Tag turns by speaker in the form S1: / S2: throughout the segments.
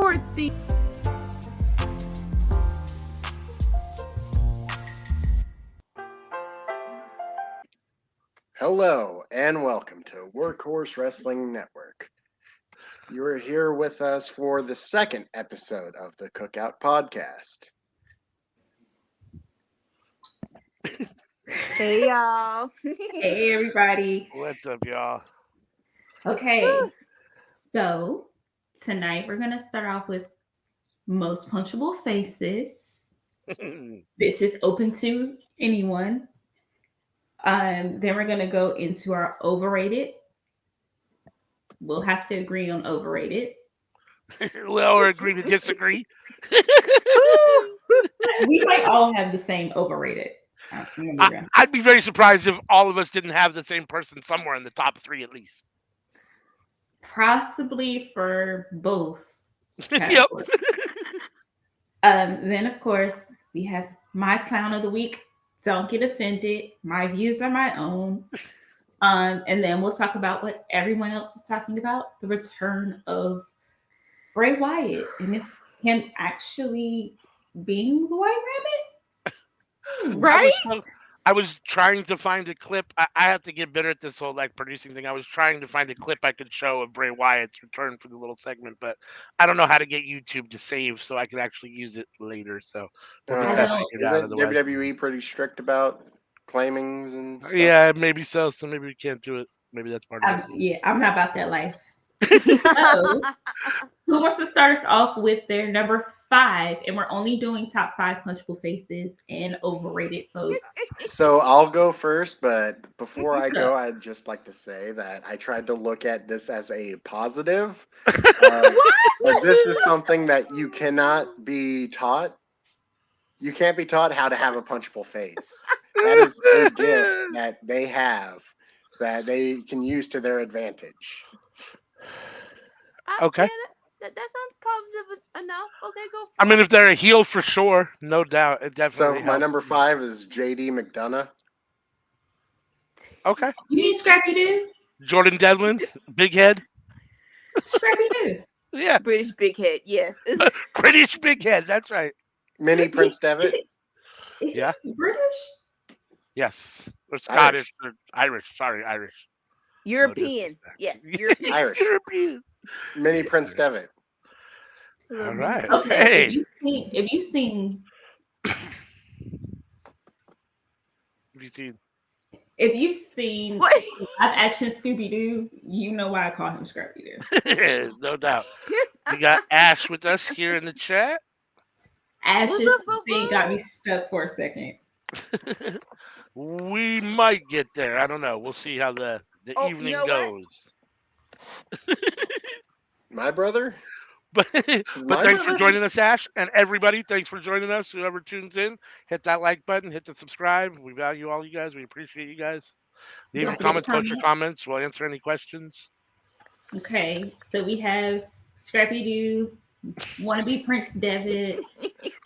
S1: Poor thing.
S2: Hello and welcome to Workhorse Wrestling Network. You are here with us for the second episode of the Cookout Podcast.
S1: Hey, y'all.
S3: Hey, everybody.
S4: What's up, y'all?
S3: Okay, so tonight we're going to start off with most punchable faces. This is open to anyone. Then we're going to go into our overrated. We'll have to agree on overrated.
S4: Well, or agree to disagree.
S3: We might all have the same overrated.
S4: I'd be very surprised if all of us didn't have the same person somewhere in the top three at least.
S3: Possibly for both.
S4: Yep.
S3: Then, of course, we have my clown of the week. Don't get offended. My views are my own. And then we'll talk about what everyone else is talking about, the return of Bray Wyatt and him actually being the White Rabbit.
S1: Right?
S4: I was trying to find a clip. I have to get better at this whole producing thing. I was trying to find a clip I could show of Bray Wyatt's return for the little segment, but I don't know how to get YouTube to save so I can actually use it later. So
S2: Isn't WWE pretty strict about claimings and stuff?
S4: Yeah, maybe so. So maybe we can't do it. Maybe that's part of it.
S3: Yeah, I'm not about that life. So, who wants to start us off with their number 5? And we're only doing top 5 punchable faces and overrated folks.
S2: So I'll go first, but before I go, I'd just like to say that I tried to look at this as a positive. But this is something that you cannot be taught. You can't be taught how to have a punchable face. That is a gift that they have that they can use to their advantage.
S4: Okay.
S1: That sounds positive enough. Okay, go.
S4: I mean, if they're a heel for sure, no doubt, it definitely.
S2: So my number 5 is JD McDonough.
S4: Okay.
S3: You need Scrappy Doo?
S4: Jordan Devlin, big head.
S3: Scrappy Doo.
S4: Yeah.
S1: British big head. Yes.
S4: British big head. That's right.
S2: Mini Prince Devitt.
S3: Is he British?
S4: Yes. Or Scottish. Or Irish. Sorry, Irish.
S1: European. Yes. European.
S2: Irish.
S4: European.
S2: Mini Prince Devitt.
S4: All right.
S3: Okay.
S4: Hey.
S3: If you've seen
S1: What?
S3: live action Scooby Doo, you know why I call him Scrappy Doo.
S4: No doubt. We got Ash with us here in the chat.
S3: Ash's thing got me stuck for a second.
S4: We might get there. I don't know. We'll see how the evening goes.
S2: My brother?
S4: But thanks for joining us, Ash. And everybody, thanks for joining us. Whoever tunes in, hit that like button, hit the subscribe. We value all you guys. We appreciate you guys. Leave your comments, post your comments. We'll answer any questions.
S3: Okay, so we have Scrappy Doo, wannabe Prince Devitt,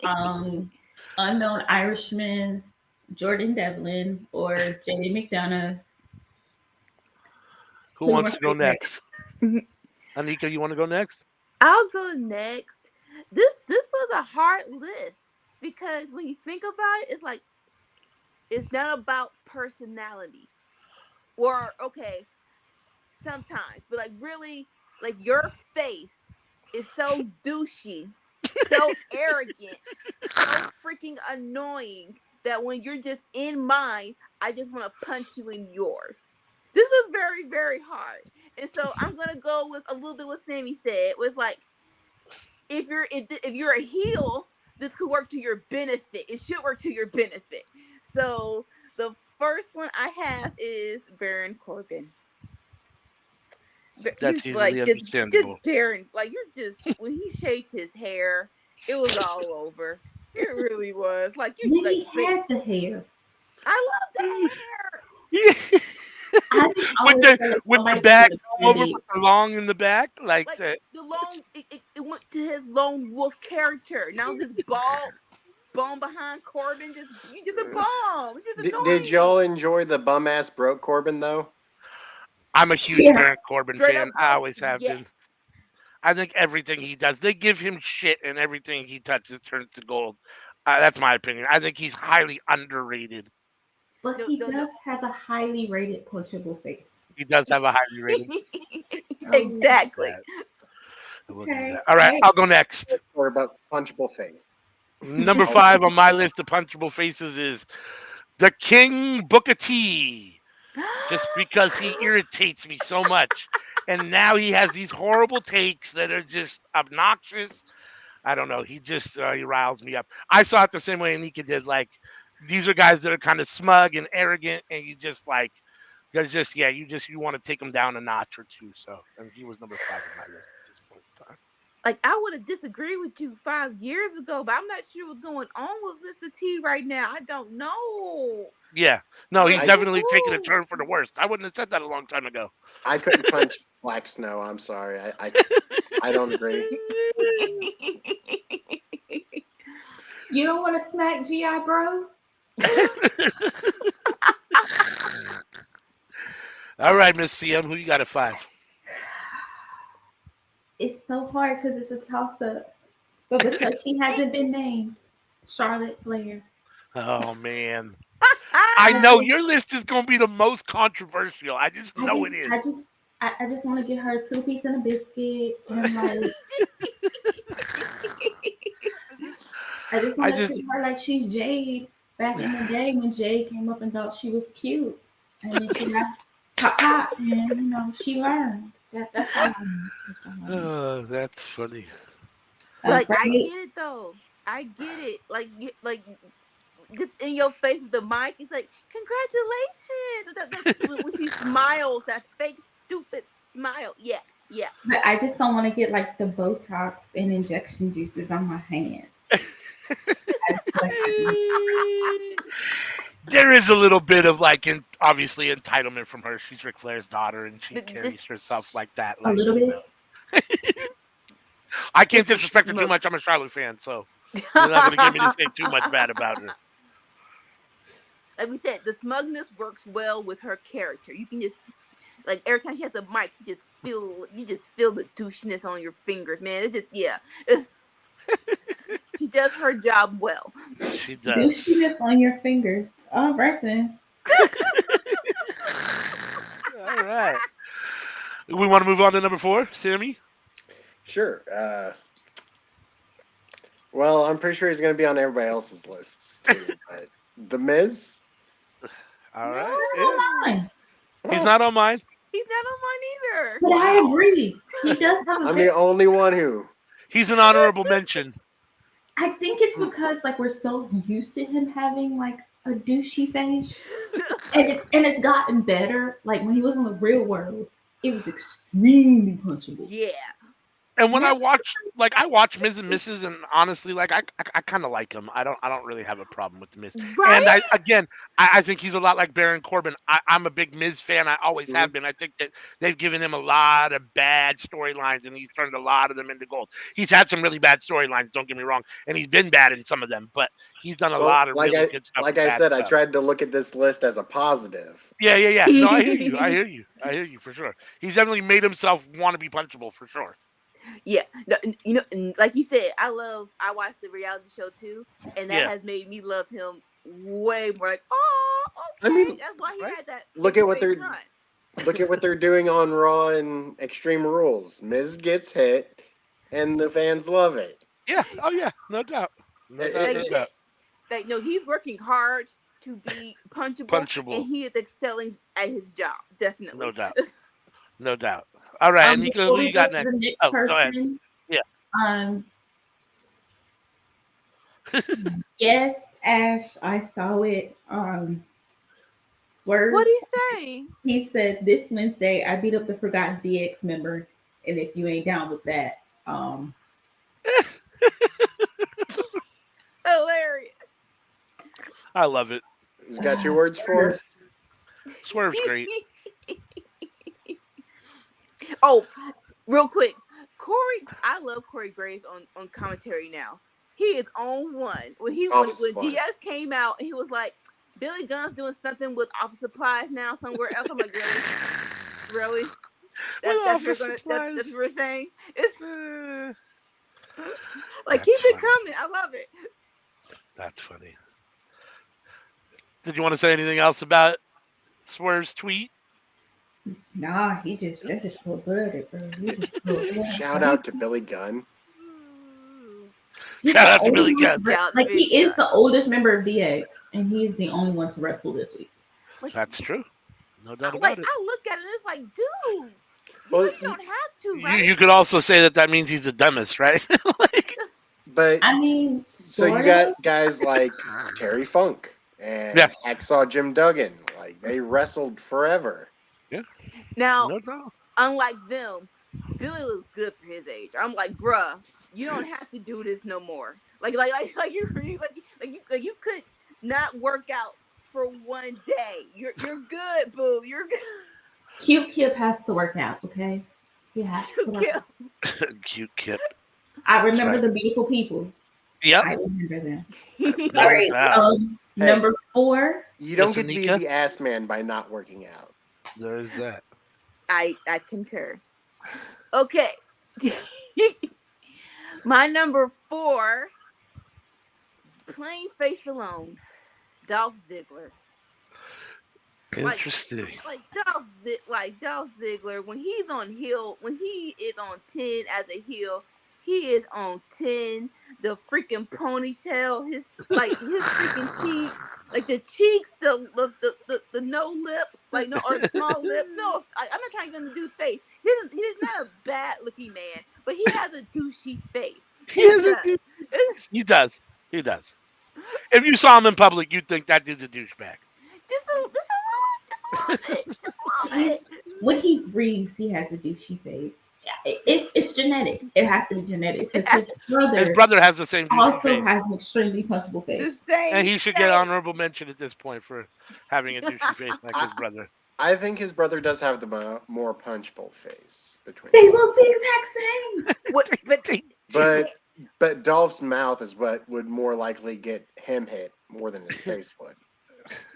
S3: unknown Irishman, Jordan Devlin, or JD McDonough.
S4: Who wants to go next? Anika, you want to go next?
S1: I'll go next. This was a hard list because when you think about it, it's not about personality. Or okay, sometimes, but really, your face is so douchey, so arrogant, so freaking annoying that when you're just in mine, I just want to punch you in yours. This was very, very hard. And so I'm gonna go with a little bit what Sammy said. It was if you're a heel, this could work to your benefit. It should work to your benefit. So the first one I have is Baron Corbin.
S4: That's easily understandable.
S1: Just Baron, when he shaved his hair, it was all over. It really was.
S3: He had the hair.
S1: I love the hair.
S4: with the back over long in the back,
S1: the long. It went to his lone wolf character. Now this bum behind Corbin, just a bum.
S2: Did y'all enjoy the bum ass broke Corbin though?
S4: I'm a huge Baron Corbin fan. I always have been. I think everything he does, they give him shit, and everything he touches turns to gold. That's my opinion. I think he's highly underrated.
S3: But
S1: No,
S3: he
S1: no,
S3: does have a highly rated punchable face.
S4: He does have a highly rated.
S1: Exactly.
S4: We'll do
S3: Okay.
S4: that. All right, I'll go next.
S2: Or about punchable face.
S4: Number 5 on my list of punchable faces is the King Booker T. Just because he irritates me so much. And now he has these horrible takes that are just obnoxious. I don't know. He just he riles me up. I saw it the same way Anika did. Like, these are guys that are kind of smug and arrogant, and you just like, they're just you want to take them down a notch or two. So, and he was number 5 on my list at this point in time.
S1: Like, I would have disagreed with you 5 years ago, but I'm not sure what's going on with Mr. T right now. I don't know.
S4: Yeah, no, he's
S2: I-
S4: definitely taken a turn for the worst. I wouldn't have said that a long time ago.
S2: I couldn't punch Black Snow. I'm sorry. I don't agree.
S3: You don't want to smack GI Bro?
S4: All right, Miss CM, who you got at 5?
S3: It's so hard because it's a toss-up. But because she hasn't been named, Charlotte Flair.
S4: Oh man, I know your list is gonna be the most controversial. I just know it is.
S3: I just want to get her 2 piece and a biscuit, and like, I just want to treat her like she's Jade back in the day when Jade came up and thought she was cute, and then she got pop, and she learned. That's all I mean.
S4: Oh, that's funny.
S1: Like, I get it though. I get it. Like just in your face with the mic, it's like, congratulations. When she smiles, that fake stupid smile. Yeah.
S3: But I just don't want to get like the Botox and injection juices on my hand.
S4: There is a little bit of like, obviously entitlement from her. She's Ric Flair's daughter, and she carries herself like that. Like,
S3: a little bit.
S4: I can't disrespect her too much. I'm a Charlotte fan, so you're not going to get me to say too much bad about her.
S1: Like we said, the smugness works well with her character. You can just, like, every time she has the mic, you just feel the douchiness on your fingers, man. It just, she does her job well.
S4: She does.
S3: Douchiness on your finger. All right then.
S4: All right. We want to move on to number 4, Sammy?
S2: Sure. Well, I'm pretty sure he's going to be on everybody else's lists too. But The Miz.
S4: All right.
S3: Mine.
S4: He's not on mine.
S1: He's not on mine either.
S3: But I agree. He does have a
S2: I'm the only one who.
S4: He's an honorable mention.
S3: I think it's because like we're so used to him having like a douchey face, and it's gotten better. Like when he was in the real world, it was extremely punchable.
S1: Yeah.
S4: And when I watch Miz and Mrs. and honestly, like I kind of like him. I don't really have a problem with the Miz.
S1: Right?
S4: And I think he's a lot like Baron Corbin. I'm a big Miz fan. I always have been. I think that they've given him a lot of bad storylines, and he's turned a lot of them into gold. He's had some really bad storylines. Don't get me wrong, and he's been bad in some of them, but he's done a lot of really good stuff.
S2: Like I said, I tried to look at this list as a positive.
S4: Yeah. No, I hear you for sure. He's definitely made himself want to be punchable for sure.
S1: Yeah, no, like you said, I watched the reality show too, and that has made me love him way more. Like, oh, okay,
S2: I mean,
S1: that's why he had that.
S2: Look at what they're
S1: run.
S2: doing on Raw and Extreme Rules. Miz gets hit, and the fans love it.
S4: Yeah. Oh yeah. No doubt. No doubt.
S1: Like, no, he's working hard to be punchable, and he is excelling at his job. Definitely.
S4: No doubt. No doubt. All right, Nico, who you got next?
S3: Go ahead.
S4: Yeah.
S3: Yes, Ash, I saw it. Swerve.
S1: What'd he say?
S3: He said this Wednesday I beat up the Forgotten DX member, and if you ain't down with that,
S1: Hilarious.
S4: I love it.
S2: He's got your words for us.
S4: Swerve's great.
S1: Oh, real quick, I love Corey Graves on commentary now. He is on one. When Diaz came out, he was like, Billy Gunn's doing something with office supplies now somewhere else. I'm like, really? That's what we're saying. It's like keep it coming. I love it.
S4: That's funny. Did you want to say anything else about Swerve's tweet?
S3: Nah, they're just cold blooded, bro.
S2: Shout out to Billy Gunn.
S4: Shout out to Billy Gunn.
S3: Like he is the oldest member of DX, and he is the only one to wrestle this week.
S4: Like, that's true. No doubt about it.
S1: I look at it and it's like, dude, you don't have to, right?
S4: You could also say that means he's the dumbest, right?
S2: But
S3: I mean,
S2: so you got guys like Terry Funk and Hacksaw Jim Duggan. Like they wrestled forever.
S4: Yeah.
S1: Now, unlike them, Billy looks good for his age. I'm like, bruh, you don't have to do this no more. Like you could not work out for one day. You're good, boo. You're good.
S3: Cute Kip has to work out, okay? Yeah.
S4: Cute Kip.
S3: I remember the beautiful people.
S4: Yep.
S3: I remember them. All right. Number 4.
S2: You don't get to be the ass man by not working out.
S4: There's that.
S1: I concur. Okay. My number 4, plain face alone, Dolph Ziggler.
S4: Interesting.
S1: Like Dolph Ziggler, when he is on 10 as a heel, he is on 10. The freaking ponytail, his freaking cheek, like the cheeks, the no lips, like no or small lips. No, I'm not trying to do his face. He's not a bad looking man, but he has a douchey face.
S4: He does. If you saw him in public, you'd think that dude's a douchebag.
S1: Just a little bit.
S3: When he breathes, he has a douchey face. It's genetic. It has to be genetic because his
S4: brother has the same.
S3: Also has an extremely punchable face.
S4: And he should get honorable mention at this point for having a douchey face like his brother.
S2: I think his brother does have the more punchable face between.
S3: They look the exact
S2: same. But Dolph's mouth is what would more likely get him hit more than his face would.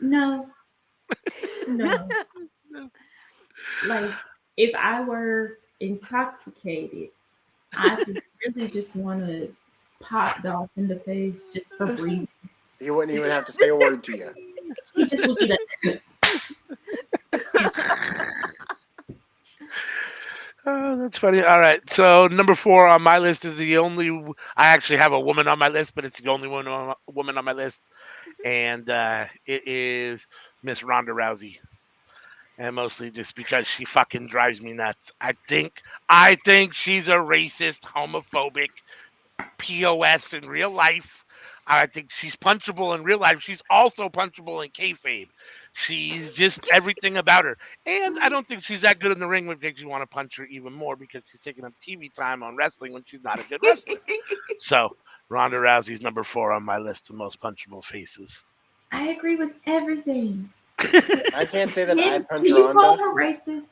S3: No. Like if I were intoxicated, I would really just want to pop Dolph in the face just for breathing.
S2: He wouldn't even have to say a word to you.
S3: He just would be like.
S4: Oh, that's funny. All right, so number 4 on my list is the only. I actually have a woman on my list, but it's the only woman on my list, and it is Miss Ronda Rousey, and mostly just because she fucking drives me nuts. I think she's a racist, homophobic POS in real life. I think she's punchable in real life. She's also punchable in kayfabe. She's just everything about her. And I don't think she's that good in the ring, which makes you want to punch her even more because she's taking up TV time on wrestling when she's not a good wrestler. So Ronda Rousey's number 4 on my list of most punchable faces.
S3: I agree with everything.
S2: I can't say that I'd punch
S3: Ronda.
S2: Ronda.
S3: You call her racist?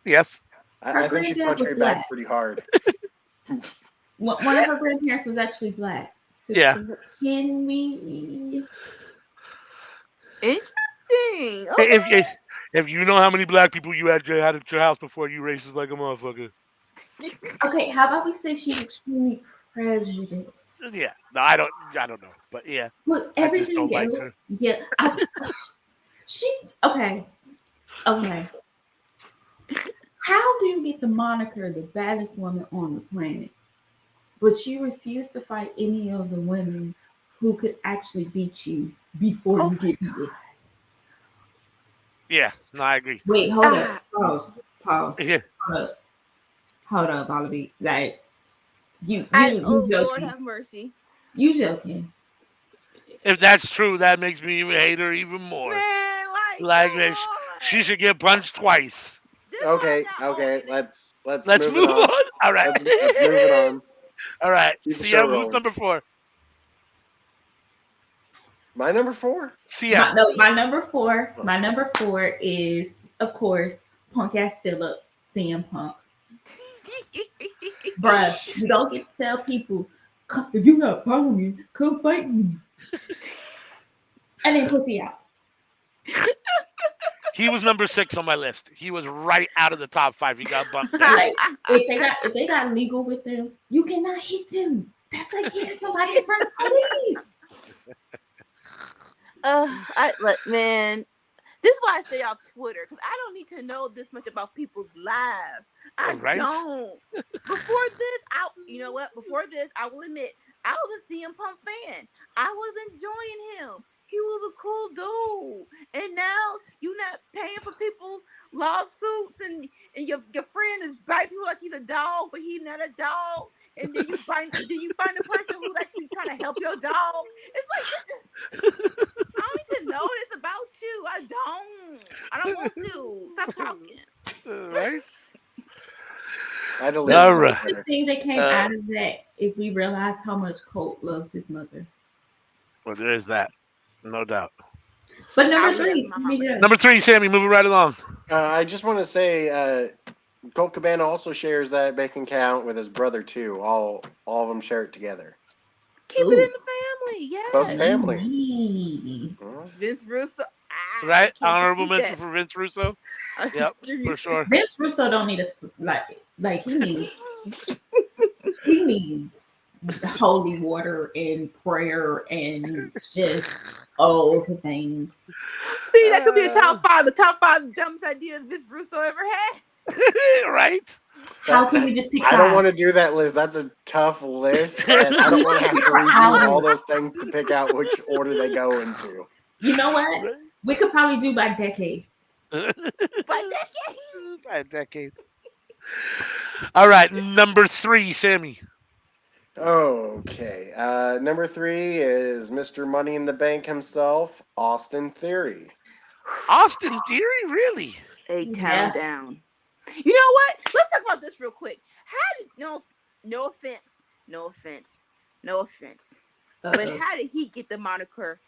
S4: Yes.
S2: I think she'd punch me back pretty hard.
S3: One of her grandparents was actually black. So can we?
S1: Interesting. Okay.
S4: If you know how many black people you had at your house before, you racist like a motherfucker.
S3: Okay, how about we say she's extremely prejudiced?
S4: Yeah, no, I don't know, but yeah.
S3: Look, everything else,
S4: like
S3: yeah. Okay. How do you get the moniker the baddest woman on the planet, but you refuse to fight any of the women who could actually beat you before you get beaten?
S4: Yeah, no, I agree.
S3: Wait, hold up. Pause.
S4: Yeah.
S3: Hold up, Oliver. Like, you
S1: Lord
S3: joking.
S1: have mercy.
S3: You joking.
S4: If that's true, that makes me even hate her even more.
S1: Man,
S4: like this, she should get punched twice.
S2: Okay. Let's
S4: move on. All right.
S2: Let's move it on.
S4: All right. CM, who's number 4?
S2: My number 4?
S4: CM.
S3: My number 4. My number 4 is, of course, punk ass Phillip, CM Punk. Bruh, you don't get to tell people, if you got a problem with me, come fight me. And then pussy out.
S4: He was number 6 on my list. He was right out of the top 5. He got bumped down.
S3: Like if they got legal with them, you cannot hit them. That's like hitting somebody in front of police.
S1: Man, this is why I stay off Twitter, because I don't need to know this much about people's lives. I don't. Before this, I will admit, I was a CM Punk fan. I was enjoying him. He was a cool dude. And now you're not paying for people's lawsuits, and your friend is biting people like he's a dog, but he's not a dog. And then you find a person who's actually trying to help your dog. It's like, I don't need to know this about you. I don't want to. Stop talking.
S4: Right?
S3: The thing that came out of that is we realized how much Colt loves his mother.
S4: Well, there is that. No doubt.
S3: But number
S4: 3, Sammy, moving right along.
S2: I just want to say, Colt Cabana also shares that bacon count with his brother too. All of them share it together.
S1: Keep it in the family, yes.
S2: Close family.
S1: Vince Russo.
S4: Right? Honorable mention for Vince Russo. Yep, for sure.
S3: Vince Russo don't need he needs holy water and prayer and just all the things.
S1: See, that could be the top 5 dumbest ideas Vince Russo ever had.
S4: Right?
S3: How can we just pick
S2: I don't want to do that list. That's a tough list. And I don't want to have to redo all those things to pick out which order they go into.
S3: You know what? We could probably do by decade.
S4: By decade. All right, number 3, Sammy.
S2: Okay. Number 3 is Mr. Money in the Bank himself, Austin Theory.
S4: Austin Theory? Really?
S1: A-Town down. You know what? Let's talk about this real quick. No offense. But how did he get the moniker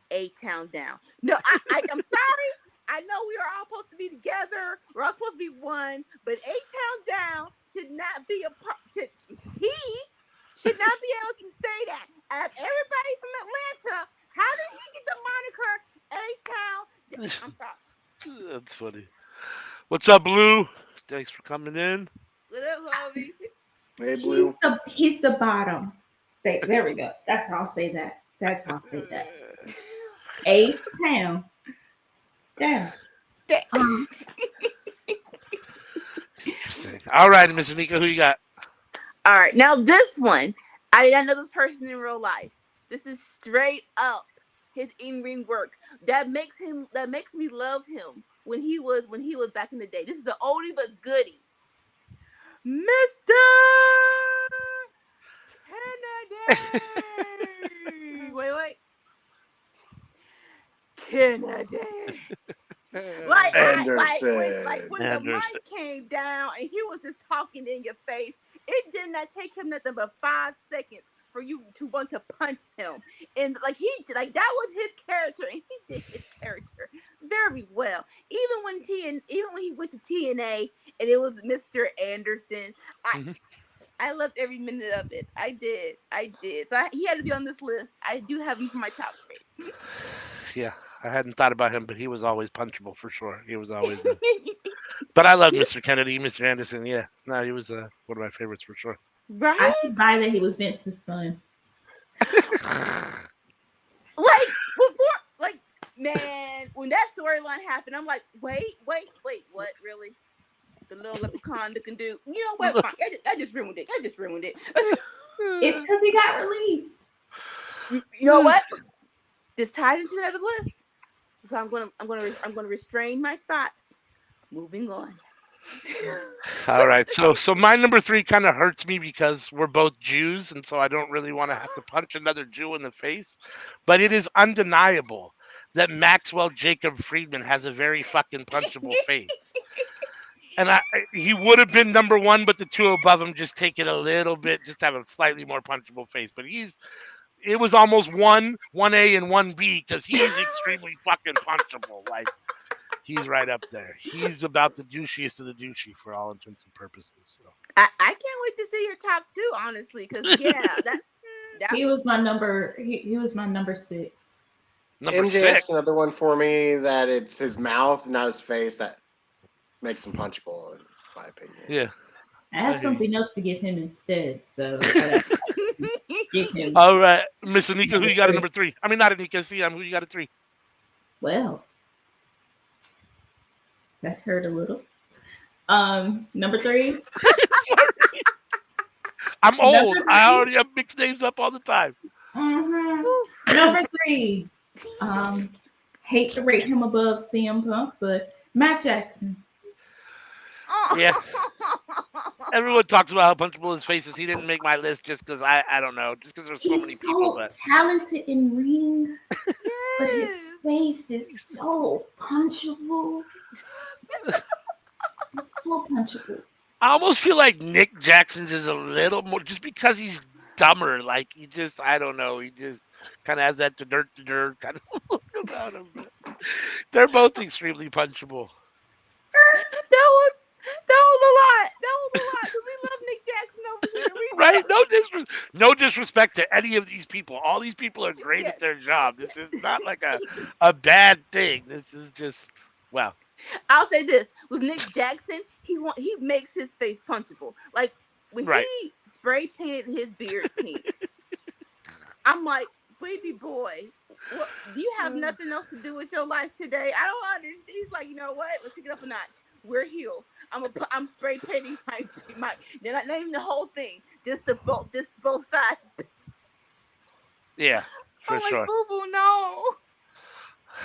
S1: A-Town down? No, I'm sorry. I know we are all supposed to be together. We're all supposed to be one. But A-Town down should not be he should not be able to say that. Out of everybody from Atlanta, how did he get the moniker A-Town? I'm sorry.
S4: That's funny. What's up, Blue? Thanks for coming in.
S1: What up, Harvey?
S2: Hey, Blue.
S3: He's the bottom. There we go. That's how I'll say that. A-Town. Down.
S4: Interesting. All right, Miss Anika, who you got?
S1: All right, now this one, I did not know this person in real life. This is straight up his in-ring work that makes me love him when he was back in the day. This is the oldie but goodie, Mr. Kennedy. Wait. Kennedy. Like when the mic came down and he was just talking in your face, it did not take him nothing but 5 seconds for you to want to punch him. And that was his character, and he did his character very well. Even when he went to TNA and it was Mr. Anderson, I loved every minute of it. I did. So he had to be on this list. I do have him for my top 3.
S4: Yeah, I hadn't thought about him, but he was always punchable for sure. He was always there. But I loved Mr. Kennedy, Mr. Anderson. Yeah, no, he was one of my favorites for sure.
S1: Right?
S3: I could buy that he was Vince's son.
S1: Man, when that storyline happened, I'm like, wait, what? Really? The little leprechaun looking dude. You know what? Fine. I just ruined it. It's
S3: because he got released.
S1: You know what? This tied into another list, so I'm gonna restrain my thoughts. Moving on.
S4: All right, so my number 3 kind of hurts me because we're both Jews, and so I don't really want to have to punch another Jew in the face. But it is undeniable that Maxwell Jacob Friedman has a very fucking punchable face. And he would have been number 1, but the 2 above him just take it a little bit, just have a slightly more punchable face. But it was almost 1A and 1B because he's extremely fucking punchable. Like, he's right up there. He's about the douchiest of the douchey for all intents and purposes. So
S1: I can't wait to see your top 2, honestly, because he was my number. He was my number 6.
S4: Number
S2: MJF's
S4: 6.
S2: another one for me that it's his mouth, not his face, that makes him punchable, in my opinion.
S4: Yeah.
S3: I have something else to give him instead, so I gotta give him.
S4: All right, Miss Anika, who you got at number 3? I mean, not Anika, CM, who you got at 3?
S3: Well, that hurt a little. Number 3.
S4: Sorry. I'm old. I already have mixed names up all the time.
S3: Number 3. Hate to rate him above CM Punk, but Matt Jackson.
S4: Yeah. Everyone talks about how punchable his face is. He didn't make my list just because I don't know, just because there's so many people.
S3: But talented in ring, but his face is so punchable. It's so punchable.
S4: I almost feel like Nick Jackson's is a little more, just because he's dumber. Like he just, I don't know, he just kind of has that dirt kind of look about him. They're both extremely punchable.
S1: That was a lot. We love Nick Jackson over here.
S4: Right? No disrespect to any of these people. All these people are great at their job. This is not like a bad thing. This is just, wow.
S1: I'll say this: with Nick Jackson, he makes his face punchable. Like when he spray painted his beard pink, I'm like, baby boy, what, do you have nothing else to do with your life today? I don't understand. He's like, you know what? Let's take it up a notch. Wear heels. I'm spray painting my not even the whole thing, just both sides.
S4: Yeah, for
S1: I'm
S4: sure.
S1: like, boo boo, no.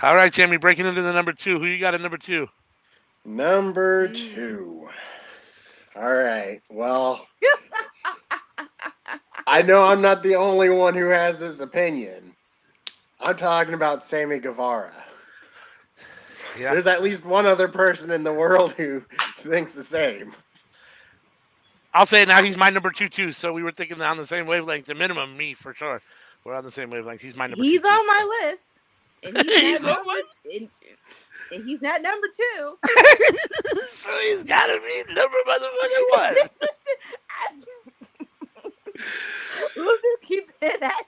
S4: All right, Tammy, breaking into the number 2. Who you got at number 2?
S2: Number 2. All right. Well, I know I'm not the only one who has this opinion. I'm talking about Sammy Guevara. Yeah. There's at least one other person in the world who thinks the same.
S4: I'll say it now. He's my number 2 too. So we were thinking on the same wavelength. The minimum, me for sure. We're on the same wavelength. He's my number 2.
S1: He's on my list, and he's not number 2.
S4: So he's got to be number motherfucking 1.
S1: We'll just keep it at that.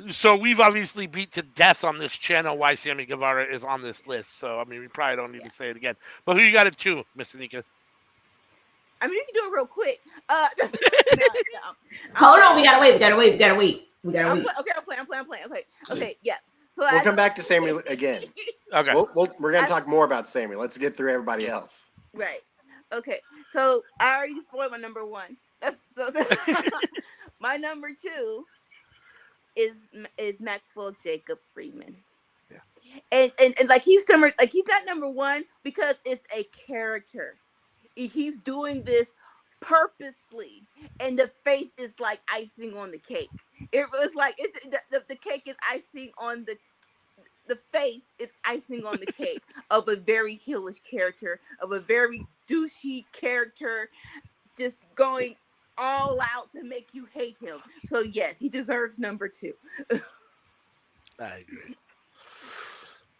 S4: So we've obviously beat to death on this channel why Sammy Guevara is on this list. So I mean, we probably don't need to say it again. But who you got at 2, Miss Anika?
S1: I mean, you can do it real quick. No.
S3: Hold on, we gotta wait.
S1: Okay, I'm playing. Okay, yeah. So
S2: we'll come back to Sammy again.
S4: Okay.
S2: We're gonna talk more about Sammy. Let's get through everybody else.
S1: Right. Okay. So I already spoiled my number 1. That's my number 2 is Maxwell Jacob Friedman.
S4: Yeah.
S1: And like he's not number 1 because it's a character. He's doing this purposely, and the face is like icing on the cake. It was like the cake is icing on the face is icing on the cake of a very heelish character, of a very douchey character, just going all out to make you hate him. So yes, he deserves number 2.
S4: I agree.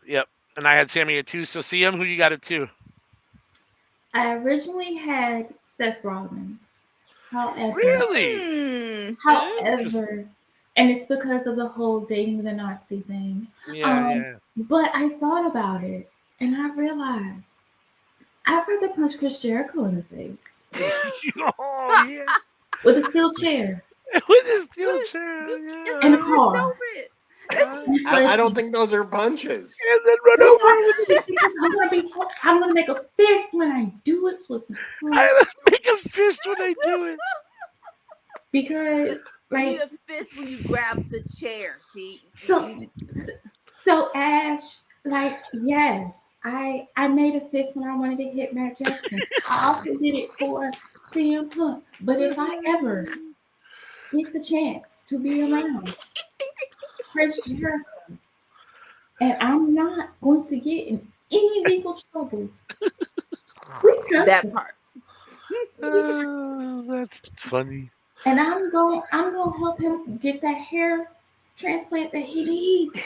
S4: Yep. And I had Sammy at 2. So CM, who you got at 2?
S3: I originally had Seth Rollins. However,
S4: really?
S3: However, and it's because of the whole dating the Nazi thing.
S4: Yeah.
S3: But I thought about it, and I realized I'd rather punch Chris Jericho in the face.
S4: Oh yeah.
S3: With a steel chair.
S4: With a steel chair. Yeah.
S3: And a car.
S2: I don't think those are punches.
S4: And then run over with
S3: I'm gonna make a fist when I do it. So
S4: I make a fist when I do it.
S3: Because
S1: you need a fist when you grab the chair. See.
S3: So Ash, like, yes, I made a fist when I wanted to hit Matt Jackson. I also did it for CM Punk. But if I ever get the chance to be around Chris Jericho, and I'm not going to get in any legal trouble.
S1: That part.
S4: That's funny.
S3: And I'm going to help him get that hair transplant that he needs.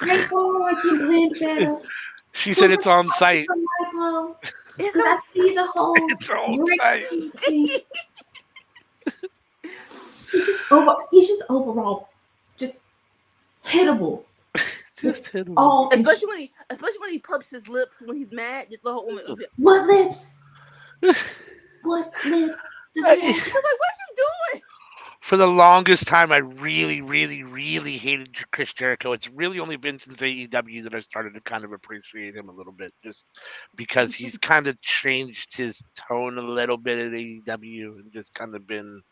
S3: I can blend better.
S4: She said it's on site.
S3: Because I see the whole
S4: It's on site.
S3: He's just overall hittable.
S4: Just hit him.
S3: All
S1: especially when he purps his lips when he's mad. Just the whole woman.
S3: What lips? What lips? Does he have?
S1: Like, what you doing?
S4: For the longest time, I really, really, really hated Chris Jericho. It's really only been since AEW that I started to kind of appreciate him a little bit, just because he's kind of changed his tone a little bit at AEW and just kind of been,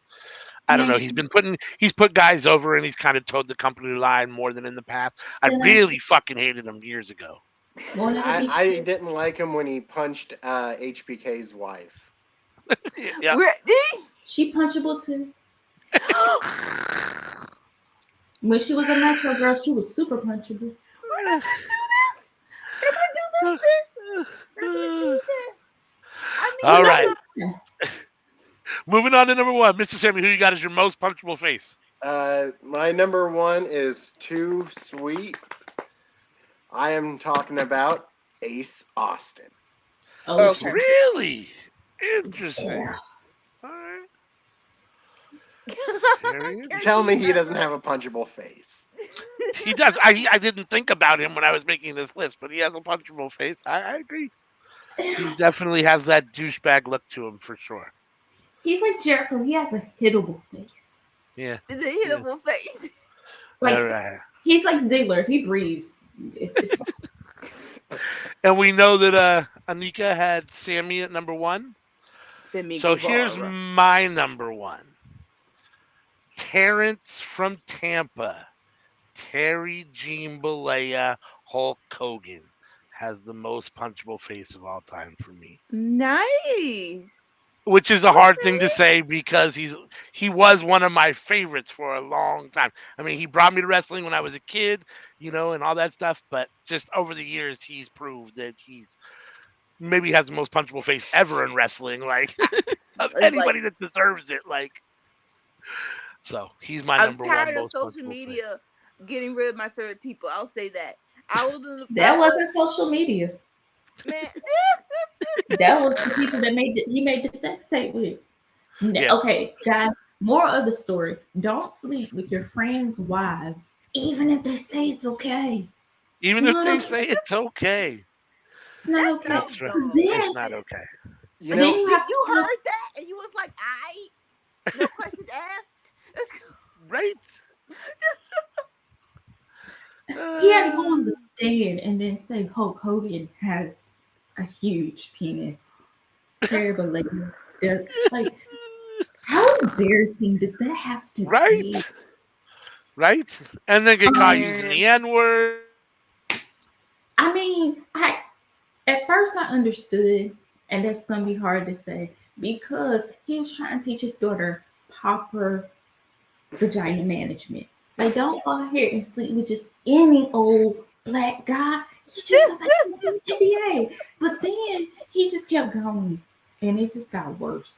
S4: I don't know. He's put guys over and he's kind of towed the company line more than in the past. I really fucking hated him years ago.
S2: I didn't like him when he punched HBK's wife.
S4: Yeah.
S3: She punchable too. When she was a Metro girl, she was super punchable.
S1: We're not gonna do this. We're gonna do this. I mean,
S4: all right. Moving on to number one, Mr. Sammy, who you got as your most punchable face?
S2: My number one is Too Sweet. I am talking about Ace Austin.
S3: Oh,
S4: really? Interesting.
S3: Yeah.
S4: All right.
S2: Tell me he doesn't have a punchable face.
S4: He does. I didn't think about him when I was making this list, but he has a punchable face. I agree. He definitely has that douchebag look to him for sure.
S3: He's like Jericho. He has a hittable face.
S4: Yeah.
S1: It's a hittable face.
S3: Like,
S4: all right.
S3: He's like Ziggler. If he breathes, it's just like...
S4: And we know that Anika had Sammy at number one. So here's
S1: Guevara.
S4: my number one. Terrence from Tampa. Terry Jean Bollea, Hulk Hogan has the most punchable face of all time for me.
S1: Nice.
S4: Which is a hard thing to say because he was one of my favorites for a long time. I mean, he brought me to wrestling when I was a kid, and all that stuff. But just over the years, he's proved that he's maybe has the most punchable face ever in wrestling. Like of anybody that deserves it. Like, so he's my number one.
S1: I'm tired of
S4: most
S1: social media getting rid of my favorite people. I'll say that.
S3: That wasn't social media.
S1: Man.
S3: That was the people that he made the sex tape with.
S4: Yeah.
S3: Okay, guys, more of the story. Don't sleep with your friends' wives, even if they say it's okay.
S4: Even if they say it's okay.
S3: It's not okay.
S4: That's right. It's not okay.
S2: You know,
S1: you heard that and you was like, no questions asked.
S4: Right?
S3: He had to go on the stand and then say Hulk Hogan has a huge penis. Terry Bollea. Like, how embarrassing does that have to be?
S4: Right? And then get caught using the N-word.
S3: I mean, at first I understood, and that's gonna be hard to say, because he was trying to teach his daughter proper vagina management. Like, don't go out here and sleep with just any old black guy. You just like in the NBA. But then he just kept going, and it just got worse.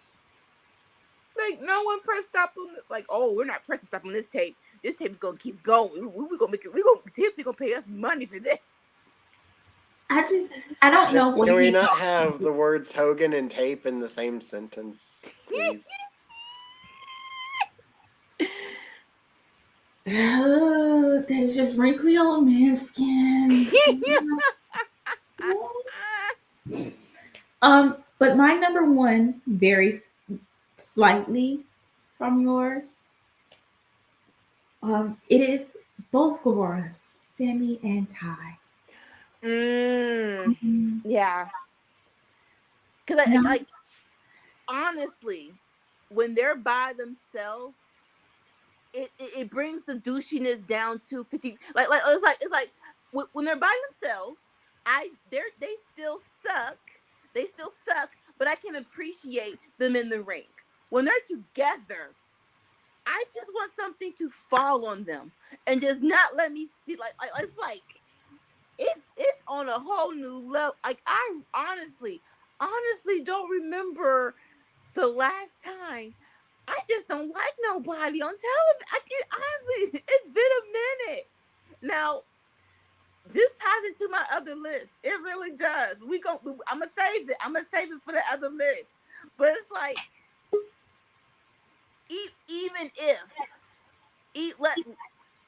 S1: Like, no one pressed stop on it. Like, oh, we're not pressing stop on this tape. This tape is gonna keep going. We're gonna make it. Tipsy gonna pay us money for this.
S3: I don't know what.
S2: Can we not have the words Hogan and tape in the same sentence, please?
S3: Oh, that is just wrinkly old man skin. But my number one varies slightly from yours. It is both Guevaras, Sammy and Ty.
S1: Yeah. Because like honestly, when they're by themselves, it brings the douchiness down to 50. Like it's like when they're by themselves, they still suck. They still suck, but I can appreciate them in the ring. When they're together, I just want something to fall on them and just not let me see. Like it's like it's on a whole new level. Like I honestly don't remember the last time. I just don't like nobody on television. Honestly, it's been a minute. Now, this ties into my other list. It really does. I'm gonna save it. I'm gonna save it for the other list. But it's like, even if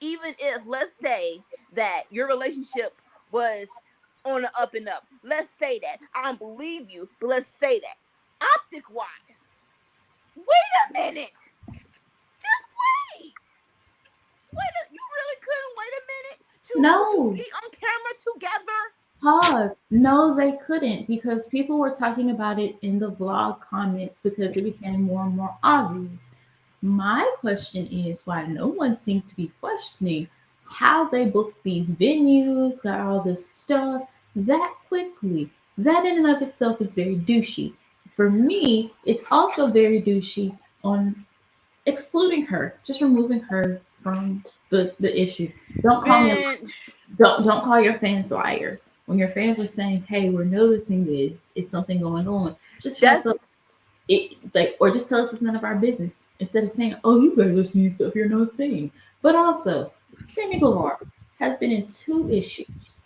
S1: even if, let's say that your relationship was on the up and up, let's say that, I don't believe you, but let's say that, optic wise, wait a minute, just wait. You really couldn't wait a minute to be on camera together?
S3: Pause. No, they couldn't, because people were talking about it in the vlog comments because it became more and more obvious. My question is why no one seems to be questioning how they booked these venues, got all this stuff that quickly. That in and of itself is very douchey. For me, it's also very douchey on excluding her, just removing her from the issue. Don't call your fans liars. When your fans are saying, "Hey, we're noticing this, is something going on," just tell us or just tell us it's none of our business, instead of saying, "Oh, you guys are seeing stuff you're not seeing." But also, Sammy Guevara has been in 2 issues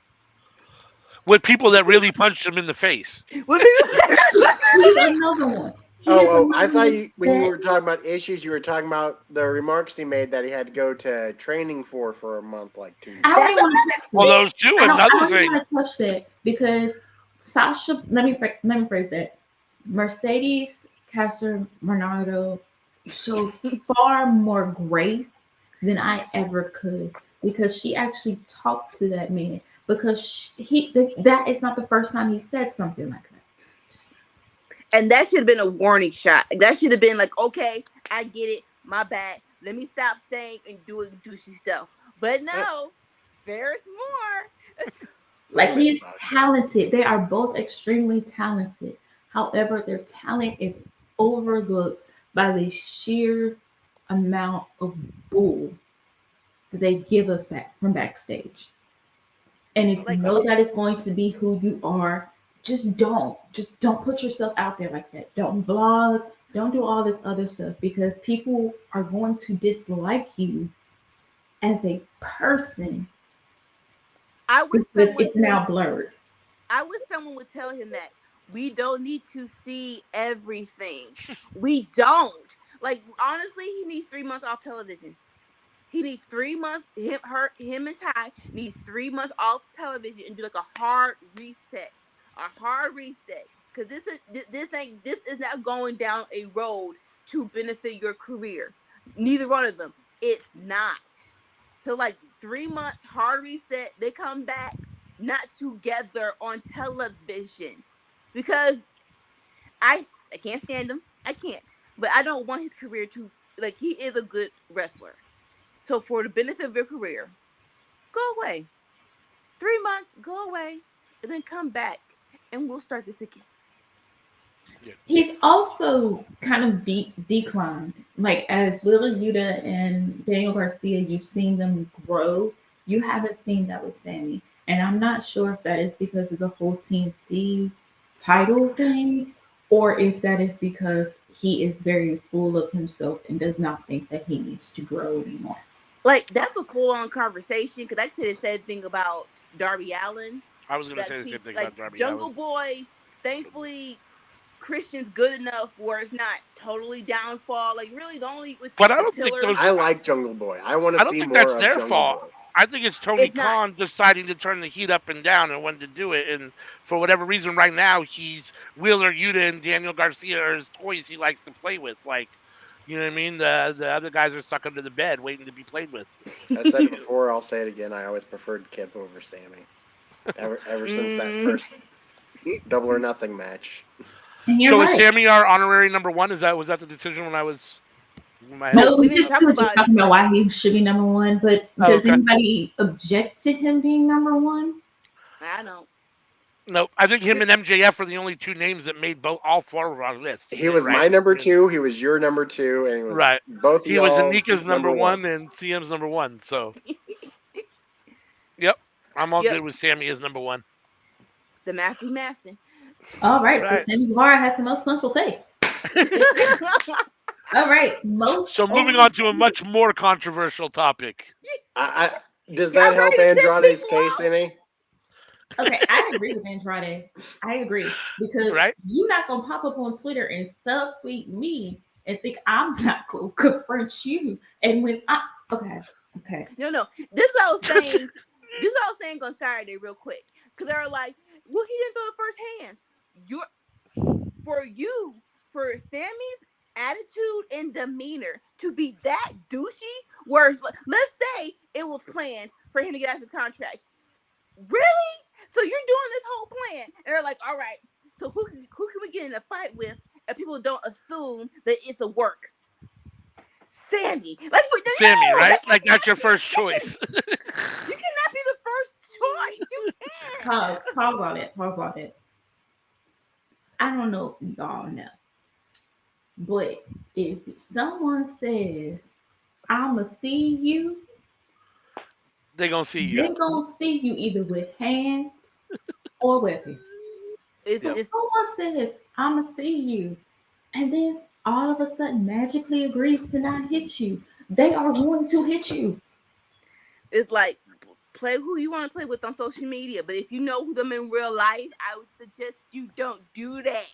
S4: with people that really punched him in the face.
S3: He's another one.
S2: I thought when you were talking about issues, you were talking about the remarks he made that he had to go to training for a month, like 2 years.
S3: I don't even want to touch
S4: well, those two. Another thing.
S3: I don't want to touch that because Sasha. Let me phrase that. Mercedes Caster Bernardo showed far more grace than I ever could, because she actually talked to that man, because that is not the first time he said something like that.
S1: And that should have been a warning shot. That should have been like, okay, I get it, my bad. Let me stop saying and doing douchey stuff. But no, there's more.
S3: Like, he's talented. They are both extremely talented. However, their talent is overlooked by the sheer amount of bull that they give us back from backstage. And if you know that is going to be who you are, just don't put yourself out there like that. Don't vlog. Don't do all this other stuff, because people are going to dislike you as a person. It's now blurred.
S1: I wish someone would tell him that we don't need to see everything. We don't. Like, honestly, he needs 3 months off television. He needs 3 months. Him and Ty needs 3 months off television and do like a hard reset. Because this is not going down a road to benefit your career. Neither one of them. It's not. So like 3 months hard reset. They come back not together on television, because I can't stand him. I can't. But I don't want his career to, like, he is a good wrestler. So for the benefit of your career, go away. 3 months, go away, and then come back, and we'll start this again.
S3: He's also kind of declined. Like, as Wheeler Yuta and Daniel Garcia, you've seen them grow. You haven't seen that with Sammy. And I'm not sure if that is because of the whole TNC title thing, or if that is because he is very full of himself and does not think that he needs to grow anymore.
S1: Like, that's a full-on conversation, because I said the same thing about Darby Allin.
S4: I was going to say the same thing about Darby
S1: Jungle
S4: Allin.
S1: Boy, thankfully, Christian's good enough where it's not totally downfall. Like, really, the only
S4: but I don't think those.
S2: I like Jungle Boy. I want to see more of Jungle Boy. I don't think that's their fault.
S4: I think it's Tony Khan deciding to turn the heat up and down and when to do it. And for whatever reason, right now, he's Wheeler Yuta and Daniel Garcia are his toys he likes to play with. Like, you know what I mean? The other guys are stuck under the bed waiting to be played with.
S2: I said it before, I'll say it again. I always preferred Kip over Sammy. Ever since that first Double or Nothing match.
S4: So is Sammy our honorary number 1? Was that the decision when I was?
S3: No, we just talking about why he should be number 1. But does anybody object to him being number 1?
S1: I don't.
S4: No, I think him and MJF are the only 2 names that made all 4 of our lists.
S2: He was my number 2. He was your number 2, and he was both.
S4: He was Anika's number 1 and CM's number 1. So, yep, I'm all good with Sammy as number 1.
S1: The math be mathing.
S3: All right, so Sammy Guevara has the most punchable face. All right,
S4: So moving on to a much more controversial topic.
S2: Does that help Andrade's case any?
S3: Okay, I agree with Andrade. I agree, because you're not gonna pop up on Twitter and subtweet me and think I'm not gonna confront you. And when Okay.
S1: No. This is what I was saying. This is what I was saying on Saturday, real quick, because they were like, "Well, he didn't throw the first hands." For Sammy's attitude and demeanor to be that douchey, where let's say it was planned for him to get out of his contract. Really? So you're doing this whole plan, and they're like, "All right, so who can we get in a fight with, and people don't assume that it's a work?" Sammy,
S4: Sammy,
S1: no,
S4: right? Like that's your first choice.
S1: You cannot be the first choice. You can't.
S3: Pause on it. I don't know if y'all know, but if someone says, "I'ma see you,"
S4: They gonna see you.
S3: they're gonna see you either with hands or weapons. So if someone says, "I'ma see you," and then all of a sudden magically agrees to not hit you, they are going to hit you.
S1: It's like, play who you want to play with on social media, but if you know them in real life, I would suggest you don't do that.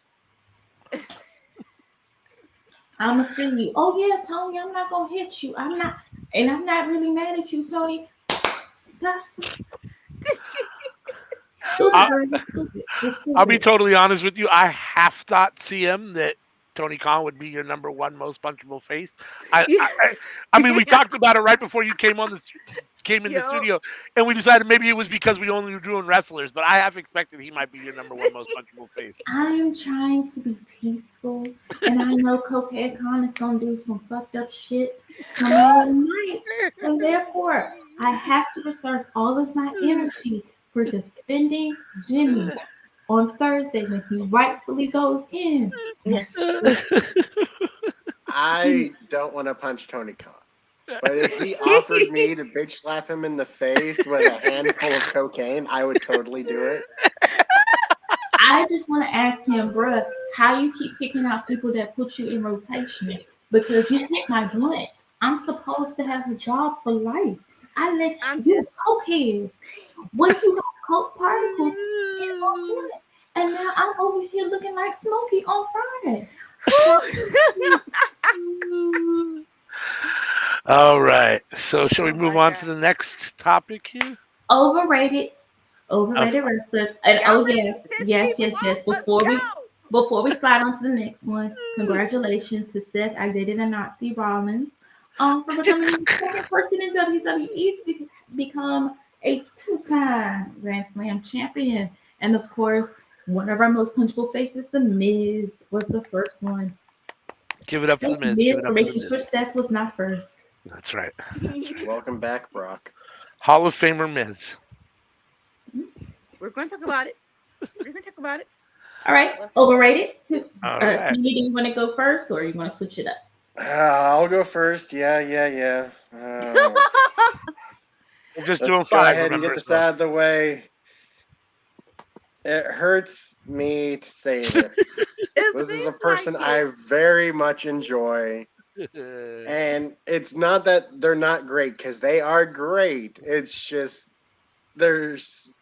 S3: I'ma see you. Oh yeah, Tony, I'm not gonna hit you. I'm not really mad at you, Tony. That's stupid.
S4: I'll be totally honest with you. I half thought, CM, that Tony Khan would be your number one most punchable face. I mean, we talked about it right before you came in the studio, and we decided maybe it was because we only were doing wrestlers. But I have expected he might be your number one most punchable face.
S3: I am trying to be peaceful, and I know Cookout Khan is gonna do some fucked up shit tomorrow night, and therefore I have to reserve all of my energy for defending Jimmy on Thursday when he rightfully goes in.
S1: Yes.
S2: I don't want to punch Tony Khan, but if he offered me to bitch slap him in the face with a handful of cocaine, I would totally do it.
S3: I just want to ask him, bruh, how you keep picking out people that put you in rotation? Because you hit my blunt. I'm supposed to have a job for life. I let you cokehead. What if you got coke particles in my blunt? And now I'm over here looking like Smokey on Friday.
S4: All right. So shall we move on to the next topic here?
S3: Overrated wrestlers. And yes. Before we slide on to the next one, congratulations to Seth. I dated a Nazi Rollins. For becoming the second person in WWE to become a 2-time Grand Slam champion. And of course, one of our most punchable faces, The Miz, was the first one.
S4: Give it up for The
S3: Miz for making sure Seth was not first.
S4: That's right.
S2: Welcome back, Brock.
S4: Hall of Famer Miz.
S1: We're going to talk about it.
S3: All right. Overrated.
S4: All right.
S3: Do you want to go first, or you want to switch it up?
S2: I'll go first. Yeah.
S4: We'll just do them
S2: Go
S4: 5.
S2: ahead and get this out of the way. It hurts me to say this. This is a person I very much enjoy. And it's not that they're not great, because they are great. It's just there's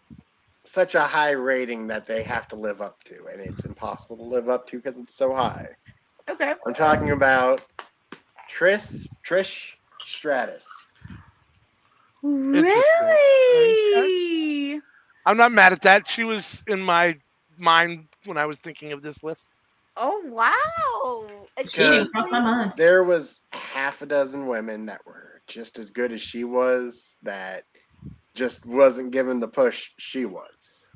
S2: such a high rating that they have to live up to, and it's impossible to live up to because it's so high.
S1: Okay.
S2: I'm talking about Trish Stratus.
S1: Really?
S4: I'm not mad at that. She was in my mind when I was thinking of this list.
S1: Oh, wow.
S3: She didn't cross my mind.
S2: There was half a dozen women that were just as good as she was that just wasn't given the push she was.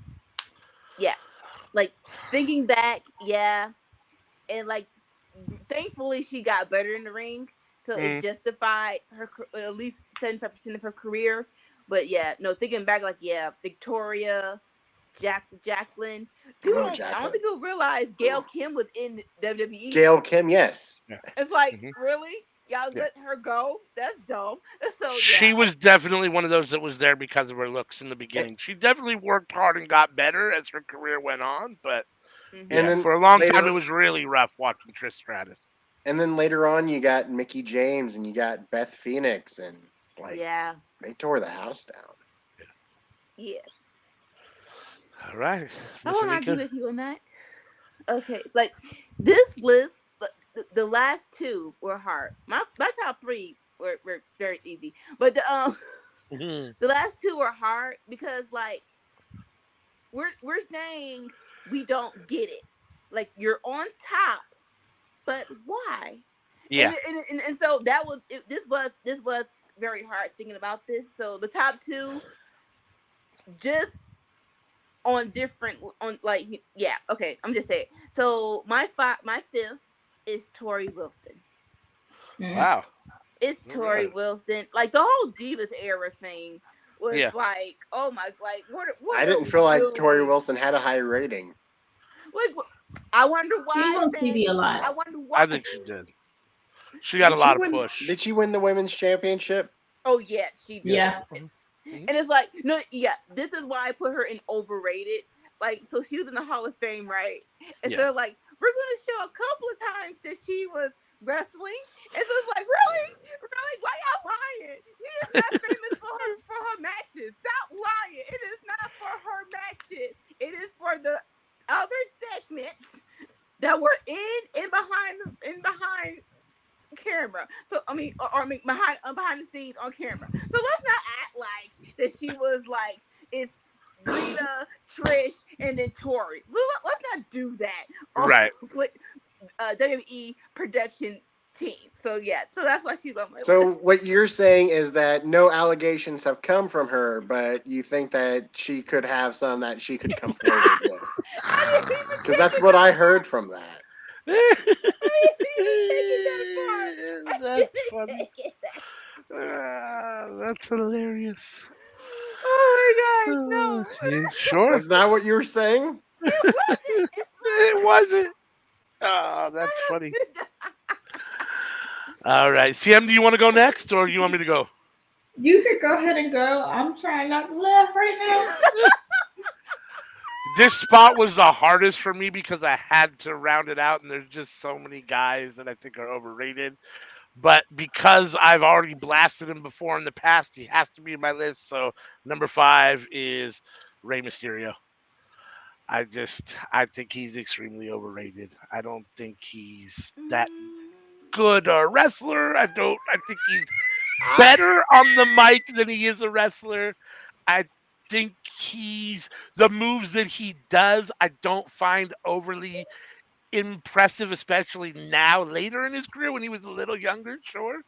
S1: Yeah. Like, thinking back, yeah. And, like, thankfully she got better in the ring. So it justified her at least 75% of her career. But, yeah, no, thinking back, like, yeah, Victoria, Jacqueline. I don't think people realize Gail Kim was in WWE.
S2: Gail Kim, yes.
S4: Yeah.
S1: It's like, really? Y'all let her go? That's dumb. So
S4: she was definitely one of those that was there because of her looks in the beginning. She definitely worked hard and got better as her career went on, but for a long time it was really rough watching Trish Stratus.
S2: And then later on you got Mickie James and you got Beth Phoenix, and they tore the house down.
S1: Yeah.
S4: All right.
S1: I want to argue with you on that. Okay, like this list, the last two were hard. My top 3 were very easy. But the last two were hard because like we're saying we don't get it. Like you're on top, but why?
S4: Yeah.
S1: And so that was this was very hard thinking about this. So the top two, just on different on like yeah okay. I'm just saying. So my fifth is Tori Wilson.
S4: Wow.
S1: It's Tori Wilson. Like the whole Divas era thing was like, oh my, like what
S2: I didn't feel like Tori Wilson had a high rating.
S1: Like, I wonder why.
S3: She's on TV a lot.
S1: I wonder why.
S4: I think she did. She got a lot of push.
S2: Did she win the women's championship?
S1: Oh yeah, she did.
S3: Yeah.
S1: And it's like, no, yeah, this is why I put her in overrated. Like, so she was in the Hall of Fame, right? And so like, we're gonna show a couple of times that she was wrestling. And so it's like, really? Why y'all lying? She is not famous for her matches. Stop lying. It is not for her matches. It is for the other segments that were in behind camera. So I mean behind the scenes on camera. So let's not act like that she was like it's Rita, Trish, and then Tori. So let's not do that.
S4: Right.
S1: WWE production team. So yeah, so that's why she's on my
S2: So
S1: list.
S2: what you're saying is that no allegations have come from her, but you think that she could have some that she could come forward with. Because that's what I heard from that.
S4: That's funny. That's hilarious.
S1: Oh my gosh, no.
S4: Sure.
S2: That's not what you were saying?
S4: It wasn't. Oh, that's funny. All right. CM, do you want to go next or do you want me to go?
S3: You could go ahead and go. I'm trying not to laugh right now.
S4: This spot was the hardest for me because I had to round it out, and there's just so many guys that I think are overrated. But because I've already blasted him before in the past, he has to be in my list. So number 5 is Rey Mysterio. I think he's extremely overrated. I don't think he's that good a wrestler. I think he's better on the mic than he is a wrestler. I think the moves that he does, I don't find overly impressive, especially now later in his career when he was a little younger. Sure.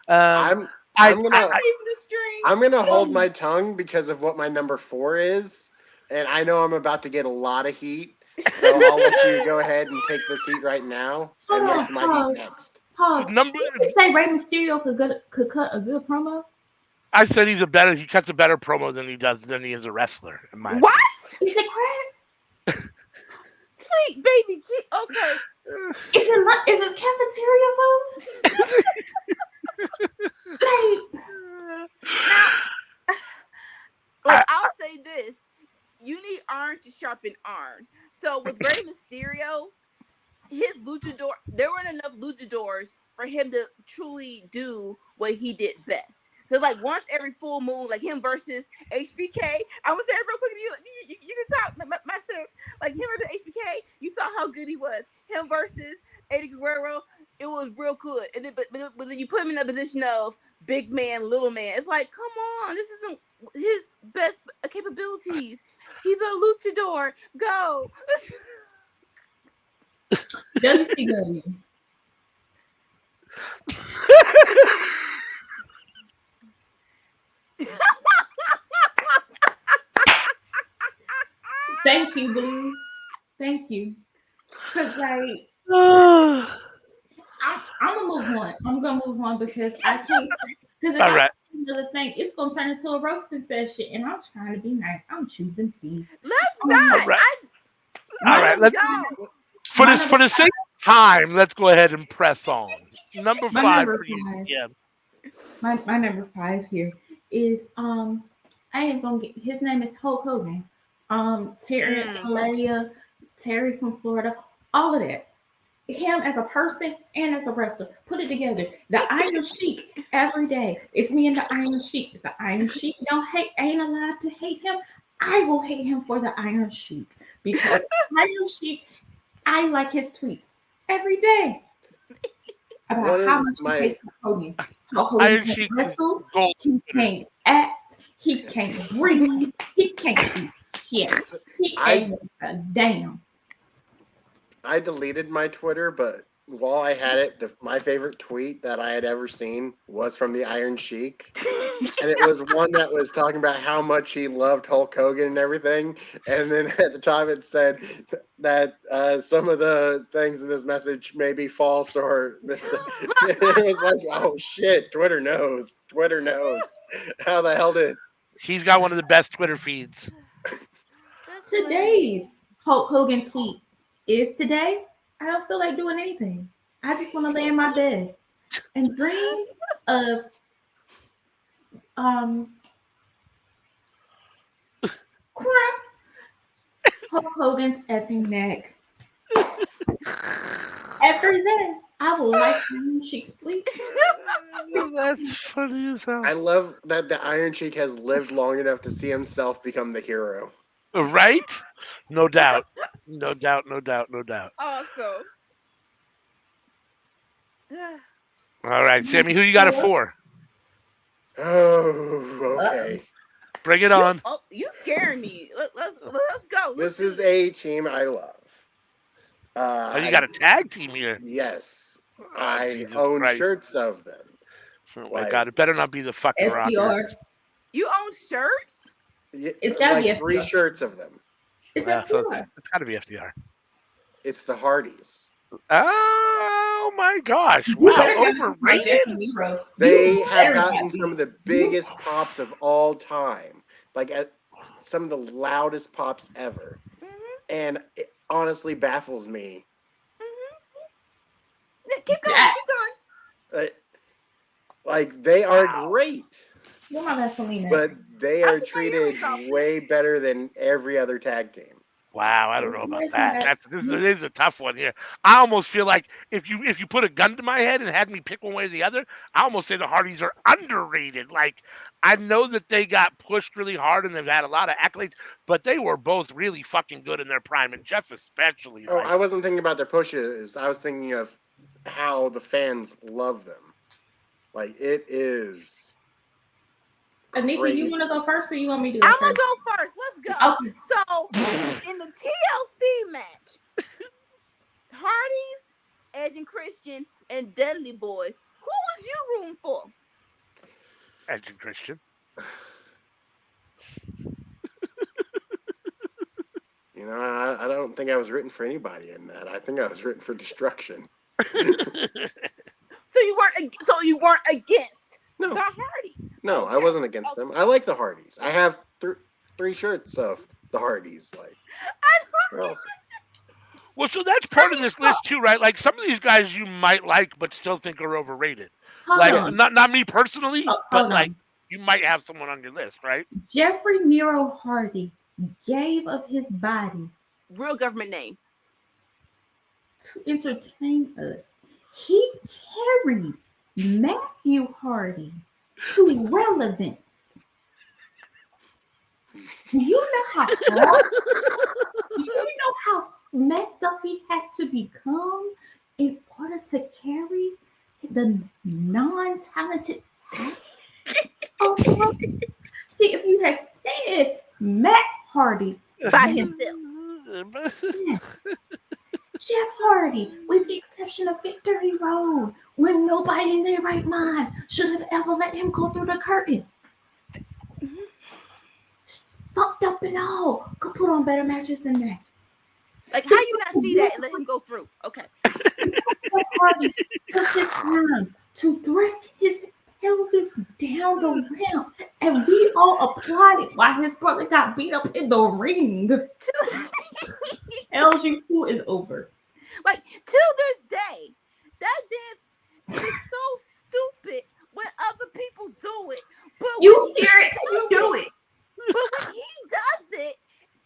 S4: I'm
S2: gonna hold my tongue because of what my number 4 is, and I know I'm about to get a lot of heat. So I'll let you go ahead and take this heat right now and get to my heat next.
S3: Pause. Did you say Rey Mysterio could cut a good promo?
S4: I said he cuts a better promo than he is a wrestler. In my
S1: what?
S3: You said crap?
S1: Sweet baby, okay.
S3: Is it cafeteria food?
S1: Like I'll say this. You need iron to sharpen iron. So with Rey Mysterio, his luchador, there weren't enough luchadors for him to truly do what he did best. So like once every full moon, like him versus HBK, I'm gonna say it real quick. You can talk, my sis. Like him versus HBK, you saw how good he was. Him versus Eddie Guerrero, it was real good. And then but then you put him in the position of big man, little man. It's like, come on, this isn't his best capabilities. He's a luchador. Go.
S3: WCW. Thank you, Blue. Thank you. Cause like, I'm gonna move on. I'm gonna move on because I can't. Because if I say another thing, it's gonna turn into a roasting session, and I'm trying to be nice. I'm choosing peace.
S1: Let's not.
S4: All right. Let's for the sake of time, let's go ahead and press on. Number 5 for you. Yeah.
S3: My number 5 here is I ain't gonna get his name is Hulk Hogan. Terrence Malaya, Terry from Florida, all of that. Him as a person and as a wrestler, put it together. The Iron Sheik every day. It's me and the Iron Sheik. If the Iron Sheik ain't allowed to hate him, I will hate him for the Iron Sheik because Iron Sheik, I like his tweets every day. about how much he hates Hogan. How Hogan can't wrestle, he can't act, he can't breathe, he can't do shit. He ain't a damn.
S2: I deleted my Twitter, but while I had it, my favorite tweet that I had ever seen was from the Iron Sheik. And it was one that was talking about how much he loved Hulk Hogan and everything. And then at the time it said that some of the things in this message may be false or this. It was like, oh shit, Twitter knows. Twitter knows. How the hell did...
S4: He's got one of the best Twitter feeds.
S3: Today's Hulk Hogan tweet is today. I don't feel like doing anything. I just want to lay in my bed and dream of Hulk Hogan's effing neck. Every day, I will like Iron Sheik's tweet.
S4: That's funny as hell.
S2: I love that the Iron Sheik has lived long enough to see himself become the hero.
S4: Right? No doubt. No doubt, no doubt, no doubt.
S1: Awesome.
S4: All right, Sammy, who you got it for?
S2: Oh, okay.
S4: Bring it on.
S1: You scaring me. Let's go.
S2: This is a team I love.
S4: You got a tag team here.
S2: Yes.
S4: Oh,
S2: I
S4: Jesus
S2: own
S4: Christ.
S2: shirts of them.
S4: Oh my God, it better not be the fucking Rocker.
S3: STR.
S1: You own shirts?
S3: It's gotta be
S2: 3
S3: FDR.
S2: shirts of them.
S3: It's
S4: So
S3: FTR.
S4: it's got to be FDR.
S2: It's the Hardys.
S4: Oh my gosh!
S3: You
S4: Wow,
S3: better get my
S4: overrated.
S3: Jackie Nero.
S2: They
S3: You
S2: have
S3: better
S2: gotten
S3: not be.
S2: some of the biggest pops of all time. Like some of the loudest pops ever. And it honestly baffles me.
S1: Keep going.
S2: Like, they are great.
S3: You're my Vaseline.
S2: But they are
S1: I
S2: treated
S1: forgot
S2: way better than every other tag team.
S4: Wow, I don't know about that. This is a tough one here. I almost feel like if you put a gun to my head and had me pick one way or the other, I almost say the Hardys are underrated. Like, I know that they got pushed really hard and they've had a lot of accolades, but they were both really fucking good in their prime, and Jeff especially.
S2: Oh, I wasn't thinking about their pushes. I was thinking of how the fans love them. Like, it is...
S3: Anika, you want to go first or you want me to go
S1: I'm
S3: first?
S1: going to go first. Let's go.
S3: Okay.
S1: So, in the TLC match, Hardys, Edge and Christian, and Dudley Boys, who was you rooting for?
S4: Edge and Christian.
S2: You know, I don't think I was written for anybody in that. I think I was written for destruction.
S1: So you weren't against
S2: No.
S1: the Hardys.
S2: No, I wasn't against them. I like the Hardys. I have 3 shirts of the Hardys. Like, well,
S4: Well, so that's part of this list too, right? Like, some of these guys you might like, but still think are overrated.
S3: Hold
S4: Like,
S3: on.
S4: not me personally,
S3: Hold
S4: but
S3: on.
S4: like you might have someone on your list, right?
S3: Jeffrey Nero Hardy gave of his body
S1: Real government name.
S3: to entertain us. He carried Matthew Hardy to relevance. Do you know how hard? Do you know how messed up he had to become in order to carry the non-talented of Hardy? See, if you had said Matt Hardy
S1: By himself.
S3: yes. Jeff Hardy, with the exception of Victory Road, when nobody in their right mind should have ever let him go through the curtain. Fucked up and all. Could put on better matches than that.
S1: Like, how you not see that and let him go through? Okay.
S3: Jeff Hardy took his time to thrust his pelvis down the ramp, and we all applauded while his brother got beat up in the ring. LG2 is over.
S1: Like, till this day, that dance is so stupid when other people do it. But
S3: You
S1: when
S3: hear it, you do it.
S1: But when he does it,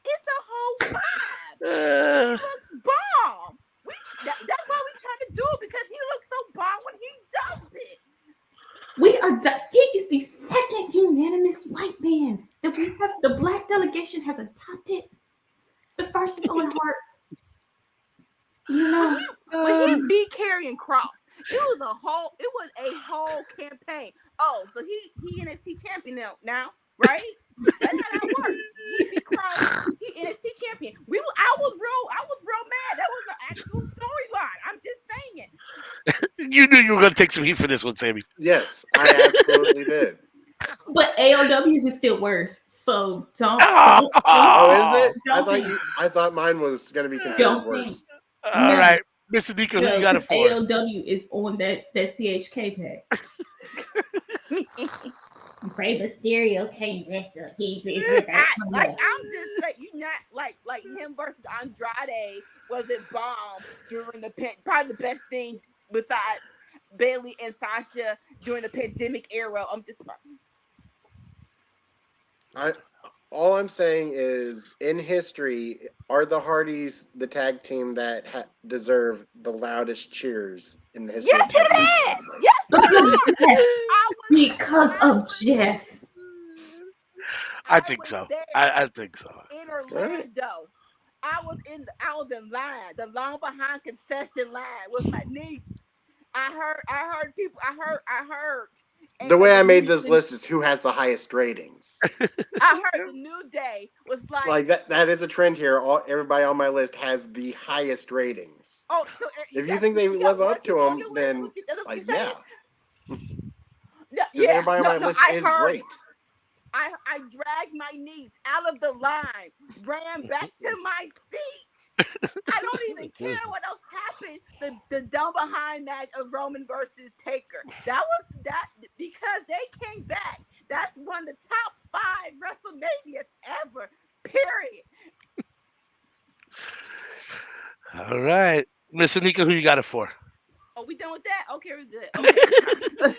S1: it's a whole vibe. He looks bomb. That's why we trying to do it, because he looks so bomb when he does it.
S3: He is the second unanimous white man that we have. The black delegation has adopted. The first is Owen Hart. You know,
S1: When he beat Karrion Kross, It was a whole campaign. Oh, so he NXT champion now, right? That's how that works. He be crowned. He NXT champion. I was real mad. That was an actual storyline. I'm just saying it.
S4: You knew you were going to take some heat for this one, Sammy.
S2: Yes, I absolutely did.
S3: But AOW's is still worse. So don't.
S2: Oh, is it?
S3: Don't
S2: I thought mine was going to be considered worse.
S4: All right, Mr. Nico, who you got it for?
S3: AOW is on that CHK pack. Rey Mysterio can't wrestle.
S1: I'm just like, you not like him versus Andrade was it bomb during probably the best thing besides Bailey and Sasha during the pandemic era. I'm just
S2: all I'm saying is, in history, are the Hardys the tag team that deserve the loudest cheers in the history?
S1: Yes,
S2: of tag
S1: it
S2: team
S1: is.
S2: wrestling?
S1: Yes,
S3: because of Jeff.
S4: I think so. I think so.
S1: In Orlando, I was in line, the long behind concession line with my niece. I heard people. I heard.
S2: The way I made this list is who has the highest ratings.
S1: I heard the New Day was like
S2: that is a trend here. Everybody on my list has the highest ratings.
S1: Oh, so
S2: if you think they live up to them, then yeah. Everybody on my list is great.
S1: I dragged my niece out of the line, ran back to my seat. I don't even care what else happened. The down behind match of Roman versus Taker. That because they came back. That's one of the top 5 WrestleManias ever. Period.
S4: All right, Miss Anika, who you got it for?
S1: Oh, we done with that? Okay, we're good. Okay.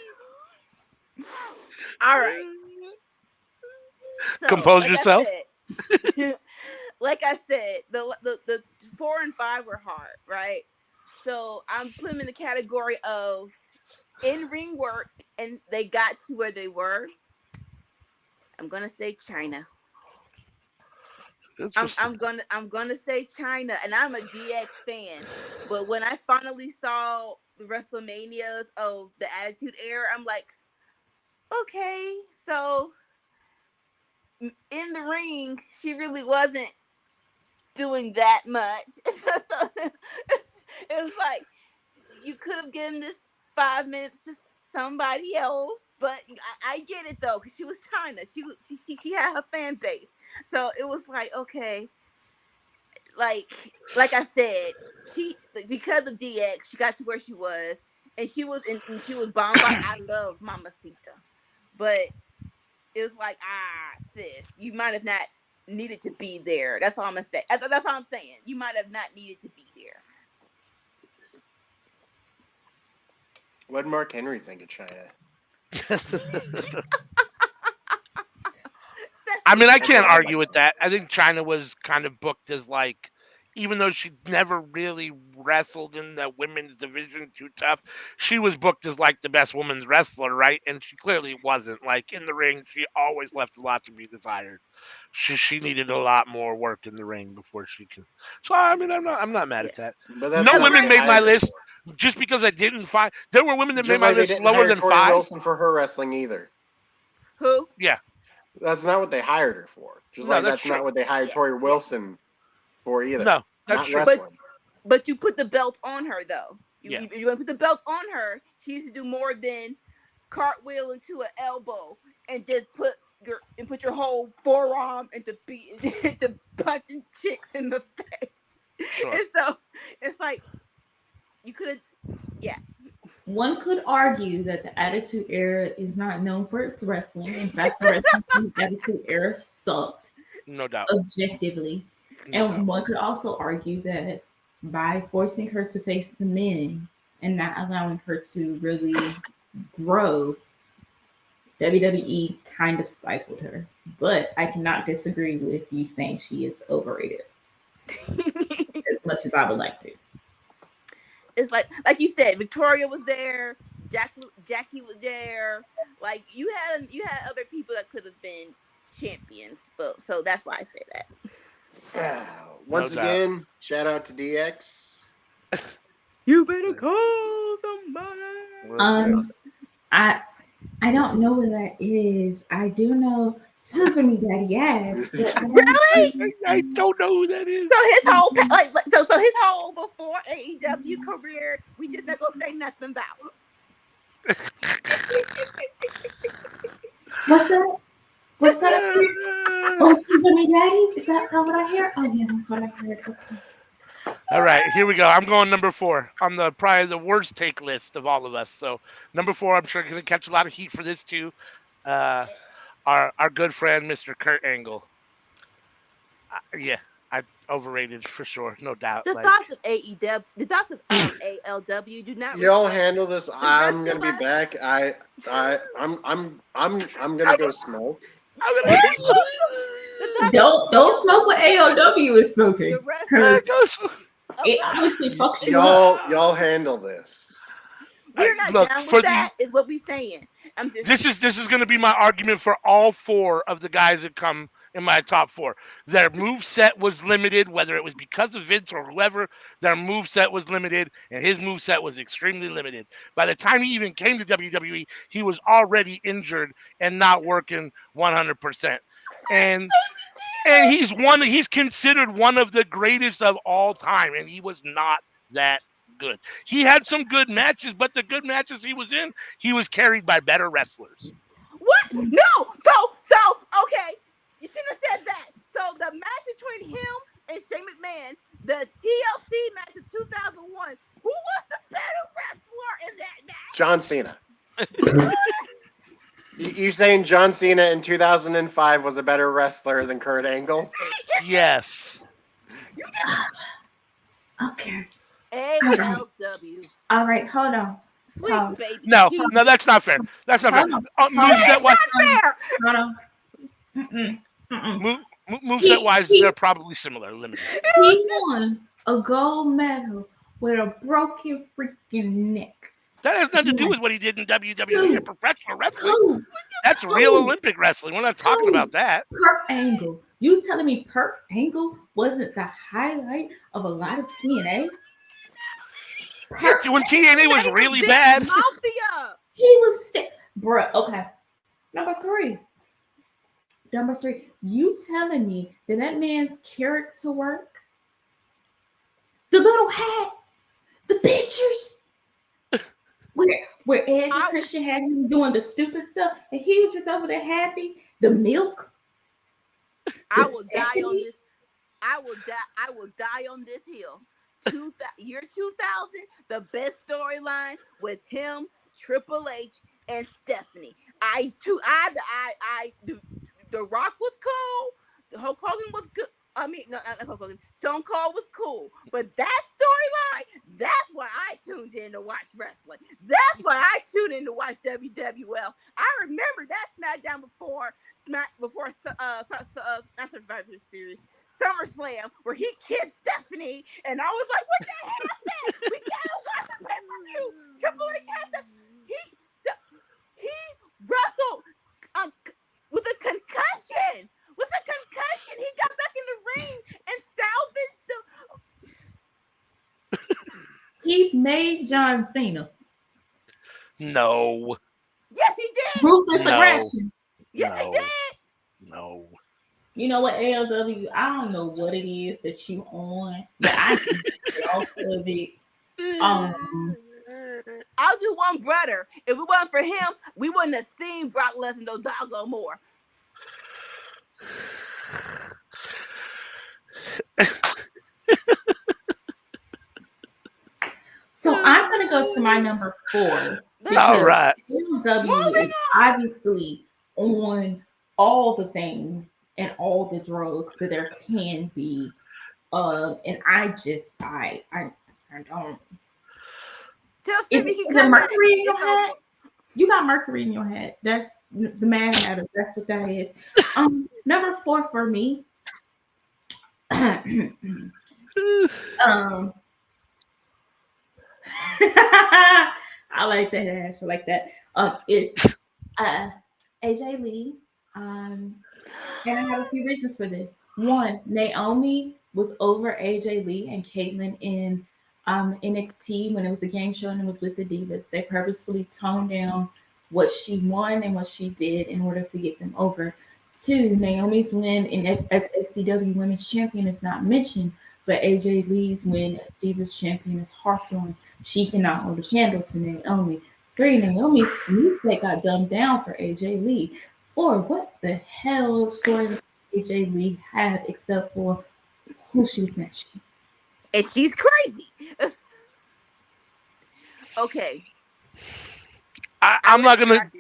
S1: All right. So,
S4: compose yourself.
S1: Like I said, the 4 and 5 were hard, right? So I'm putting them in the category of in-ring work, and they got to where they were. I'm gonna say China. I'm gonna say China, and I'm a DX fan. But when I finally saw the WrestleManias of the Attitude Era, I'm like, okay, so in the ring, she really wasn't doing that much. So, it was like, you could have given this 5 minutes to somebody else, but I get it though, because she was China. She had her fan base, so it was like, okay, like I said, she, because of DX, she got to where she was, and she was bombed by I love Mamacita, but it was like, sis, you might have not needed to be there. That's all I'm gonna say. That's all I'm saying. You might have not needed to be there.
S2: What did Mark Henry think of China?
S4: I mean, I can't argue with that. I think China was kind of booked as like, even though she never really wrestled in the women's division too tough, she was booked as like the best women's wrestler, right? And she clearly wasn't. Like in the ring, she always left a lot to be desired. She needed a lot more work in the ring before she could. So I mean, I'm not mad at that. No women made my list just because I didn't find. There were women that made my list lower than
S2: Tori
S4: 5.
S2: Wilson for her wrestling either.
S1: Who?
S4: Yeah.
S2: That's not what they hired her for. Just
S4: No,
S2: like
S4: that's
S2: that's not what they hired Tori Wilson for either.
S4: No, that's
S2: not
S4: true.
S2: wrestling.
S1: But you put the belt on her though.
S4: Yeah.
S1: You're gonna put the belt on her. She used to do more than cartwheel into an elbow and just put your whole forearm into punching chicks in the face.
S4: Sure.
S1: And so it's like you could have, yeah.
S3: One could argue that the Attitude Era is not known for its wrestling. In fact, the wrestling in the Attitude Era sucked.
S4: No doubt.
S3: Objectively. One could also argue that by forcing her to face the men and not allowing her to really grow, WWE kind of stifled her. But I cannot disagree with you saying she is overrated as much as I would like to.
S1: It's like you said, Victoria was there, Jackie was there. Like you had other people that could have been champions, but so that's why I say that.
S2: Once again, shout out to DX.
S1: You better call somebody.
S3: I don't know what that is. I do know Sesame Daddy ass.
S1: Really?
S4: I don't know who that is.
S1: So his whole so his whole before AEW career, we just not gonna say nothing about.
S3: What's that? What's that? Oh, Sesame Daddy? Is that what I hear? Oh yeah, that's what I heard. Okay.
S4: All right, here we go. I'm going number 4 on the probably the worst take list of all of us. So number 4, I'm sure going to catch a lot of heat for this too. Our good friend, Mr. Kurt Angle. Yeah, I overrated for sure, no doubt.
S1: The thoughts of AEW, the thoughts of ALW do not.
S2: Y'all handle this. I'm gonna be back. I'm gonna go smoke.
S3: Don't smoke what ALW is smoking. It obviously fucks you up.
S2: Y'all handle this.
S1: We're not down with that. Is what we're saying.
S4: This is going to be my argument for all 4 of the guys that come in my top 4. Their move set was limited, whether it was because of Vince or whoever. Their move set was limited, and his move set was extremely limited. By the time he even came to WWE, he was already injured and not working 100%. And he's considered one of the greatest of all time, and he was not that good. He had some good matches, but the good matches he was in, he was carried by better wrestlers.
S1: What? No. So okay. You shouldn't have said that. So the match between him and Shane McMahon, the TLC match of 2001, who was the better wrestler in that match?
S2: John Cena. You saying John Cena in 2005 was a better wrestler than Kurt Angle?
S4: Yes.
S3: Okay.
S1: ALW.
S3: All right, hold on.
S1: Sweet baby.
S4: No, that's not fair. That's not fair.
S3: Hold on.
S4: Moveset-wise, they're probably similar, limited.
S3: He won a gold medal with a broken freaking neck.
S4: That has nothing to do with what he did in WWE or professional wrestling. That's real Olympic wrestling. We're not talking about that.
S3: Kurt Angle. You telling me Kurt Angle wasn't the highlight of a lot of TNA?
S4: When TNA was really bad.
S1: Mafia.
S3: He was bruh. Okay. Number 3. You telling me that man's character work, the little hat, the pictures, where Edge and Christian had him doing the stupid stuff, and he was just over there happy. The milk.
S1: I will die on this. I will die on this hill. Year 2000, the best storyline was him, Triple H, and Stephanie. The Rock was cool. Hulk Hogan was good. I mean, no, not Hulk Hogan. Stone Cold was cool. But that storyline, that's why I tuned in to watch wrestling. That's why I tuned in to watch WWL. I remember that SmackDown before Survivor Series, SummerSlam, where he kissed Stephanie, and I was like, what the hell happened? We gotta watch the pay-per-view. Triple H has to. He wrestled with a concussion. He got back in the ring and salvaged the.
S3: He made John Cena.
S4: No.
S1: Yes, he did.
S3: Ruthless aggression.
S1: Yes, he did.
S4: No.
S3: You know what, ALW? I don't know what it is that you on, but I can get off of it.
S1: I'll do one brother. If it wasn't for him, we wouldn't have seen Brock Lesnar no doggone more.
S3: So I'm gonna go to my number 4.
S4: All right.
S3: ALW is obviously on all the things and all the drugs that there can be. And I don't. Is there mercury in your head? You got mercury in your head. That's the Mad Hatter. That's what that is. Number 4 for me. I like that, Ash. I like that. It's AJ Lee. And I have a few reasons for this. One, Naomi was over AJ Lee and Caitlyn in NXT, when it was a game show and it was with the Divas, they purposefully toned down what she won and what she did in order to get them over. Two, Naomi's win as SCW Women's Champion is not mentioned, but AJ Lee's win as Divas Champion is harped on. She cannot hold a candle to Naomi. Three, Naomi's that got dumbed down for AJ Lee. Four, what the hell story does AJ Lee have except for who she was matching?
S1: And she's crazy. Okay.
S4: I'm not gonna.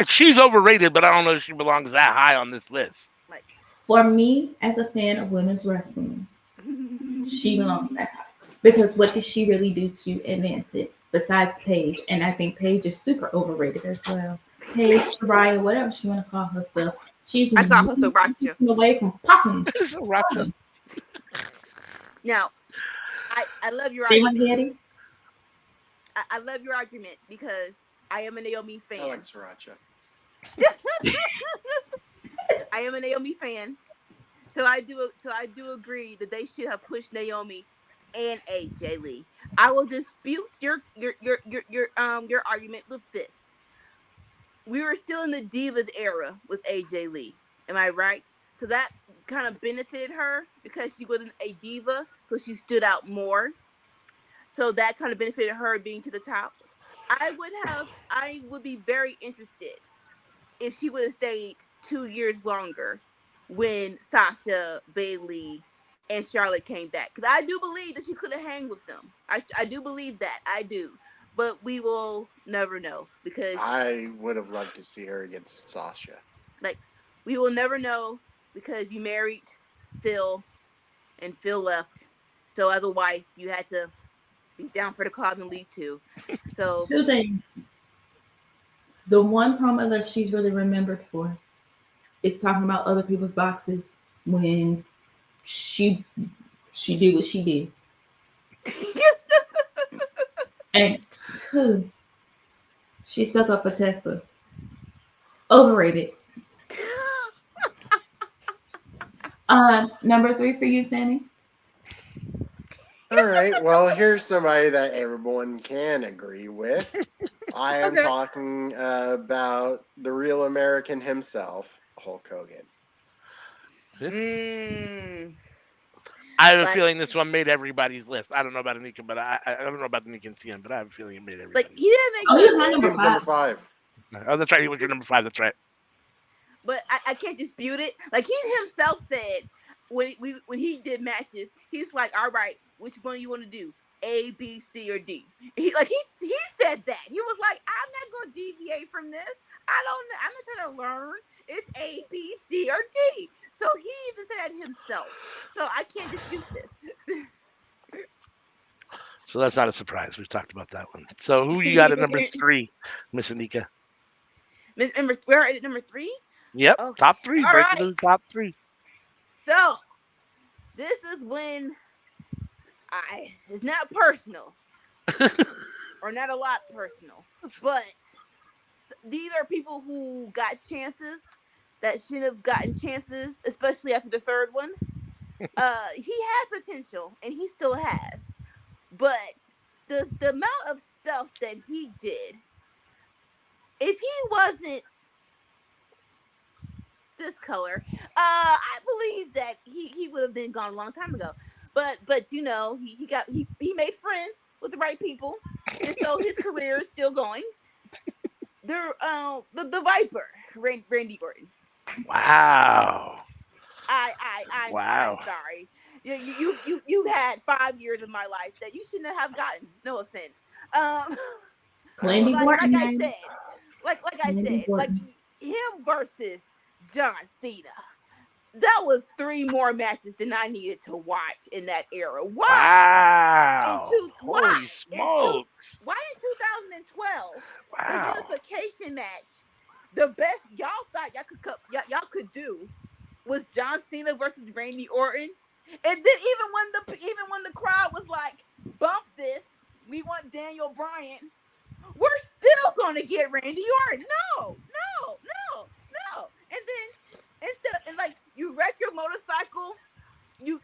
S4: She's overrated, but I don't know if she belongs that high on this list.
S1: Like,
S3: for me, as a fan of women's wrestling, she belongs that high. Because what did she really do to advance it besides Paige? And I think Paige is super overrated as well. Paige, Soraya, whatever she want to call herself, she's
S1: I call her Sriracha.
S3: away from popping.
S4: Sriracha.
S1: Now, I love your
S3: See my
S1: argument.
S3: daddy?
S1: I love your argument because I am a Naomi fan.
S2: I like Sriracha.
S1: I am a Naomi fan. So I do agree that they should have pushed Naomi and AJ Lee. I will dispute your argument with this. We were still in the Divas era with AJ Lee. Am I right? So that kind of benefited her because she wasn't a diva, so she stood out more. So that kind of benefited her being to the top. I would be very interested if she would have stayed 2 years longer when Sasha, Bayley, and Charlotte came back. Because I do believe that she could have hanged with them. I do believe that. I do. But we will never know because
S2: I would have loved to see her against Sasha.
S1: like we will never know because you married Phil and Phil left. So as a wife, you had to be down for the cause and leave too. So
S3: 2 things. The one promo that she's really remembered for is talking about other people's boxes when she did what she did. And 2, she stuck up for Tessa. Overrated. Number 3 for you, Sammy.
S2: All right. Well, here's somebody that everyone can agree with. I am talking about the real American himself, Hulk Hogan.
S4: I have a feeling this one made everybody's list. I don't know about Anika, but I don't know about Anika and Tian, but I have a feeling it made everybody's
S1: like he didn't make
S3: he was my
S2: He
S3: number
S2: was number
S3: 5.
S2: 5.
S4: Oh, that's right. He was your number 5. That's right.
S1: But I can't dispute it. Like he himself said when he did matches, he's like, all right, which one you want to do? A, B, C, or D. He said that. He was like, I'm not gonna deviate from this. I'm not trying to learn. It's A, B, C, or D. So he even said that himself. So I can't dispute this.
S4: So that's not a surprise. We've talked about that one. So who you got at number 3, Miss Anika?
S1: We're at number 3?
S4: Yep.
S1: Okay.
S4: Top 3.
S1: All
S4: Break
S1: right.
S4: to the top 3.
S1: So this is when it's not personal. Or not a lot personal. But these are people who got chances that shouldn't have gotten chances, especially after the third one. He had potential, and he still has. But the amount of stuff that he did, if he wasn't this color, I believe that he would have been gone a long time ago. But you know, he made friends with the right people, and so his career is still going. The Viper, Randy Orton.
S4: Wow.
S1: I'm sorry. You had 5 years of my life that you shouldn't have gotten. No offense.
S3: Randy
S1: like
S3: Orton.
S1: I said, like him versus John Cena. That was 3 more matches than I needed to watch in that era.
S4: Wow. Holy smokes.
S1: Why in 2012?
S4: Wow.
S1: The unification match, the best y'all thought y'all could do was John Cena versus Randy Orton. And then even when the crowd was like, bump this, we want Daniel Bryan, we're still gonna get Randy Orton. No. And then and like you wreck your motorcycle, you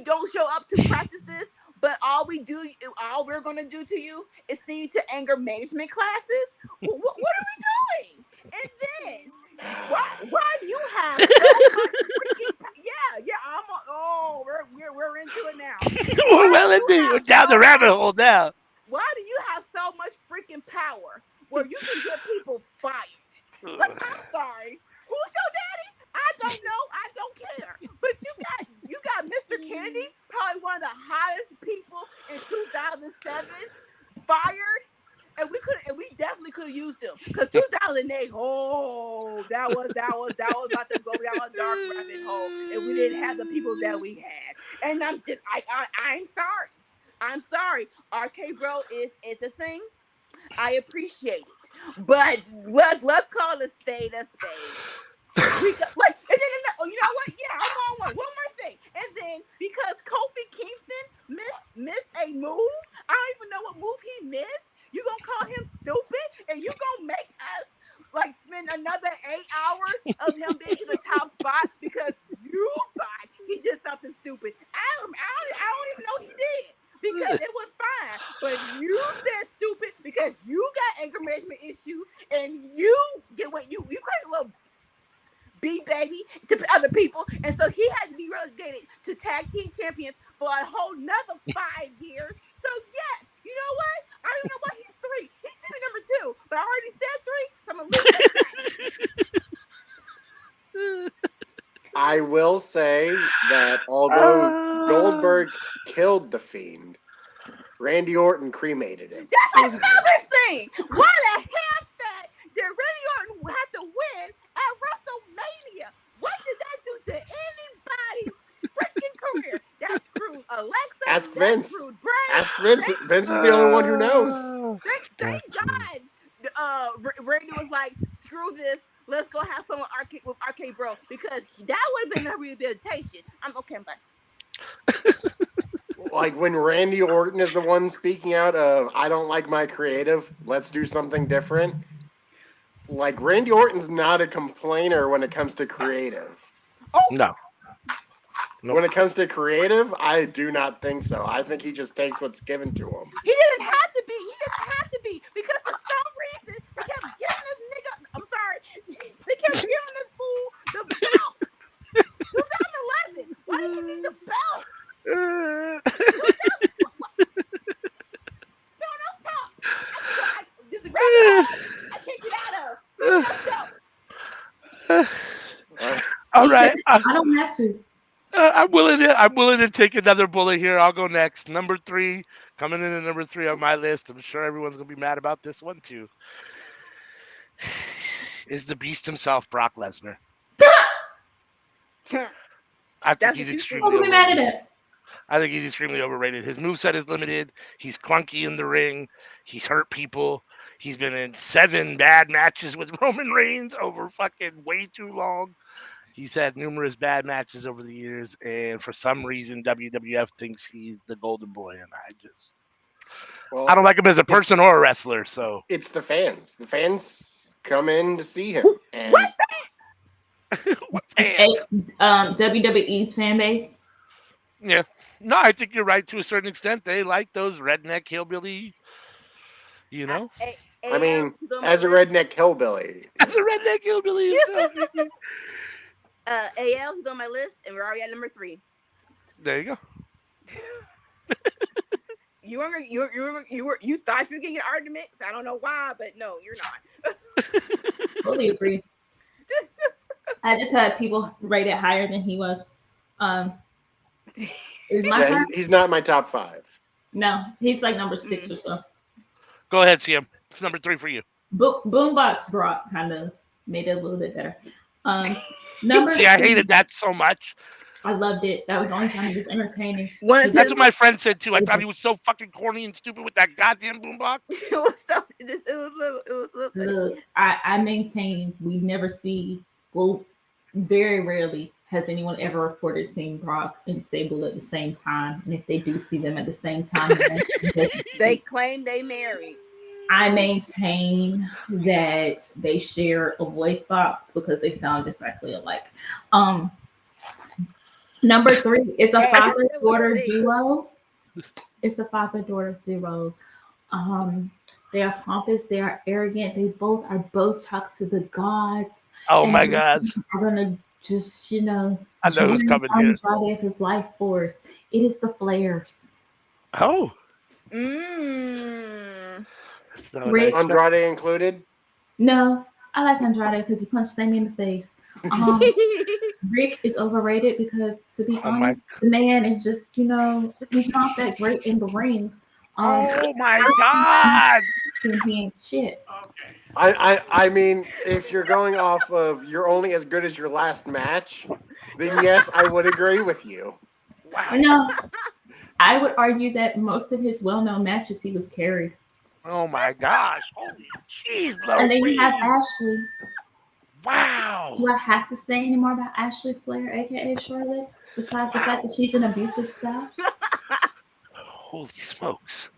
S1: don't show up to practices, but all we're gonna do to you is send you to anger management classes. What are we doing? And then why do you have so much freaking we're into it now.
S4: We're well into down the rabbit hole now.
S1: Why do you have so much freaking power where you can get people fired? Look, I'm sorry. Who's your daddy? I don't know. I don't care. But you got Mr. Kennedy, probably one of the hottest people in 2007, fired. And we definitely could have used them. Because 2008, that was about to go down a dark rabbit hole. And we didn't have the people that we had. And I'm sorry. I'm sorry. RK Bro is a thing. I appreciate it. But let's call a spade a spade. You know what? Yeah, I'm on one. One more thing. And then because Kofi Kingston missed a move, I don't even know what move he missed. You gonna call him stupid, and you gonna make us like spend another 8 hours of him being in the top spot because you thought he did something stupid. I don't even know he did. Because it was fine, but you said stupid because you got anger management issues and you get what you create a little B baby to other people, and so he had to be relegated to tag team champions for a whole nother 5 years. So yes, you know what? I don't know why he's 3. He should be number 2, but I already said 3, so I'm gonna leave it at that.
S2: I will say that although Goldberg killed the Fiend, Randy Orton cremated him.
S1: That's another thing. Why the hell did Randy Orton have to win at WrestleMania? What did that do to anybody's freaking career? That screwed Alexa.
S2: Ask Vince.
S1: Screwed Bray.
S2: Ask Vince. Vince is the only one who knows.
S1: Thank God. Randy was like, screw this. Let's go have fun with RK Bro, because that would have been a rehabilitation. I'm okay, but
S2: like when Randy Orton is the one speaking out of, I don't like my creative, let's do something different. Like Randy Orton's not a complainer when it comes to creative.
S1: Oh
S4: no. Nope.
S2: When it comes to creative, I do not think so. I think he just takes what's given to him.
S1: He didn't have to be. Because for some reason they kept giving this nigga. I'm sorry. They kept giving this fool the belt. 2011. Why did he need the belt? This is I can't get out of.
S4: All right.
S3: I don't have to.
S4: I'm willing to take another bullet here. I'll go next. Number 3, coming in at number 3 on my list. I'm sure everyone's gonna be mad about this one too. Is the Beast himself, Brock Lesnar? I think he's extremely overrated. I think he's extremely overrated. His moveset is limited. He's clunky in the ring. He's hurt people. He's been in 7 bad matches with Roman Reigns over fucking way too long. He's had numerous bad matches over the years, and for some reason, WWF thinks he's the golden boy, and I don't like him as a person or a wrestler. So
S2: it's the fans. The fans come in to see him. And
S1: what?
S4: What fans?
S3: WWE's fan base.
S4: Yeah, no, I think you're right to a certain extent. They like those redneck hillbilly, you know.
S2: I mean, as a redneck hillbilly.
S4: As a redneck hillbilly yourself.
S1: AL, he's on my list, and we're already at number 3.
S4: There you go.
S1: You thought you were getting arguments. I don't know why, but no, you're not.
S3: Totally agree. I just had people rate it higher than he was. Is my turn?
S2: He's not my top 5.
S3: No, he's like number 6 or so.
S4: Go ahead, CM. It's number 3 for you.
S3: Boombox Brock kind of made it a little bit better. Number
S4: See, I hated that so much.
S3: I loved it. That was the only time it was entertaining.
S4: That's what my friend said too. I thought he was so fucking corny and stupid with that goddamn boombox.
S3: Look, I maintain we never see. Well, very rarely has anyone ever reported seeing Brock and Sable at the same time. And if they do see them at the same time,
S1: they claim they married.
S3: I maintain that they share a voice box because they sound exactly alike. Number 3 is a father-daughter duo. It's a father-daughter duo. They are pompous, they are arrogant, they both are Botox to the gods,
S4: Oh
S3: and
S4: my gosh.
S3: are gonna just,
S4: I know who's
S3: drain
S4: coming here.
S3: Andrade of his life force. It is the Flares.
S4: Oh.
S1: Mmm.
S4: No,
S3: Rick,
S4: nice.
S2: Andrade included.
S3: no, I like Andrade because he punched Sammy in the face. Rick is overrated because, to be
S4: Oh my.
S3: honest, the man is just, he's not that great in the ring.
S4: Oh my God.
S3: He ain't shit.
S2: I mean, if you're going off of you're only as good as your last match, then yes, I would agree with you.
S4: Wow.
S3: No, I would argue that most of his well-known matches he was carried.
S4: Oh my gosh. Holy jeez,
S3: And then you have
S4: Louise.
S3: Ashley.
S4: Wow.
S3: Do I have to say any more about Ashley Flair, aka Charlotte? Besides the fact that she's an abusive spouse?
S4: Holy smokes.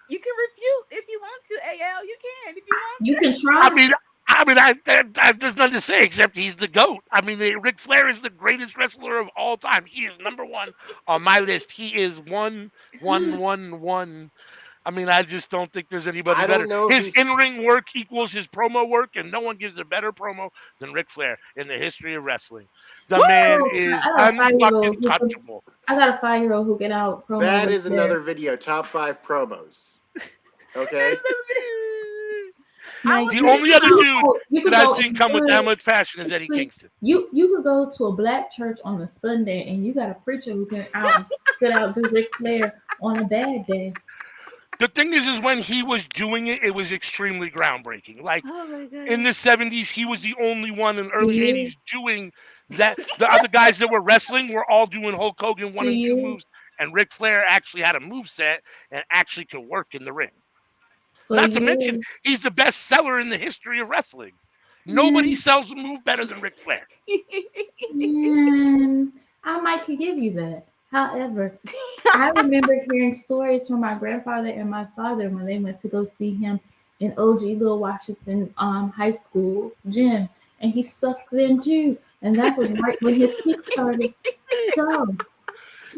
S1: You can refute if you want to, AL. You can if you want.
S3: You can
S4: I
S3: try.
S4: mean, there's nothing to say except he's the GOAT. I mean, Ric Flair is the greatest wrestler of all time. He is number one on my list. He is one. I mean, I just don't think there's anybody
S2: I
S4: better.
S2: don't know if
S4: His
S2: he's
S4: in-ring work equals his promo work, and no one gives a better promo than Ric Flair in the history of wrestling. The man is
S3: I got a 5-year-old
S4: unfucking touchable.
S3: I got a 5-year-old who get out promo.
S2: that
S3: with
S2: is
S3: Flair.
S2: another video. Top 5 promos. Okay.
S1: I
S3: Like,
S1: was
S4: The
S1: thinking
S4: only other
S1: about-
S4: dude that I've seen come with that much passion is Eddie Kingston.
S3: You could go to a black church on a Sunday and you got a preacher who can outdo Ric Flair on a bad day.
S4: The thing is when he was doing it, it was extremely groundbreaking. Like
S1: Oh my god.
S4: in the 70s, he was the only one in the early
S3: Yeah.
S4: 80s doing that. The other guys that were wrestling were all doing Hulk Hogan 1 and 2
S3: Yeah.
S4: moves, and Ric Flair actually had a move set and actually could work in the ring.
S3: For
S4: Not to
S3: years.
S4: mention, he's the best seller in the history of wrestling. Nobody sells a move better than Ric Flair.
S3: I might could give you that. However, I remember hearing stories from my grandfather and my father when they went to go see him in OG Little Washington high school gym, and he sucked then too. And that was right when his kick started. So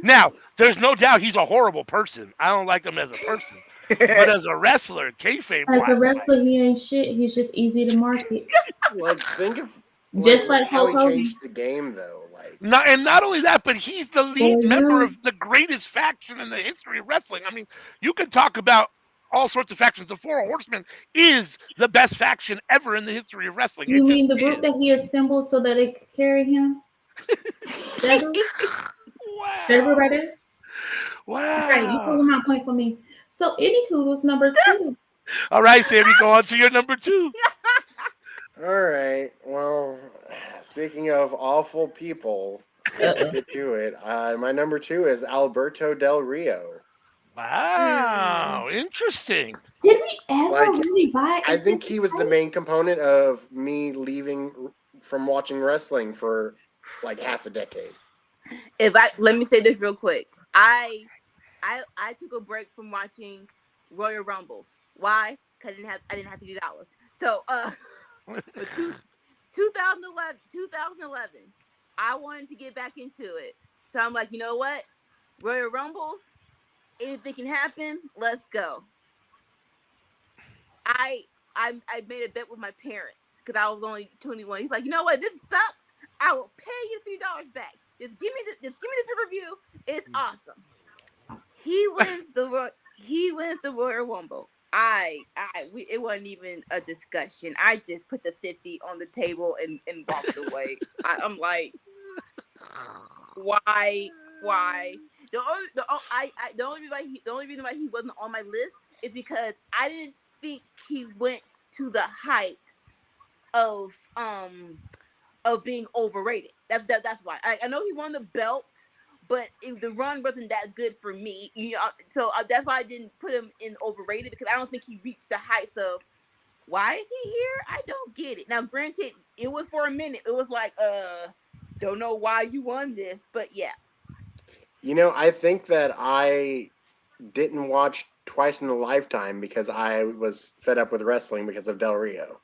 S4: Now, there's no doubt he's a horrible person. I don't like him as a person. But as a wrestler, kayfabe
S3: as a wrestler, he ain't shit. He's just easy to market.
S2: Like think of
S3: Just like
S2: how
S3: Hulk
S2: he
S3: Hogan.
S2: changed the game though. Like
S4: Not only that, but he's the lead
S3: Oh,
S4: member
S3: yeah.
S4: of the greatest faction in the history of wrestling. I mean, you can talk about all sorts of factions. The Four Horsemen is the best faction ever in the history of wrestling.
S3: You
S4: It
S3: mean the
S4: just
S3: group
S4: is.
S3: that he assembled so that they could carry him? That group? That group right there? Right, you
S4: Wow.
S3: proving my point for me. So, anywho, was number 2.
S4: All right, Sammy, go on to your number 2.
S2: all right. Well, speaking of awful people, let's get to it. My number 2 is Alberto Del Rio.
S4: Wow, interesting.
S3: Did we ever
S2: Like,
S3: really buy?
S2: I think he was the main component of me leaving from watching wrestling for like half a decade.
S1: Let me say this real quick. I took a break from watching Royal Rumbles. Why? Because I didn't have $50. So 2011, I wanted to get back into it. So I'm like, you know what? Royal Rumbles, anything can happen. Let's go. I made a bet with my parents because I was only 21. He's like, you know what? This sucks. I will pay you $50 back. Just give me this pay-per-view. It's awesome. He wins the Royal Rumble. It wasn't even a discussion. I just put the 50 on the table and walked away. I'm like, why? The only reason why he wasn't on my list is because I didn't think he went to the heights of being overrated. That's why. I know he won the belt, but the run wasn't that good for me. So that's why I didn't put him in overrated, because I don't think he reached the heights of why is he here? I don't get it. Now, granted, it was for a minute. It was like, don't know why you won this, but yeah.
S2: I think that I didn't watch Twice in a Lifetime because I was fed up with wrestling because of Del Rio.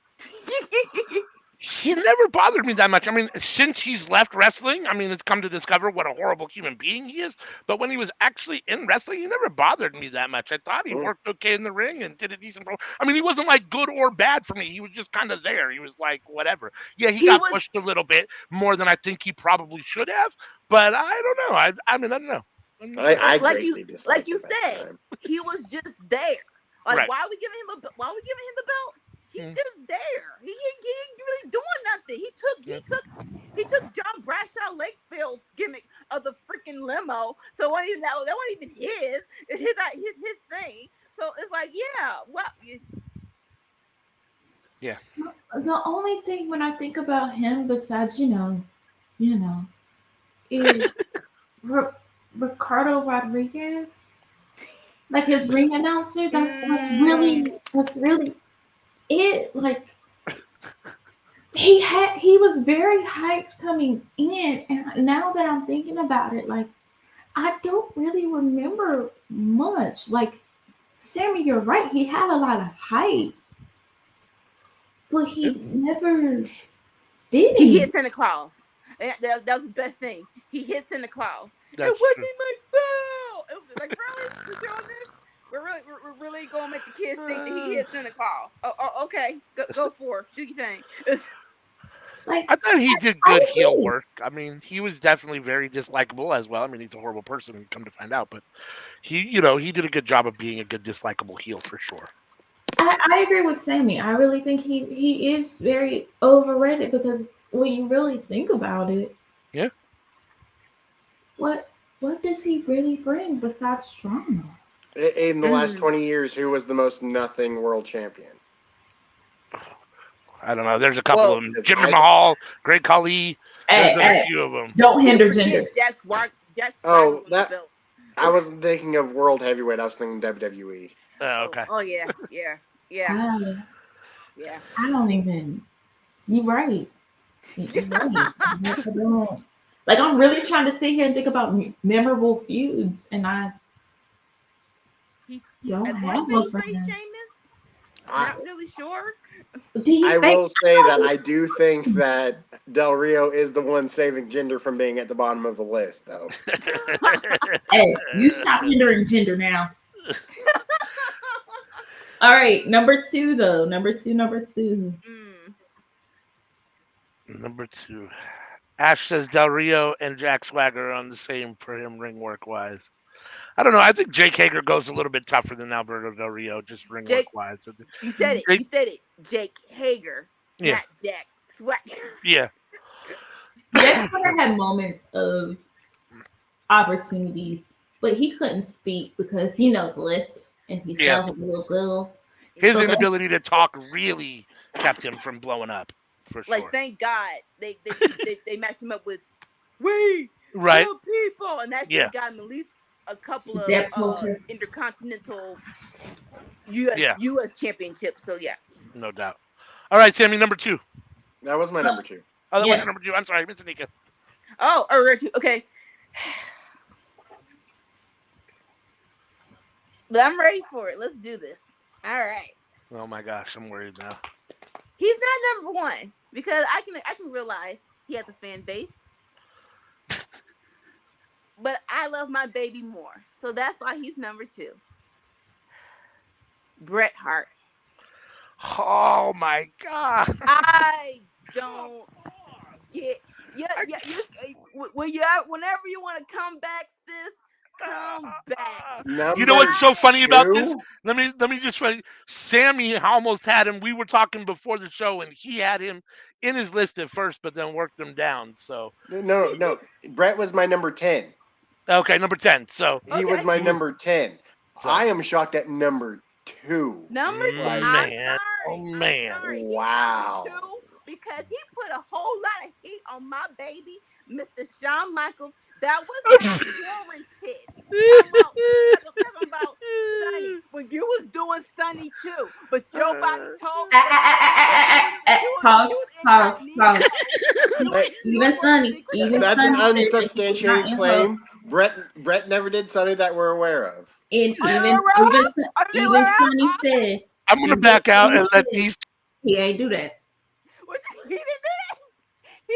S4: He never bothered me that much. I mean, since he's left wrestling, I mean, it's come to discover what a horrible human being he is. But when he was actually in wrestling, he never bothered me that much. I thought he worked okay in the ring and did a decent role. I mean, he wasn't like good or bad for me. He was just kind of there. He was like whatever. Yeah, he got pushed a little bit more than I think he probably should have. But I don't know. I mean, I don't know.
S2: I
S1: like you said, he was just there. Like,
S4: right.
S1: why are we giving him the belt? He's just there. He ain't really doing nothing. He took John Bradshaw Lakefield's gimmick of the freaking limo. So that wasn't even his. It's his thing. So it's like, yeah, well,
S4: yeah.
S3: The only thing when I think about him, besides you know, is Ricardo Rodriguez, like his ring announcer. That's really it. Like he was very hyped coming in, and now that I'm thinking about it, like I don't really remember much. Like Sammy, you're right. He had a lot of hype, but he never did.
S1: He hit Santa Claus. That was the best thing. He hit Santa Claus. It wasn't my fault. It was like, really? We're doing this? We're really gonna make the kids think that he hit Santa Claus. Oh, okay. Go for it. Do your thing.
S3: Like,
S4: I thought he did good heel work. I mean, he was definitely very dislikable as well. I mean, he's a horrible person, come to find out, but he did a good job of being a good dislikable heel for sure.
S3: I agree with Sammy. I really think he is very overrated because when you really think about it,
S4: yeah.
S3: What does he really bring besides drama?
S2: In the last 20 years, who was the most nothing world champion?
S4: I don't know. There's a couple of them. Jinder Mahal, Great Khali. There's a few of them.
S3: Don't hinder Jinder.
S1: Jack's
S2: I wasn't thinking of world heavyweight. I was thinking WWE.
S4: Oh, okay.
S1: Oh, yeah.
S3: Yeah. I don't even. You're right. You're right. Like, I'm really trying to sit here and think about memorable feuds, and I don't have one for him.
S1: Not really sure.
S2: I will say that I do think that Del Rio is the one saving Jinder from being at the bottom of the list, though.
S3: Hey, you stop hindering Jinder now. All right, number two, though. Number two.
S4: Number two. Ash says Del Rio and Jack Swagger are on the same for him ring work wise. I don't know. I think Jake Hager goes a little bit tougher than Alberto Del Rio, just ring work wise.
S1: You said it. Jake Hager, not Jack Swagger.
S4: Yeah.
S3: Jack Swagger had moments of opportunities, but he couldn't speak because the list, and he still had a little girl.
S4: His inability to talk really kept him from blowing up. For sure.
S1: Like, thank God they matched him up with we
S4: the
S1: people, and that should have gotten at least a couple of intercontinental U.S. championships. So yeah,
S4: no doubt. All right, Sammy, number two.
S2: That was my number two.
S4: Oh, that was your number two. I'm sorry, Miss Anika.
S1: Oh, number two. Okay, but I'm ready for it. Let's do this. All right.
S4: Oh my gosh, I'm worried now.
S1: He's not number one because I can realize he has a fan base, but I love my baby more, so that's why he's number two. Bret Hart.
S4: Oh my God!
S1: I don't get whenever you want to come back, sis. Come back.
S4: You know what's so funny about this? Let me just try. Sammy almost had him. We were talking before the show, and he had him in his list at first, but then worked him down. So
S2: no. Brett was my number 10.
S4: Okay, number 10. So
S2: he was my number 10. So I am shocked at number 2.
S1: Number 2.
S4: Man.
S1: Oh
S4: man!
S2: Wow.
S1: Because he put a whole lot of heat on my baby, Mr. Shawn Michaels. That was warranted. Talking about Sunny when you was doing Sunny too, but nobody told me.
S3: Pause. Even Sunny.
S2: That's an unsubstantiated claim. Brett never did Sunny that we're aware of.
S3: And even Sunny said,
S4: "I'm gonna back out and let these."
S3: He ain't do that.
S1: He didn't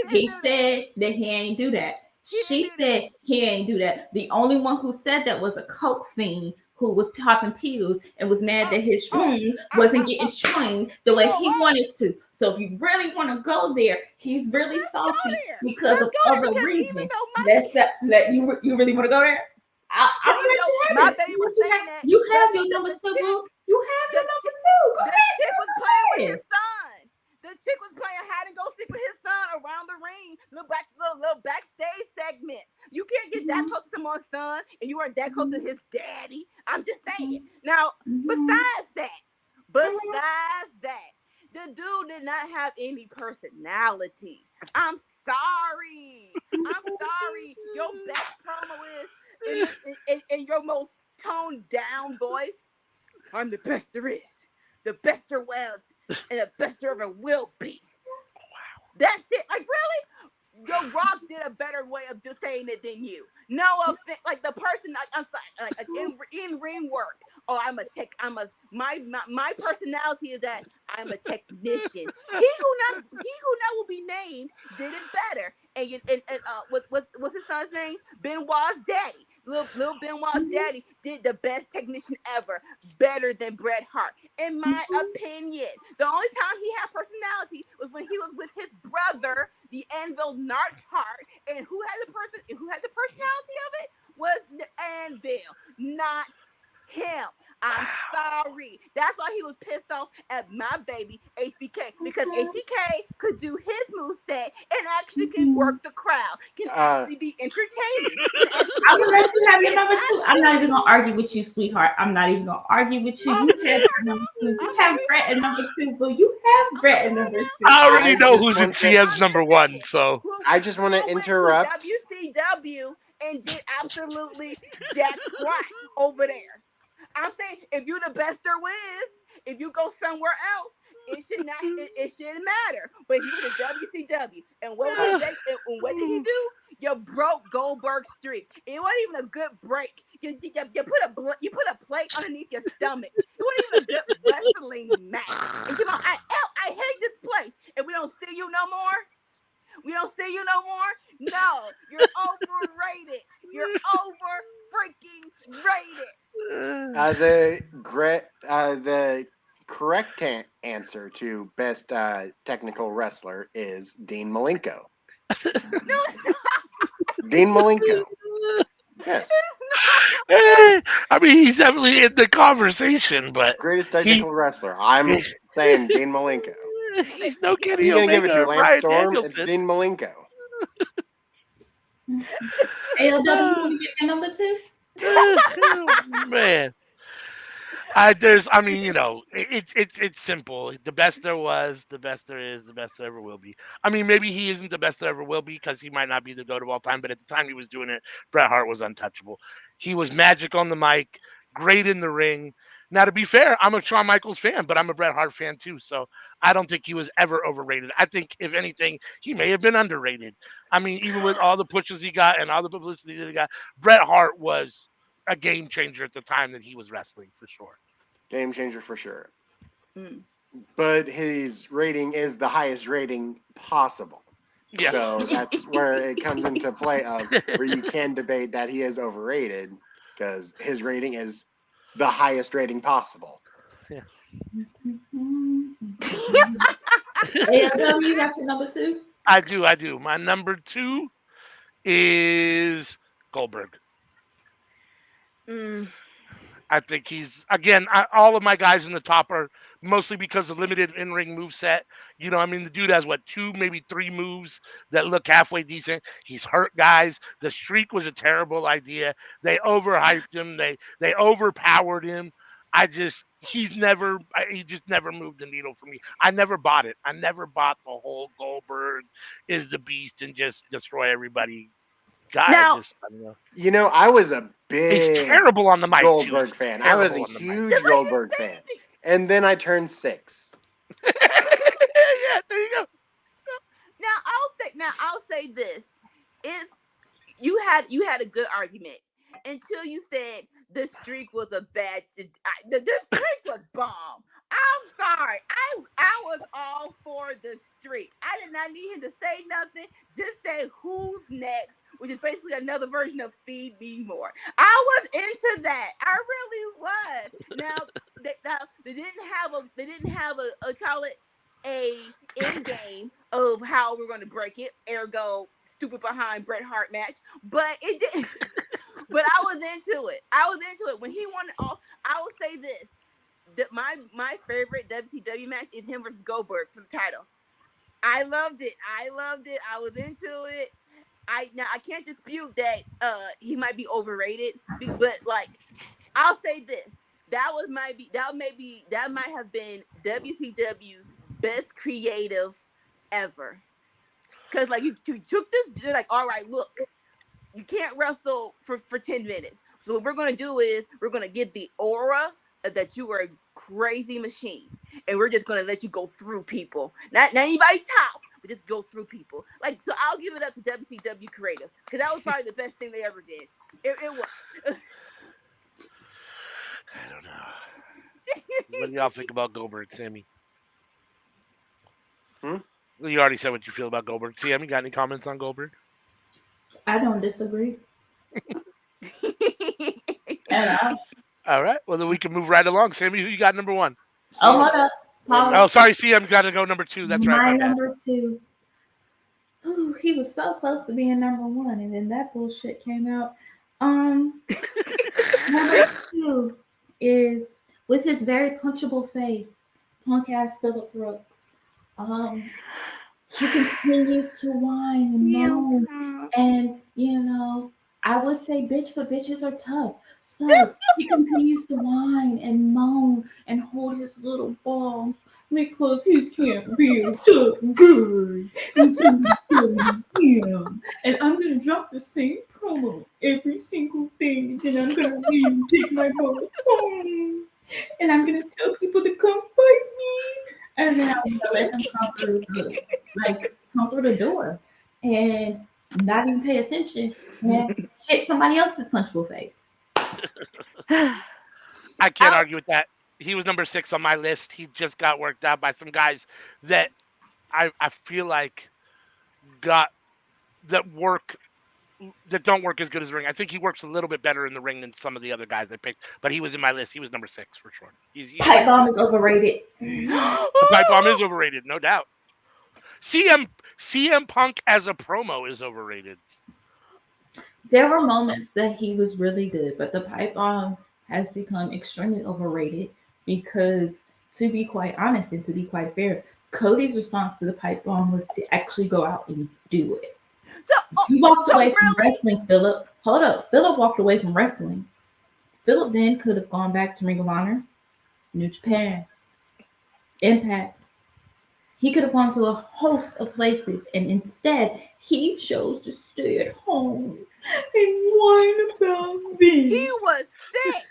S3: He said that he ain't do that. She said he ain't do that. The only one who said that was a coke fiend who was popping pills and was mad that his spoon wasn't getting swung the way he wanted to. So if you really want to go there, he's really salty because of other reasons. You really want to go there? I'm gonna let you have
S1: my
S3: it.
S1: baby was saying that.
S3: You have your number two, boo. You have your number two. Go
S1: the
S3: ahead.
S1: chick was playing with his son. The chick was playing hide and go seek with his son around the ring. Little backstage segment. You can't get that close to someone's son, and you weren't that close to his daddy. I'm just saying. Now, besides that, the dude did not have any personality. I'm sorry. Your best promo is in your most toned down voice. I'm the best there is, the best there was, and the best there ever will be. Wow. That's it. Like, really? The Rock did a better way of just saying it than you. No offense. Like, the person, I'm sorry, like in ring work. Oh, my personality is that I'm a technician. He who not will be named did it better. And what's his son's name? Benoit's daddy. Little Benoit's daddy did the best technician ever, better than Bret Hart, in my opinion. The only time he had personality was when he was with his brother, the Anvil Neidhart, and who had the personality of it was the Anvil, not him. I'm sorry. That's why he was pissed off at my baby HBK, because HBK could do his moveset and actually can work the crowd, can actually be entertaining.
S3: I'm gonna let you have your number two. I'm not even gonna argue with you, sweetheart. I'm not even gonna argue with you. You have number two. You have Brett at number two, but you have Brett at number two.
S4: I already know who's in TN's number one, so
S2: I just want to interrupt.
S1: WCW and did absolutely jack squat over there. I'm saying, if you're the best there is, if you go somewhere else, it shouldn't matter. But he was a WCW, and what did he do? You broke Goldberg's streak. It wasn't even a good break. You put a plate underneath your stomach. It wasn't even a good wrestling match. And come on, I hate this place. And we don't see you no more. No, you're overrated. You're over freaking rated.
S2: The correct answer to best technical wrestler is Dean Malenko.
S1: No, it's not.
S2: Dean Malenko. Yes.
S4: I mean, he's definitely in the conversation, but
S2: greatest technical wrestler. I'm saying Dean Malenko.
S4: He's no Kenny
S2: He's gonna give it to you,
S4: Omega or
S2: Lance
S4: Bryan
S2: Storm.
S4: Danielson.
S2: It's Dean Malenko.
S3: ALW, you want to get your number two?
S4: Man, it's simple. The best there was, the best there is, the best there ever will be. I mean, maybe he isn't the best there ever will be because he might not be the GOAT of all time, but at the time he was doing it, Bret Hart was untouchable. He was magic on the mic, great in the ring. Now, to be fair, I'm a Shawn Michaels fan, but I'm a Bret Hart fan too, so I don't think he was ever overrated. I think, if anything, he may have been underrated. I mean, even with all the pushes he got and all the publicity that he got, Bret Hart was a game changer at the time that he was wrestling, for sure.
S2: Game changer for sure. But his rating is the highest rating possible.
S4: Yeah.
S2: So that's where it comes into play of where you can debate that he is overrated because his rating is the highest rating possible.
S4: Yeah.
S3: ALW, you got your number two?
S4: I do. My number two is Goldberg. I think he's, again, all of my guys in the top are mostly because of limited in-ring moveset. You know, I mean, the dude has, two, maybe three moves that look halfway decent. He's hurt guys. The streak was a terrible idea. They overhyped him. They overpowered him. He just never moved the needle for me. I never bought it. I never bought the whole Goldberg is the beast and just destroy everybody. God,
S1: now,
S2: I was a big
S4: he's terrible on the mic,
S2: Goldberg fan. I was a huge Goldberg fan. And then I turned 6.
S4: Yeah, there you go.
S1: Now I'll say this. You had a good argument until you said the streak was a bad. The streak was bomb. I I'm sorry. I was all for the streak. I did not need him to say nothing. Just say who's next, which is basically another version of feed me more. I was into that. I really was. Now they didn't have a call it a end game of how we're going to break it. Ergo, stupid behind Bret Hart match, but it did. But I was into it. When he won all. I will say this. My favorite WCW match is him versus Goldberg for the title. I loved it. I was into it. I can't dispute that he might be overrated, but like I'll say this. That might have been WCW's best creative ever. Cause like you took this, you're like, all right, look, you can't wrestle for 10 minutes. So what we're gonna do is we're gonna get the aura that you are a crazy machine, and we're just gonna let you go through people. Not anybody top, but just go through people. Like, so I'll give it up to WCW creative because that was probably the best thing they ever did. It was.
S4: I don't know. What do y'all think about Goldberg, Sammy? You already said what you feel about Goldberg. Sammy, got any comments on Goldberg?
S3: I don't disagree. At all.
S4: All right. Well, then we can move right along. Sammy, who you got number one?
S3: Oh, hold up. Pause.
S4: Oh, sorry. CM's got to go number two. That's right.
S3: My number two. Ooh, he was so close to being number one, and then that bullshit came out. Number two is with his very punchable face, punk ass Phillip Brooks. He continues to whine and moan, and I would say bitch, but bitches are tough. So he continues to whine and moan and hold his little balls because he can't be a tough guy. And so him. And I'm gonna drop the same promo every single thing, and I'm gonna leave and take my ball home. And I'm gonna tell people to come fight me. And then I'm gonna let him come through the door and not even pay attention and hit somebody else's punchable face.
S4: I can't argue with that. He was number 6 on my list. He just got worked out by some guys that I feel like got that don't work as good as the ring. I think he works a little bit better in the ring than some of the other guys I picked, but he was in my list. He was number 6 for sure.
S3: Pipe bomb is overrated.
S4: The pipe bomb is overrated, no doubt. CM Punk as a promo is overrated.
S3: There were moments that he was really good, but the pipe bomb has become extremely overrated because, to be quite honest and to be quite fair, Cody's response to the pipe bomb was to actually go out and do it. He walked away from wrestling, Phillip. Hold up. Phillip walked away from wrestling. Phillip then could have gone back to Ring of Honor, New Japan, Impact. He could have gone to a host of places, and instead, he chose to stay at home and whine about this.
S1: He was sick.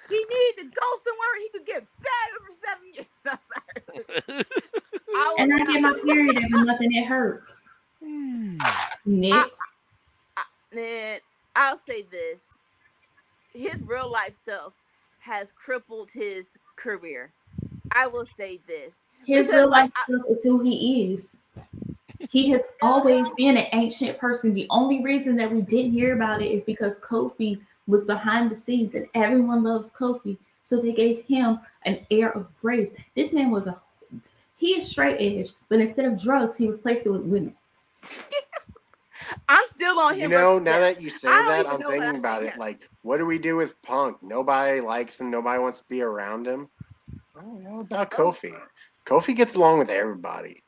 S1: He needed to go somewhere he could get better for 7 years.
S3: And I get my period every month, and it hurts. Next.
S1: I'll say this. His real life stuff has crippled his career. I will say this.
S3: His real life stuff is who he is. He has always been an ancient person. The only reason that we didn't hear about it is because Kofi was behind the scenes and everyone loves Kofi. So they gave him an air of grace. This man he is straight edge, but instead of drugs, he replaced it with women.
S1: I'm still on him.
S2: Now that you say that, I'm thinking about it. Like, what do we do with Punk? Nobody likes him. Nobody wants to be around him. Oh, what about Kofi? Kofi gets along with everybody.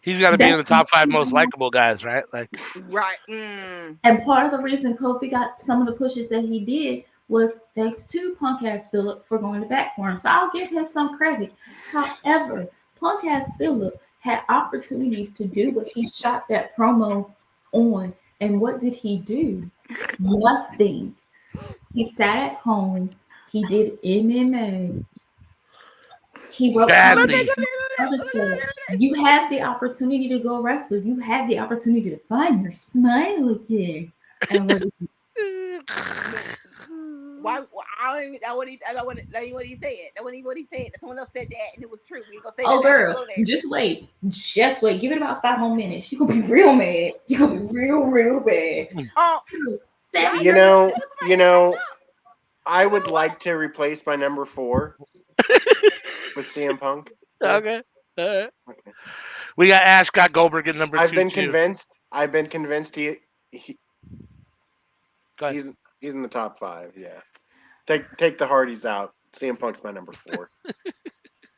S4: He's got to be in the top 5 most likable guys, right?
S1: Right.
S3: And part of the reason Kofi got some of the pushes that he did was thanks to Punk ass Phillip for going to bat for him. So I'll give him some credit. However, Punk ass Phillip had opportunities to do what he shot that promo on. And what did he do? Nothing. He sat at home. He did MMA. He wrote
S4: badly.
S3: Other stuff. You have the opportunity to go wrestle. You have the opportunity to find your smile again. And what
S1: Why? I don't even. I don't even what he said. That wasn't even what he said. Someone else said that, and it was true. We ain't gonna say
S3: Oh,
S1: that.
S3: girl, just wait. Just wait. Give it about 5 more minutes. You're gonna be real mad. You're gonna be real bad.
S1: Oh,
S3: so,
S2: you know, I would like to replace my number 4 with CM Punk.
S4: Okay. We got Ash, got Goldberg at number 2.
S2: I've been convinced he's in the top 5. Yeah. Take the Hardys out. CM Punk's my number 4.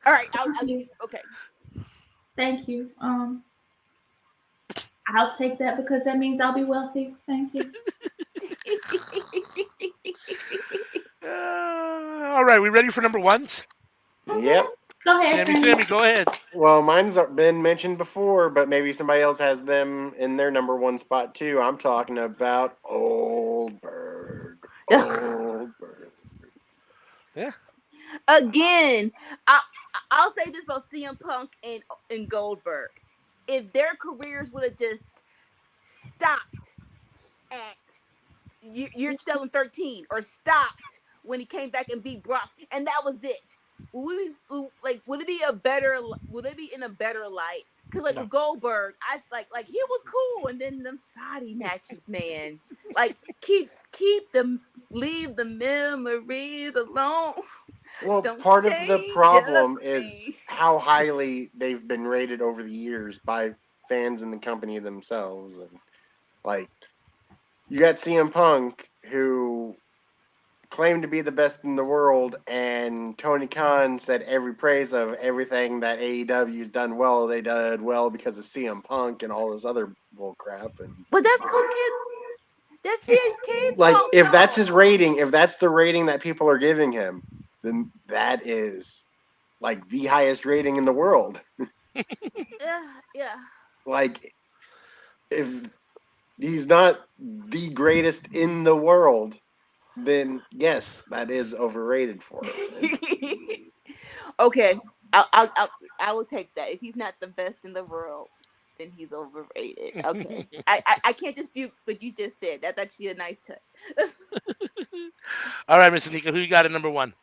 S1: All right. Okay.
S3: Thank you. I'll take that because that means I'll be wealthy. Thank you.
S4: All right, we ready for number 1s?
S2: Yep.
S3: Go ahead,
S4: Sammy, go ahead.
S2: Well, mine's been mentioned before, but maybe somebody else has them in their number 1 spot too. I'm talking about Goldberg.
S4: Yeah.
S1: Again, I'll say this about CM Punk and Goldberg. If their careers would have just stopped at year 2013 or stopped when he came back and beat Brock, and that was it, would it be in a better light? Because with Goldberg, I like he was cool, and then them Saudi matches, man, like leave the memories alone.
S2: Well,
S1: Don't
S2: part of the problem
S1: me.
S2: is how highly they've been rated over the years by fans in the company themselves. And like, you got CM Punk, who claimed to be the best in the world, and Tony Khan said every praise of everything that AEW's done well. They did well because of CM Punk and all this other bull crap.
S1: But that's cool, that's his kid's
S2: like,
S1: fault,
S2: if that's his rating, if that's the rating that people are giving him, then that is like the highest rating in the world.
S1: Yeah.
S2: Like, if he's not the greatest in the world, then yes, that is overrated for him.
S1: Okay, I will take that. If he's not the best in the world, then he's overrated. Okay, I can't dispute what you just said. That's actually a nice touch.
S4: All right, Miss Anika, who you got at number 1?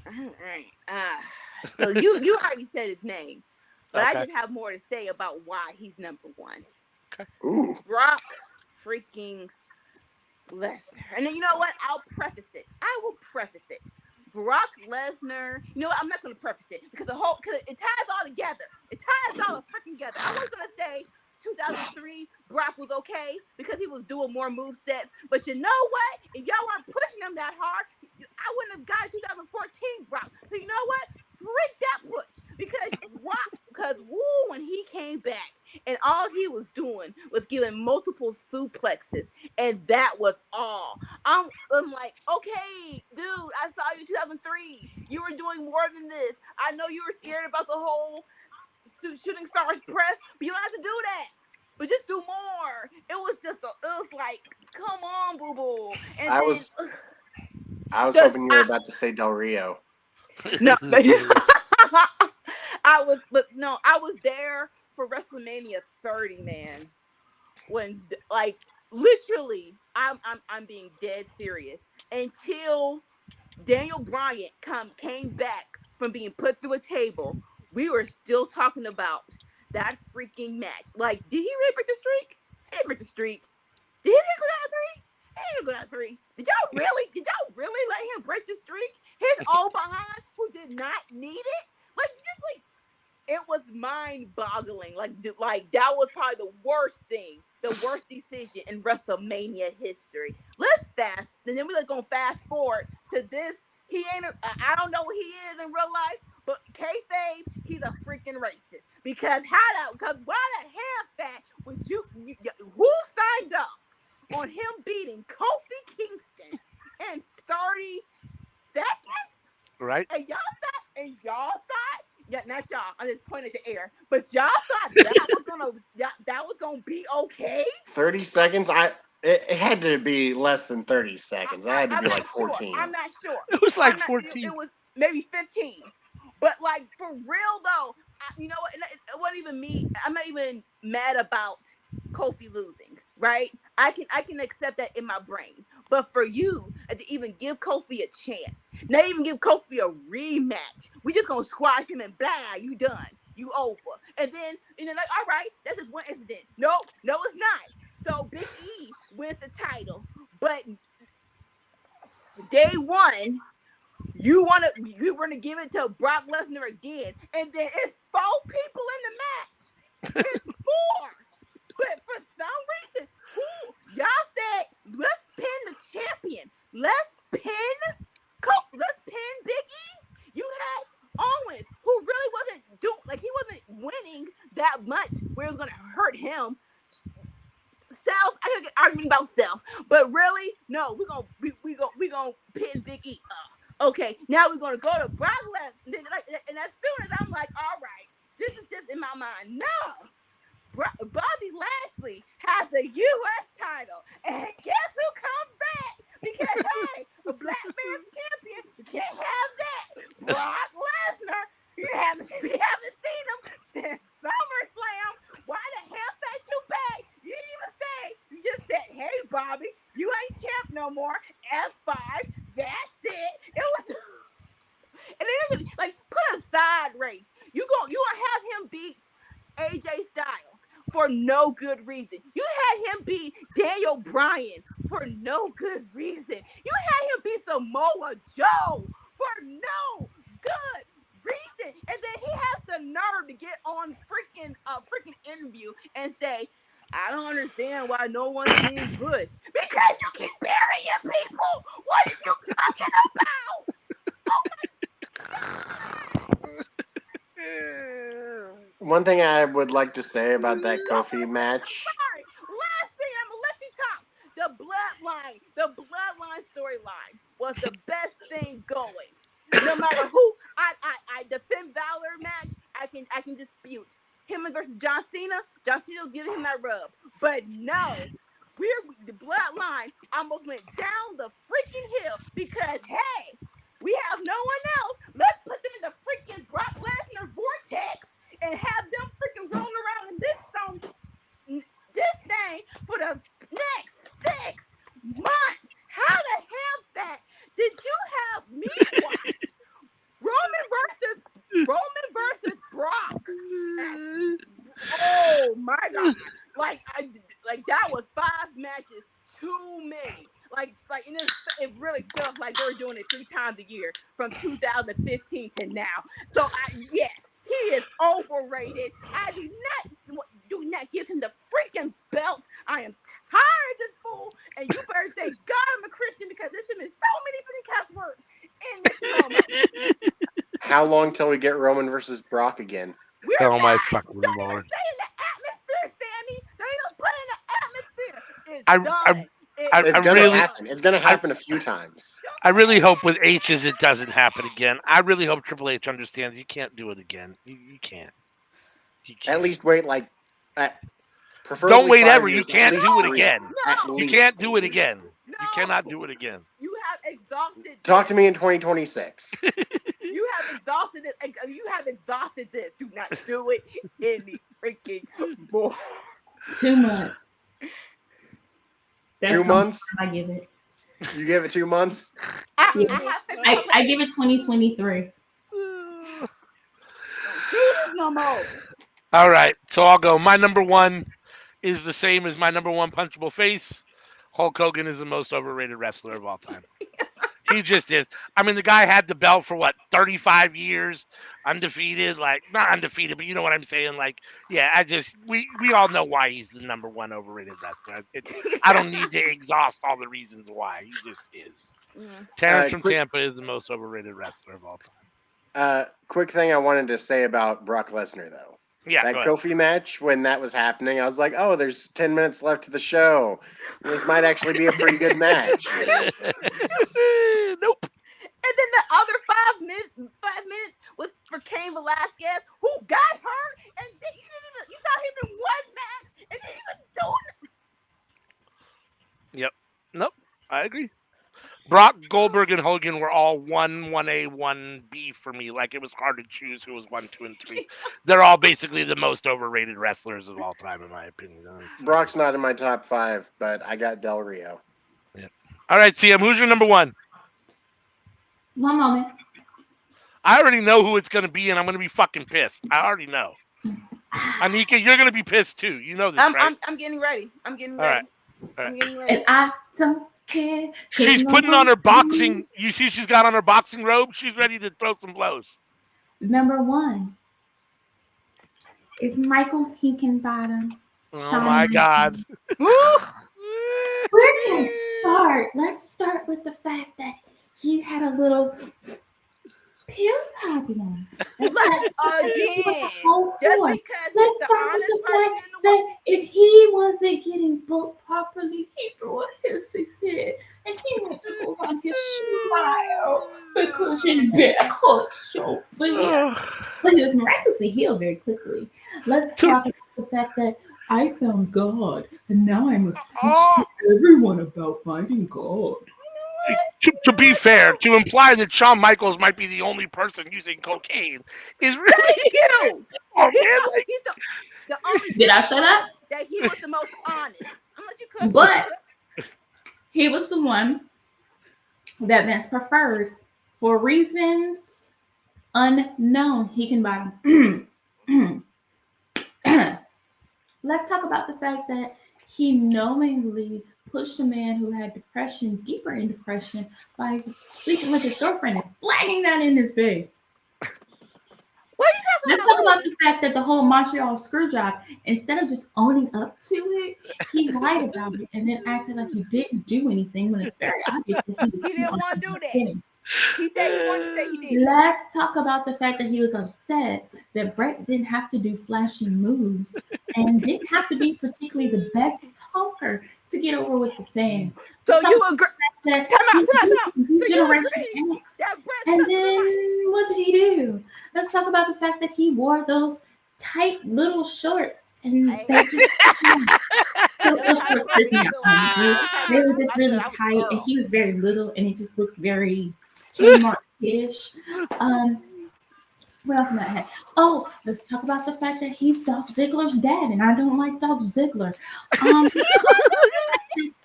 S1: All right. So you already said his name, but
S4: Okay.
S1: I just have more to say about why he's number 1.
S4: Okay.
S2: Ooh.
S1: Brock freaking Lesnar. And then you know what? I'll preface it. I will preface it. Brock Lesnar. You know what? I'm not going to preface it because it ties all together. It ties all freaking together. I was going to say 2003 Brock was okay because he was doing more movesets. But you know what? If y'all weren't pushing him that hard, I wouldn't have gotten 2014 Brock. So you know what? Freak that push because when he came back and all he was doing was giving multiple suplexes, and that was all. I'm like, okay, dude, I saw you 2003. You were doing more than this. I know you were scared about the whole shooting stars press, but you don't have to do that. But just do more. It was like, come on, boo boo. And
S2: I was hoping you were about to say Del Rio.
S1: No, I was there for WrestleMania 30, man. When like literally, I'm being dead serious. Until Daniel Bryan came back from being put through a table, we were still talking about that freaking match. Like, did he really break the streak? He didn't break the streak. Did he go down to 3? He didn't go down to 3. Did y'all really let him break the streak? His old behind who did not need it? It was mind-boggling. Like that was probably the worst decision in WrestleMania history. And then we're gonna fast forward to this. I don't know what he is in real life, but kayfabe, he's a freaking racist. Because why the hell fat would who signed up on him beating Kofi Kingston in 30 seconds?
S4: Right.
S1: And y'all thought, yeah, not y'all. I'm just pointing at the air. But y'all thought that was gonna be okay.
S2: 30 seconds. It had to be less than 30 seconds. It had to be like 14.
S1: I'm not sure.
S4: It was like 14.
S1: It was maybe 15. But like for real though, you know what? It wasn't even me. I'm not even mad about Kofi losing. Right? I can accept that in my brain. But for you to even give Kofi a chance, not even give Kofi a rematch, we just gonna squash him and blah, you done. You over. And then, like, all right, that's just one incident. No, it's not. So Big E wins the title. But day one, you want to give it to Brock Lesnar again. And then it's 4 people in the match. It's 4. But for some reason, y'all said, let's pin the champion. Let's pin Big E. You had Owens, who really wasn't he wasn't winning that much where it was gonna hurt him. Self, I gotta get arguing about self, but really, no, we gonna pin Big E up. Okay, now we're gonna go to Brock Lesnar, and as soon as I'm like, all right, this is just in my mind. No, Bobby Lashley has the U.S. title, and guess who comes back? Because hey, a black man champion, you can't have that. Brock Lesnar, we haven't seen him since SummerSlam. Why the hell fetch you back? You didn't even say. You just said, hey, Bobby, you ain't champ no more. F5, that's it. It was, and then like put a side race. You gonna have him beat AJ Styles for no good reason. You had him beat Daniel Bryan for no good reason. You had him beat Samoa Joe for no good reason. And then he has the nerve to get on freaking interview and say, I don't understand why no one's being pushed. Because you keep burying people. What are you talking about? Oh my God.
S2: One thing I would like to say about that Kofi match.
S1: Sorry. Last thing, I'm gonna let you talk. The bloodline storyline was the best thing going. No matter who, I the Finn Balor match, I can dispute him versus John Cena. John Cena was giving him that rub, but no, the bloodline almost went down the freaking hill because hey, we have no one else. Let's put them in the freaking Brock Lesnar vortex and have them freaking rolling around in this thing for the next 6 months. How the hell that? Did you have me watch Roman versus Brock? Oh my God! Like that was 5 matches too many. And it really feels like they were doing it 3 times a year from 2015 to now. So yes, he is overrated. I do not give him the freaking belt. I am tired of this fool, and you better thank God I'm a Christian because there's been so many freaking cuss words in this promo.
S2: How long till we get Roman versus Brock again?
S4: Oh my fucking
S1: Don't
S4: lord!
S1: even stay in the atmosphere, Sammy. Don't even put it in the atmosphere. It's done.
S2: It's gonna happen a few times.
S4: I really hope with H's it doesn't happen again. I really hope Triple H understands you can't do it again. You can't.
S2: At least wait
S4: don't wait ever.
S2: years,
S4: You can't do it again.
S1: No.
S4: You can't do it again.
S1: No.
S4: You cannot do it again.
S1: You have exhausted.
S2: Talk to me in 2026.
S1: You have exhausted it. You have exhausted this. Do not do it any freaking more.
S3: 2 months. That's
S2: 2 months?
S3: I give it.
S2: You give it 2 months?
S3: I give it 2023.
S1: Do this no more.
S4: All right, so I'll go. My number 1 is the same as my number 1 punchable face. Hulk Hogan is the most overrated wrestler of all time. He just is. I mean, the guy had the belt for 35 years, undefeated. Not undefeated, but you know what I'm saying. We all know why he's the number 1 overrated wrestler. I don't need to exhaust all the reasons why. He just is. Terrence from Tampa is the most overrated wrestler of all time.
S2: Quick thing I wanted to say about Brock Lesnar, though.
S4: Yeah,
S2: that Kofi match, when that was happening, I was like, oh, there's 10 minutes left to the show. This might actually be a pretty good match.
S4: Nope.
S1: And then the other 5 minutes was for Cain Velasquez, who got hurt, and you saw him in 1 match, and didn't even do it.
S4: Yep. Nope. I agree. Brock, Goldberg, and Hogan were all 1A, 1B for me. It was hard to choose who was 1, 2, and 3. They're all basically the most overrated wrestlers of all time, in my opinion.
S2: Brock's not in my top 5, but I got Del Rio.
S4: Yeah. All right, TM, who's your number one?
S3: One moment.
S4: I already know who it's going to be, and I'm going to be fucking pissed. I already know. Anika, you're going to be pissed too. You know this, right?
S1: I'm getting ready. I'm getting
S4: All
S1: ready.
S4: right.
S1: I'm getting ready.
S3: And I don't care.
S4: She's putting on her boxing. You see, she's got on her boxing robe. She's ready to throw some blows.
S3: Number one is Michael Hickenbottom.
S4: Oh my God.
S3: Where can I start? Let's start with the fact that he had a little pill problem.
S1: Again, just because
S3: Let's
S1: the
S3: start with
S1: honest
S3: the
S1: person
S3: fact
S1: in the world.
S3: that if he wasn't getting booked properly, he threw a hissy fit and he went to go on his smile because his back hurt so bad. But he was miraculously healed very quickly. Let's talk about the fact that I found God and now I must teach to everyone about finding God.
S4: To be fair, to imply that Shawn Michaels might be the only person using cocaine is really
S1: cute.
S4: Oh,
S1: He's
S4: man, like,
S1: the only
S3: Did I say that?
S1: That he was the most honest. I'm let you cook.
S3: But he was the one that Vince preferred for reasons unknown. He can buy him. Let's talk about the fact that he knowingly pushed a man who had depression deeper in depression by sleeping with his girlfriend and flagging that in his face.
S1: What are you talking
S3: Let's talk about the fact that the whole Montreal screw job, instead of just owning up to it, he lied about it and then acted like he didn't do anything when it's very obvious that he was.
S1: He didn't want to do that. He said he wanted to say he did.
S3: Let's talk about the fact that he was upset that Brett didn't have to do flashy moves and didn't have to be particularly the best talker to get over with the fans.
S1: So you agree?
S3: That
S1: Time out. So
S3: Generation X. And then what did he do? Let's talk about the fact that he wore those tight little shorts and they just those shorts freaked me out. They were just really tight and he was very little and it just looked very Kmart-ish. What else am I at? Oh, let's talk about the fact that he's Dolph Ziggler's dad, and I don't like Dolph Ziggler.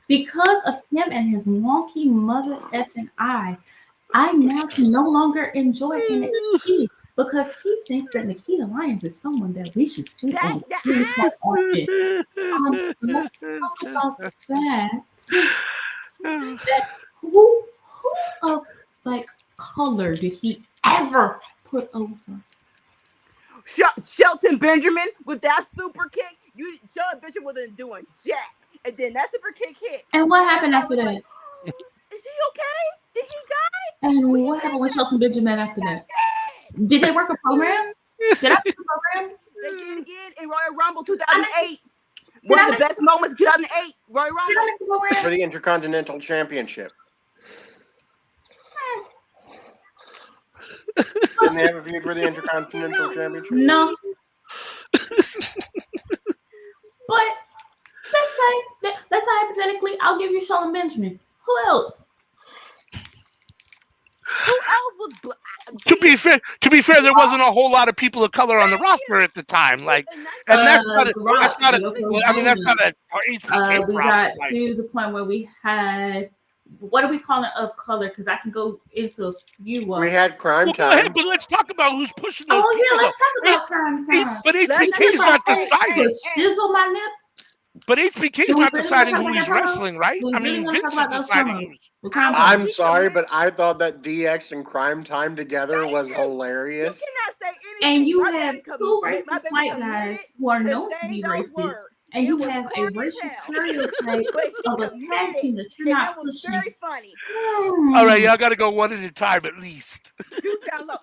S3: Because of him and his wonky mother effing I now can no longer enjoy NXT because he thinks that Nikita Lyons is someone that we should sleep on. Let's talk about the fact that who of like color did he ever put over?
S1: Shelton Benjamin with that super kick. Shelton Benjamin wasn't doing jack, and then that super kick hit.
S3: And what happened after that?
S1: Like, is he okay? Did he die?
S3: And what happened with Shelton Benjamin after that? Did they work a program? Did I work a program?
S1: They did again in Royal Rumble 2008. One of the best moments of 2008. Royal Rumble
S2: for the Intercontinental Championship. Didn't they have a feud for the Intercontinental Championship?
S3: No. But let's say hypothetically, I'll give you Shelton Benjamin. Who else?
S1: Who else was?
S4: To be fair, there wasn't a whole lot of people of color on the roster at the time. Like, and that's not a HBK
S3: we
S4: problem.
S3: got to the point where we had. What are we calling of color? Because I can go into a few.
S2: We had Crime Time.
S4: But let's talk about who's pushing those.
S3: Let's talk about Crime Time.
S4: But HBK's not deciding.
S3: Shizzle my lip.
S4: But HBK's not deciding who he's wrestling, right? I mean, Vince is deciding.
S2: I'm sorry, but I thought that DX and Crime Time together was hilarious.
S1: You cannot say anything.
S3: And you have two racist white guys who are known to be racist. And you have a racial stereotype of a tag team that you're not pushing.
S1: Very funny.
S4: All right, y'all got to go one at a time at least.
S1: Juice down low. No.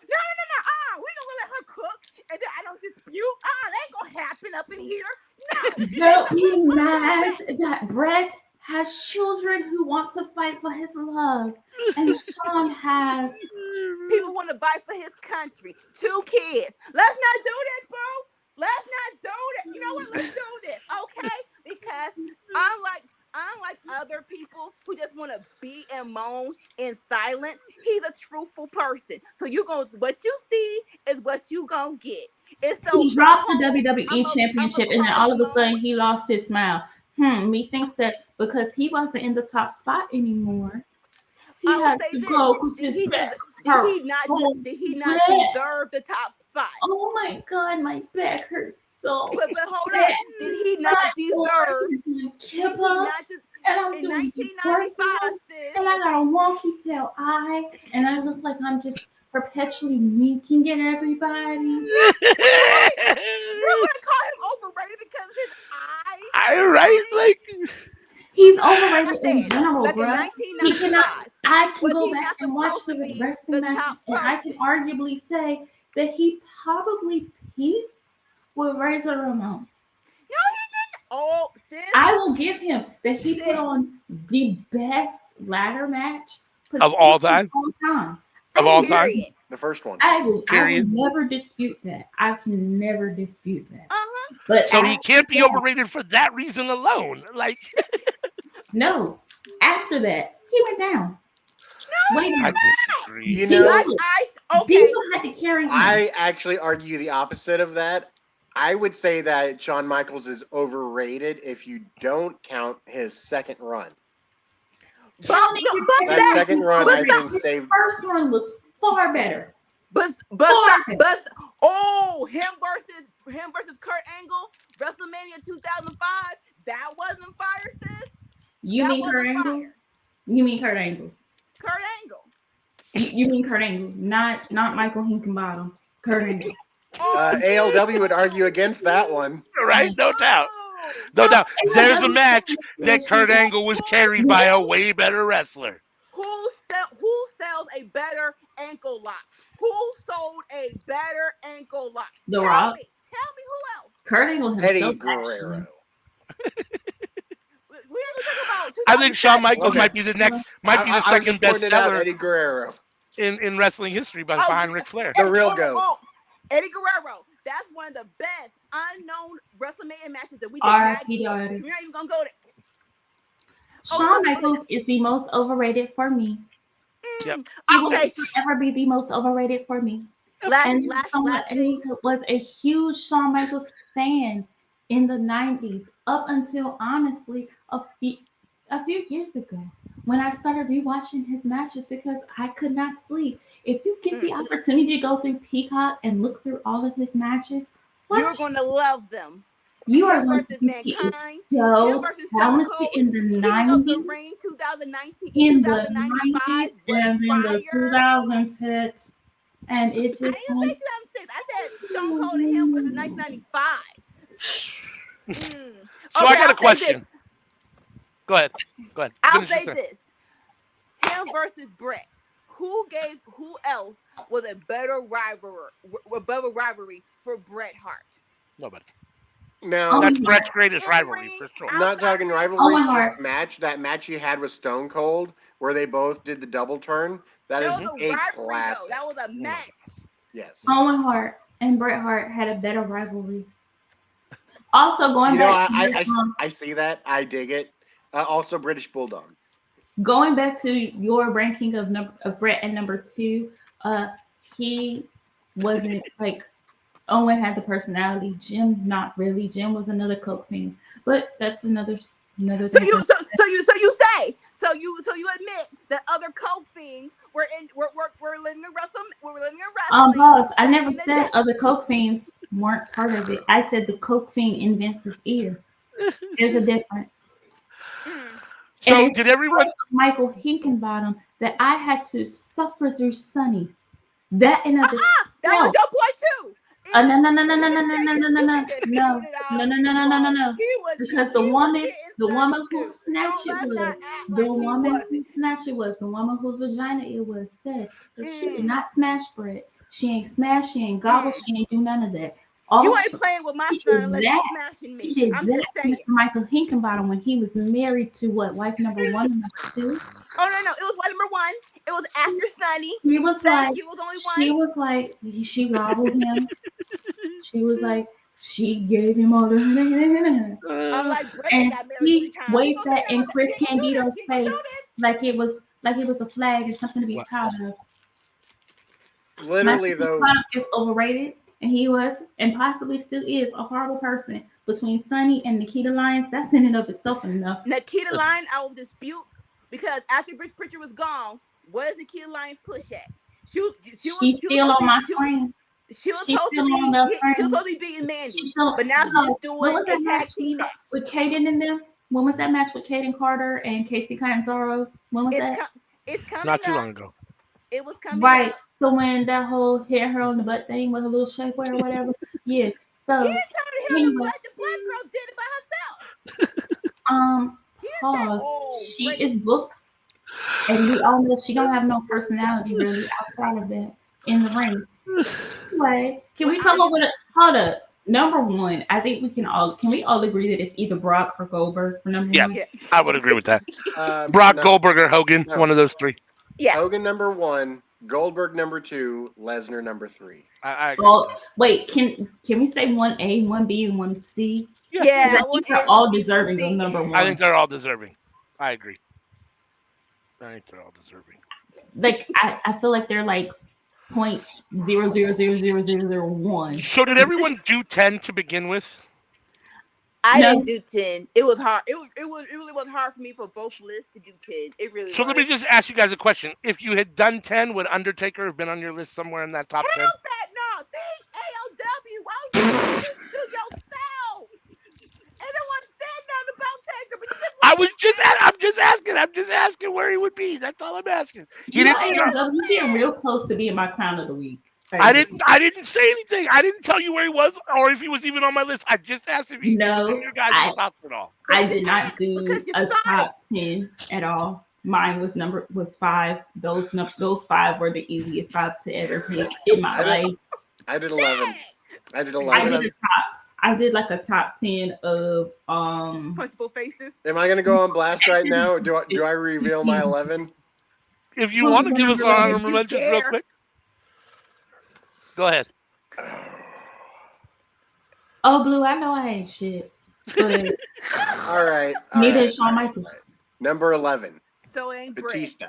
S1: We don't let her cook, and then I don't dispute. That ain't gonna happen up in here. No.
S3: Don't be mad that Brett has children who want to fight for his love, and Shawn has
S1: people want to fight for his country. 2 kids. Let's not do this, bro. Let's not do this. You know what? Let's do this, okay? Because unlike other people who just want to be and moan in silence, he's a truthful person. So what you see is what you gonna get. It's so
S3: he dropped the WWE Championship, and then all of a sudden he lost his smile. Methinks that because he wasn't in the top spot anymore, he
S1: I will
S3: had
S1: say
S3: to
S1: this.
S3: go because
S1: Did
S3: his
S1: he,
S3: back
S1: did
S3: hurt
S1: he not
S3: so
S1: did he not
S3: bad.
S1: deserve the top spot?
S3: Oh my God, my back hurts so
S1: But hold
S3: bad.
S1: up. Did he not deserve?
S3: Doing
S1: Did he
S3: kip-ups,
S1: not just
S3: and I'm
S1: in
S3: doing
S1: 1995,
S3: workouts,
S1: sis?
S3: and I got a wonky tail eye, and I look like I'm just perpetually winking at everybody.
S1: You're gonna call him overrated because of his eye?
S4: Right? Like,
S3: He's overrated in
S1: said,
S3: general,
S1: like in
S3: bro. He
S1: 1995,
S3: cannot. I can
S1: was
S3: go
S1: he
S3: back
S1: not
S3: and watch
S1: supposed to
S3: the
S1: be
S3: wrestling
S1: the
S3: matches,
S1: top
S3: and I can
S1: person?
S3: arguably say that he probably peaked with Razor Ramon.
S1: No, he didn't. Oh, sis.
S3: I will give him that he put
S1: Sis.
S3: on the best ladder match
S4: of all time. Of all time.
S1: Period.
S2: The first one.
S3: I will
S4: Period.
S3: never dispute that. I can never dispute that.
S1: Uh-huh.
S3: But
S4: So he
S3: after
S4: can't be
S3: that-
S4: overrated for that reason alone. Like,
S3: No. After that, he went down. Wait a
S4: I
S3: minute.
S4: disagree.
S2: You know,
S1: Okay.
S3: Diesel had to carry him.
S2: I actually argue the opposite of that. I would say that Shawn Michaels is overrated if you don't count his second run. That second run, I think, saved.
S3: First one was far better.
S1: But him versus Kurt Angle, WrestleMania 2005, that wasn't fire, sis.
S3: You mean Kurt Angle? You mean Kurt Angle?
S1: Kurt Angle.
S3: You mean Kurt Angle, not Michael Hinkenbottom. Kurt Angle.
S2: ALW would argue against that one.
S4: Right? No doubt. No doubt. There's a match that Kurt Angle was carried by a way better wrestler.
S1: Who sells a better ankle lock? Who sold a better ankle lock?
S3: The
S1: Tell
S3: Rock.
S1: me who else?
S3: Kurt Angle himself.
S2: Eddie Guerrero.
S1: We never talk about.
S4: I think Shawn Michaels might be the second best seller
S2: Eddie Guerrero
S4: in wrestling history behind Ric Flair.
S2: The real GOAT.
S1: Eddie Guerrero. That's one of the best unknown WrestleMania matches that we did not get. So we're not even gonna go there.
S3: Shawn Michaels is the most overrated for me.
S4: Yep.
S3: He will ever be the most overrated for me. And he was a huge Shawn Michaels fan in the 90s up until honestly a few years ago when I started rewatching his matches because I could not sleep. If you get the opportunity to go through Peacock and look through all of his matches,
S1: you're going to love them.
S3: You are going
S1: versus
S3: to
S1: Mankind.
S3: so talented in the 90s,
S1: the Ring 2019,
S3: in the
S1: 2095
S3: 90s, and in the 2000s hit, and it just.
S1: I didn't say 2006. I said Stone Cold and him versus 1995.
S4: So I got a question. Go ahead.
S1: I'll say this: him versus Brett. Who else was a better rivalry for Bret Hart?
S4: Nobody.
S2: No,
S4: that's Bret's greatest rivalry for sure.
S2: I'm not talking rivalry. Just match. That match you had with Stone Cold, where they both did the double turn. That is a classic.
S1: That was a match.
S2: Yes.
S3: Owen Hart and Bret Hart had a better rivalry. Also, going back.
S2: I see that. I dig it. Also, British Bulldog.
S3: Going back to your ranking of Bret at number 2, he wasn't like Owen had the personality. Jim, not really. Jim was another coke fiend, but that's another. So you admit that other coke fiends were living in wrestling. Boss, I never said other coke fiends weren't part of it. I said the coke fiend invents his ear. There's a difference.
S4: So did everyone?
S3: Michael Hinkenbottom that I had to suffer through Sonny. That and other.
S1: That was your point too.
S3: No. Because the woman who snatched it was the woman whose vagina it was said that she did not smash Brett. She ain't smash. She ain't gobble. She ain't do none of that.
S1: You ain't playing with my son unless you're smashing me.
S3: She did
S1: I'm
S3: that,
S1: just saying.
S3: Mr. Michael Hinkenbottom, when he was married to wife number 1 and number 2.
S1: Oh no, it was wife number 1. It was after Sonny.
S3: He was like,
S1: it was only one.
S3: She was like, she gobbled him. She was like, she gave him all the.
S1: I'm like,
S3: and he waved that in Chris Candido's face like it was a flag and something to be proud of.
S2: Literally though,
S3: is overrated and he was, and possibly still is, a horrible person. Between Sonny and Nikita Lyons, that's in and of itself enough.
S1: Nikita Lyons, I will dispute because after Rich Pritchard was gone, what is Nikita Lyons push at?
S3: She's still on my screen.
S1: She was supposed to be beating Mandy, but now she's just doing a tag team match
S3: with Kaden and them. When was that match with Kaden Carter and Casey Catanzaro? When was that?
S1: It's coming
S4: not too long ago.
S1: It was coming
S3: right.
S1: Up.
S3: So when that whole hit her on the butt thing with her little shapewear or whatever, yeah. So
S1: he didn't tell her the black girl did it by herself.
S3: Pause. She is books, and we all know she don't have no personality really outside of that in the ring. Anyway, can we come up with a hold up? Number one, I think we all agree that it's either Brock or Goldberg for number one?
S4: Yes, I would agree with that. Brock, Goldberg, or Hogan, one of those three.
S1: Yeah.
S2: Hogan number 1, Goldberg number 2, Lesnar number 3.
S4: I
S3: wait, can we say 1A, 1B, and 1C?
S1: Yeah.
S3: I think they're all deserving of number 1.
S4: I think they're all deserving. I agree. I think they're all deserving.
S3: Like I feel like they're like 0.000001.
S4: So did everyone do 10 to begin with?
S1: I didn't do 10. It was hard. It really was hard for me for both lists to do 10. It really
S4: So
S1: was.
S4: let me just ask you guys a question. If you had done 10, would Undertaker have been on your list somewhere in that top 10?
S1: Hell no. See, ALW, why would you do this to yourself? And then want to stand on the belt taker, but
S4: I'm just asking where he would be. That's all I'm asking.
S3: He's getting real close to being my clown of the week.
S4: I didn't say anything. I didn't tell you where he was or if he was even on my list. I just asked if he was in your guys' top at all.
S3: I did not do a top 10 at all. Mine was 5. Those 5 were the easiest 5 to ever pick in my life.
S2: I did 11.
S3: I did like a top 10 of
S1: punchable faces.
S2: Am I gonna go on blast right now? Do I reveal my 11?
S4: If you want to give us honorable mentions real quick. Go ahead.
S3: Oh, Blue, I know I ain't shit.
S2: All right.
S3: Neither is Shawn Michaels.
S2: Number 11.
S1: So it ain't
S2: Batista.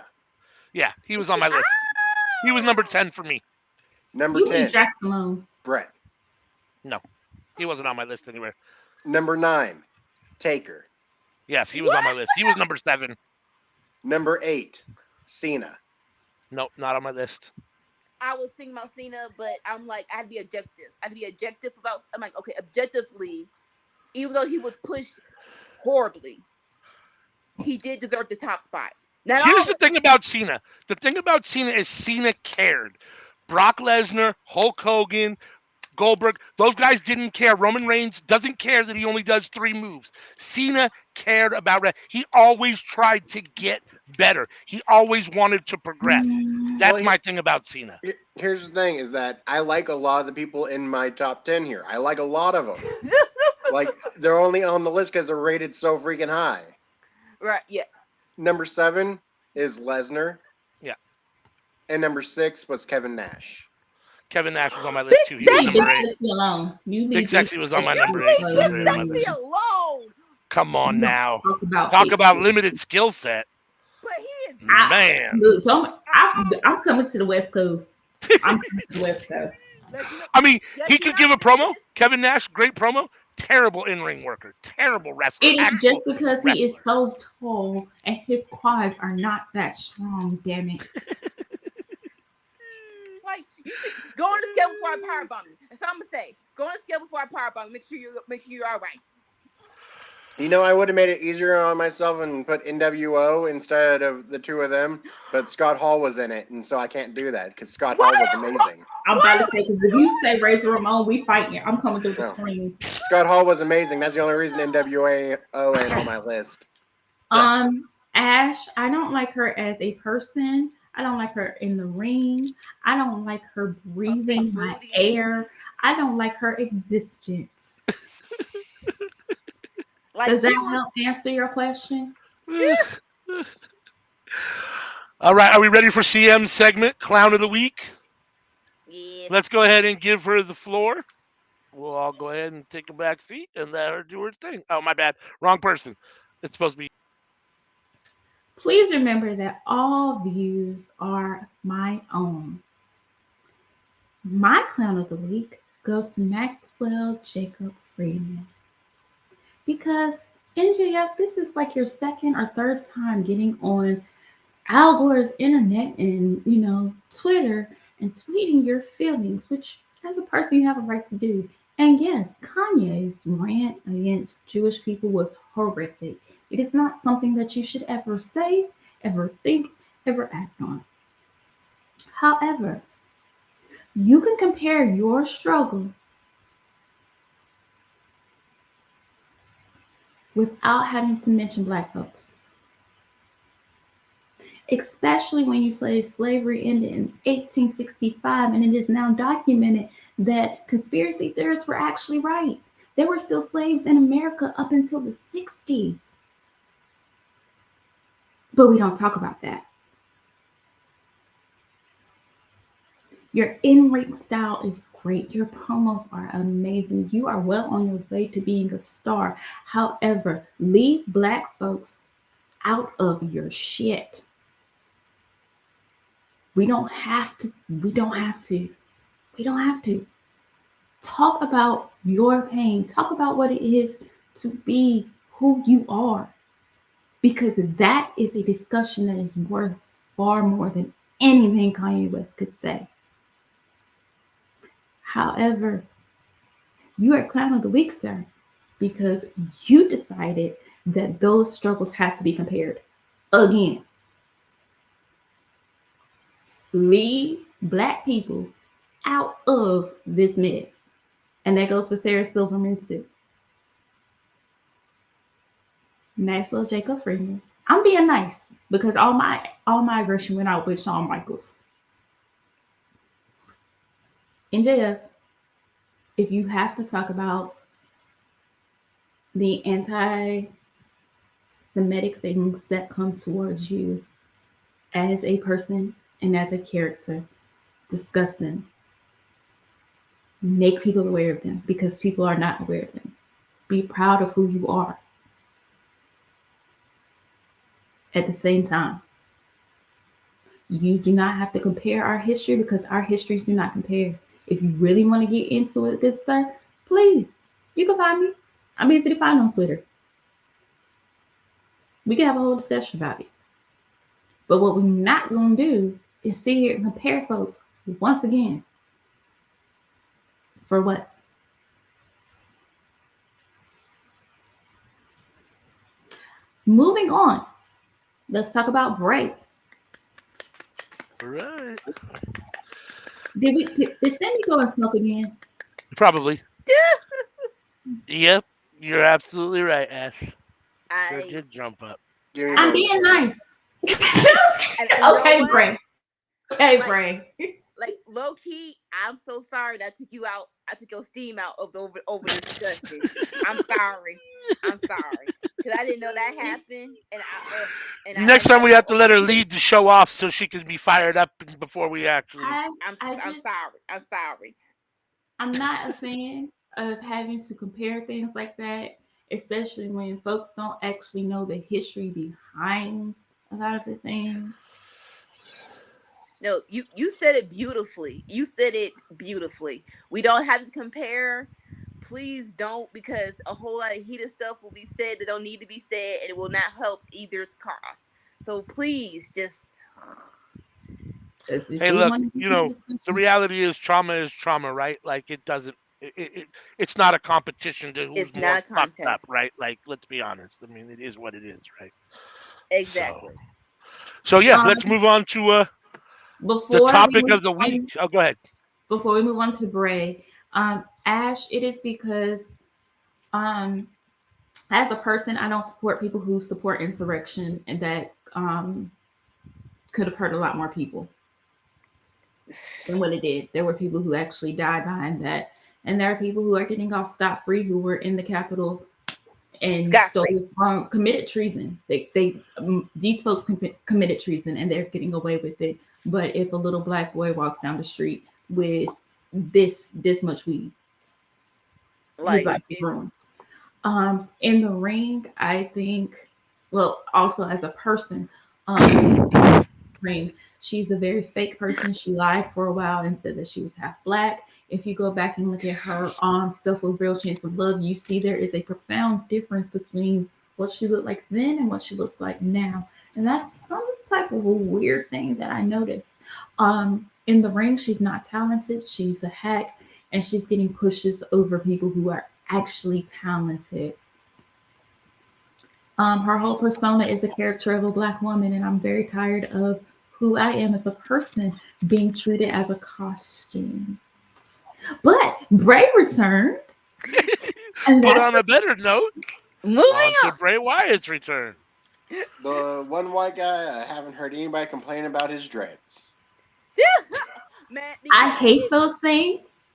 S4: Yeah, he was on my list. He was number 10 for me.
S2: Number 10.
S3: Drax alone.
S2: Brett.
S4: No, he wasn't on my list anywhere.
S2: Number 9. Taker.
S4: Yes, he was on my list. He was number 7.
S2: Number 8. Cena.
S4: Nope, not on my list.
S1: I was thinking about Cena, but I'm like, I'd be objective. I'm like, okay, objectively, even though he was pushed horribly, he did deserve the top spot.
S4: Here's the thing about Cena. The thing about Cena is Cena cared. Brock Lesnar, Hulk Hogan, Goldberg, those guys didn't care. Roman Reigns doesn't care that he only does 3 moves. Cena cared about it. He always tried to get better. He always wanted to progress. That's my thing about Cena.
S2: Here's the thing is that I like a lot of the people in my top 10 here. I like a lot of them. Like, they're only on the list because they're rated so freaking high.
S1: Right, yeah.
S2: Number 7 is Lesnar.
S4: Yeah.
S2: And number 6 was Kevin Nash.
S4: Kevin Nash was on my list too. He was number 8.
S3: Alone.
S4: Big Sexy was on my number 8.
S1: Leave Big Sexy alone.
S4: Come on now. Talk about limited skill set.
S1: But he is
S4: man.
S3: Look, I'm coming to the West Coast. I'm coming to the West Coast.
S4: I mean, he could give a promo. Kevin Nash, great promo. Terrible in-ring worker. Terrible wrestler.
S3: It is just because he is so tall and his quads are not that strong, damn it.
S1: Like, you should go on the scale before I powerbomb you. That's all I'm gonna say. Go on the scale before I powerbomb you. Make sure you're all right.
S2: You know, I would have made it easier on myself and put NWO instead of the 2 of them, but Scott Hall was in it, and so I can't do that because Scott Hall was amazing.
S3: I'm about to say, because if you say Razor Ramon, we fighting. I'm coming through the screen.
S2: Scott Hall was amazing. That's the only reason NWO ain't on my list.
S3: Ash, I don't like her as a person. I don't like her in the ring. I don't like her breathing my air. I don't like her existence. Does that help answer your question?
S4: All right. Are we ready for CM's segment, Clown of the Week?
S1: Yeah.
S4: Let's go ahead and give her the floor. We'll all go ahead and take a back seat and let her do her thing. Oh, my bad. Wrong person. It's supposed to be.
S3: Please remember that all views are my own. My clown of the week goes to Maxwell Jacob Freeman. Because MJF, this is like your second or third time getting on Al Gore's internet and, Twitter and tweeting your feelings, which as a person you have a right to do. And yes, Kanye's rant against Jewish people was horrific. It is not something that you should ever say, ever think, ever act on. However, you can compare your struggle without having to mention Black folks. Especially when you say slavery ended in 1865, and it is now documented that conspiracy theorists were actually right. There were still slaves in America up until the 60s. But we don't talk about that. Your in-ring style is great. Your promos are amazing. You are well on your way to being a star. However, leave Black folks out of your shit. We don't have to. Talk about your pain. Talk about what it is to be who you are. Because that is a discussion that is worth far more than anything Kanye West could say. However, you are clown of the week, sir, because you decided that those struggles had to be compared again. Leave Black people out of this mess. And that goes for Sarah Silverman too. Maxwell Jacob Freeman. I'm being nice because all my aggression went out with Shawn Michaels. MJF, if you have to talk about the anti-Semitic things that come towards you as a person and as a character, discuss them. Make people aware of them because people are not aware of them. Be proud of who you are. At the same time, you do not have to compare our history because our histories do not compare. If you really want to get into it, good stuff, please, you can find me. I'm easy to find on Twitter. We can have a whole discussion about it. But what we're not going to do is sit here and compare folks once again. For what? Moving on. Let's talk about Bray.
S4: All right.
S3: Did Sammy go and smoke again?
S4: Probably. Yep, you're absolutely right, Ash. Sure did jump up.
S3: I'm being nice.
S1: Okay,
S3: Bray. Okay, Bray.
S1: Like low key, I'm so sorry that I took you out. I took your steam out of the over this discussion. I'm sorry because I didn't know that happened. And
S4: next time we have to let her lead the show off so she can be fired up before we actually.
S1: I'm sorry.
S3: I'm not a fan of having to compare things like that, especially when folks don't actually know the history behind a lot of the things.
S1: No, you said it beautifully. We don't have to compare. Please don't, because a whole lot of heated stuff will be said that don't need to be said, and it will not help either's cause. So please just.
S4: Hey, look, the reality is trauma, right? Like it doesn't. It's not a competition to who's more fucked up, right? Like, let's be honest. I mean, it is what it is, right?
S1: Exactly.
S4: So yeah, let's move on to the topic of the week. Oh, go ahead.
S3: Before we move on to Bray, Ash, it is because as a person, I don't support people who support insurrection, and that could have hurt a lot more people than what it did. There were people who actually died behind that, and there are people who are getting off scot-free who were in the Capitol and committed treason. These folks committed treason, and they're getting away with it. But if a little Black boy walks down the street with this much weed, his life is ruined. In the ring, I think, well, also as a person, ring. She's a very fake person. She lied for a while and said that she was half black. If you go back and look at her stuff with Real Chance of Love, you see there is a profound difference between what she looked like then and what she looks like now. And that's some type of a weird thing that I noticed. In the ring, she's not talented. She's a hack, and she's getting pushes over people who are actually talented. Her whole persona is a character of a black woman, and I'm very tired of who I am as a person being treated as a costume. But Bray returned.
S4: But on a better note,
S1: moving
S4: on
S1: on.
S4: to Bray Wyatt's return.
S2: The one white guy, I haven't heard anybody complain about his dreads.
S1: Man,
S3: I hate those things.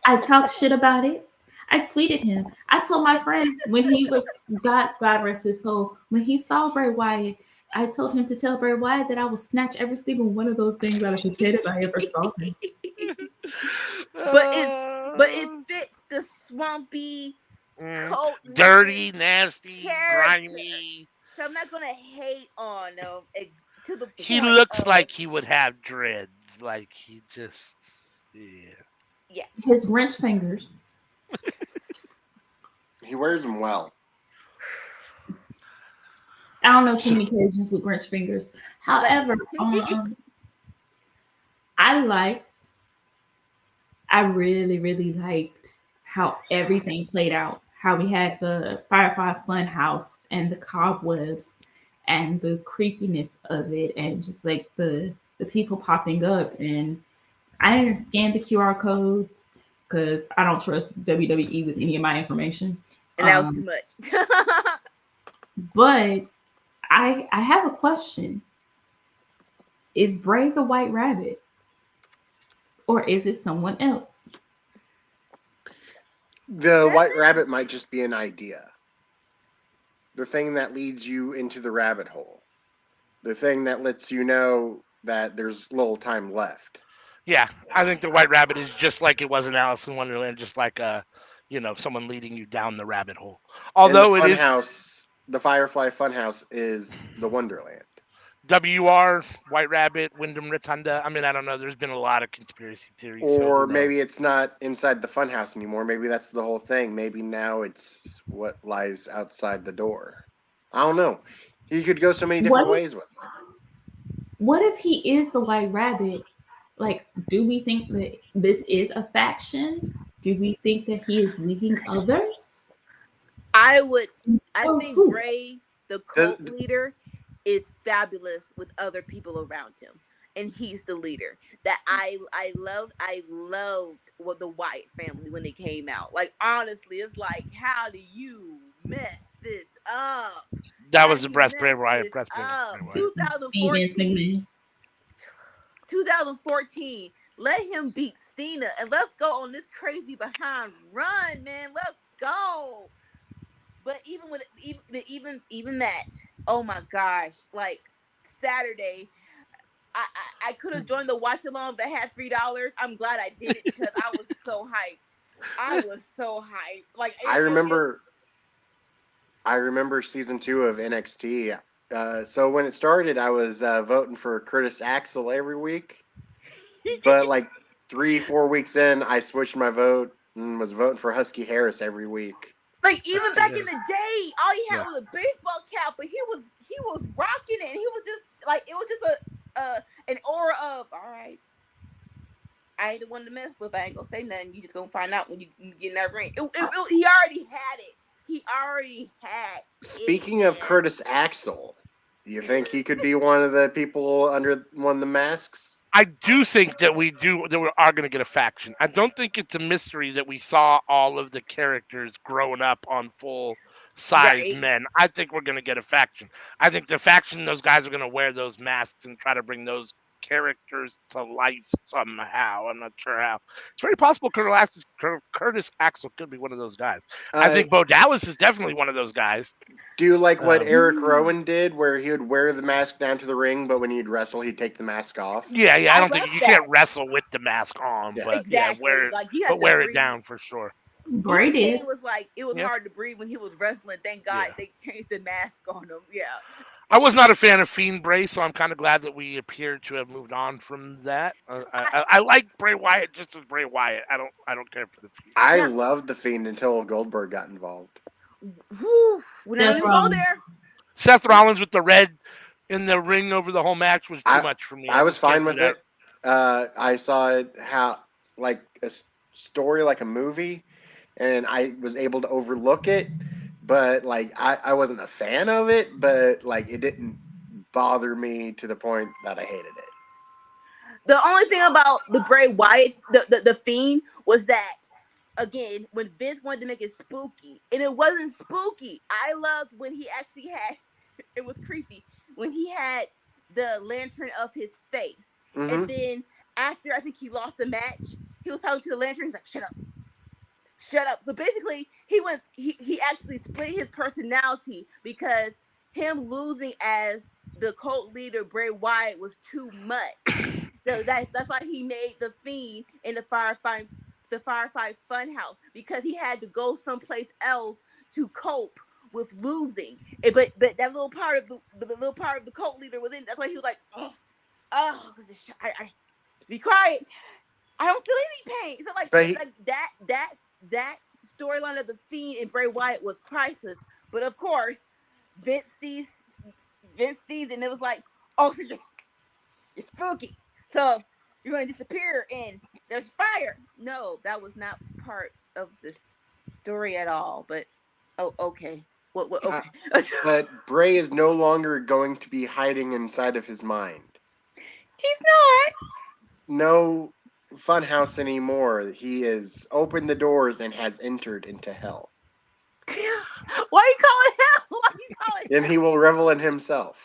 S3: I talk shit about it. I tweeted him. I told my friend when he was God rest his soul, when he saw Bray Wyatt, I told him to tell Bray Wyatt that I would snatch every single one of those things out of his head if I ever saw him.
S1: But it fits the swampy, coat,
S4: dirty, nasty,
S1: character.
S4: grimy.
S1: So I'm not gonna hate on him to the point.
S4: He looks like he would have dreads. Like he just,
S1: yeah.
S3: His wrench fingers.
S2: He wears them well.
S3: I don't know too many occasions with wrench fingers. However, I really, really liked how everything played out. How we had the Firefly Funhouse and the cobwebs and the creepiness of it, and just like the people popping up. And I didn't scan the QR codes because I don't trust WWE with any of my information.
S1: And that was too much.
S3: But I have a question. Is Bray the White Rabbit? Or is it someone else?
S2: The White Rabbit might just be an idea. The thing that leads you into the rabbit hole. The thing that lets you know that there's little time left.
S4: Yeah, I think the White Rabbit is just like it was in Alice in Wonderland, just like someone leading you down the rabbit hole. Although
S2: and
S4: it is
S2: Funhouse, the Firefly Funhouse is the Wonderland.
S4: WR, White Rabbit, Wyndham Rotunda. I mean, I don't know. There's been a lot of conspiracy theories.
S2: Or maybe it's not inside the Funhouse anymore. Maybe that's the whole thing. Maybe now it's what lies outside the door. I don't know. He could go so many different ways with it.
S3: What if he is the White Rabbit? Like, do we think that this is a faction? Do we think that he is leading others?
S1: I think Bray, the cult leader, is fabulous with other people around him, and he's the leader. That I loved the Wyatt family when they came out. Like, honestly, it's like, how do you mess this up?
S4: That was the Bray Wyatt press.
S1: 2014. Let him beat Cena, and let's go on this crazy behind run, man. Let's go. But even that, oh my gosh! Like Saturday, I could have joined the watch along that had $3. I'm glad I did it because I was so hyped. Like
S2: I remember season 2 of NXT. So when it started, I was voting for Curtis Axel every week. But like 3-4 weeks in, I switched my vote and was voting for Husky Harris every week.
S1: Like even back in the day, all he had was a baseball cap, but he was rocking it. And he was just like, it was just an aura of, all right, I ain't the one to mess with. I ain't gonna say nothing. You just gonna find out when you get in that ring. He already had it. He already had.
S2: Speaking of Curtis Axel, do you think he could be one of the people under one of the masks?
S4: I do think that we are going to get a faction. I don't think it's a mystery that we saw all of the characters growing up on full-size men. I think we're going to get a faction. I think the faction, those guys are going to wear those masks and try to bring those characters to life somehow. I'm not sure how. It's very possible Curtis Axel could be one of those guys. I think Bo Dallas is definitely one of those guys.
S2: Do you like what Eric Rowan did, where he would wear the mask down to the ring, but when he'd wrestle, he'd take the mask off?
S4: Yeah. I don't think you can't wrestle with the mask on, but
S1: exactly.
S4: wear it down for sure.
S3: Brady.
S1: It was like it was hard to breathe when he was wrestling. Thank God they changed the mask on him. Yeah.
S4: I was not a fan of Fiend Bray, so I'm kind of glad that we appear to have moved on from that. I like Bray Wyatt just as Bray Wyatt. I don't care for the Fiend.
S2: I
S1: Now,
S2: loved the Fiend until Goldberg got involved.
S1: we don't
S3: Seth
S1: even go
S3: Rollins.
S1: there.
S4: Seth Rollins with the red in the ring over the whole match was too much for me.
S2: I was
S4: just can't
S2: fine
S4: do
S2: with
S4: that.
S2: it. I saw it like a story, like a movie, and I was able to overlook it. But like I wasn't a fan of it, but like it didn't bother me to the point that I hated it.
S1: The only thing about the Bray Wyatt, the Fiend, was that again when Vince wanted to make it spooky, and it wasn't spooky. I loved when he actually had. It was creepy when he had the lantern of his face, and then after I think he lost the match, he was talking to the lantern. He's like, "Shut up, shut up." So basically, he actually split his personality because him losing as the cult leader Bray Wyatt was too much. So that's why he made the Fiend in the Firefly Funhouse, because he had to go someplace else to cope with losing. But that little part of the little part of the cult leader was in. That's why he was like, oh, I be quiet. I don't feel any pain. So like that storyline of the Fiend and Bray Wyatt was priceless. But of course, Vince sees it, and it was like, oh, so you're spooky. So you're going to disappear and there's fire. No, that was not part of the story at all. But okay. What okay.
S2: But Bray is no longer going to be hiding inside of his mind.
S1: He's not.
S2: No funhouse anymore. He has opened the doors and has entered into hell.
S1: Why you call it hell? Why you call it
S2: And
S1: hell?
S2: he will revel in himself.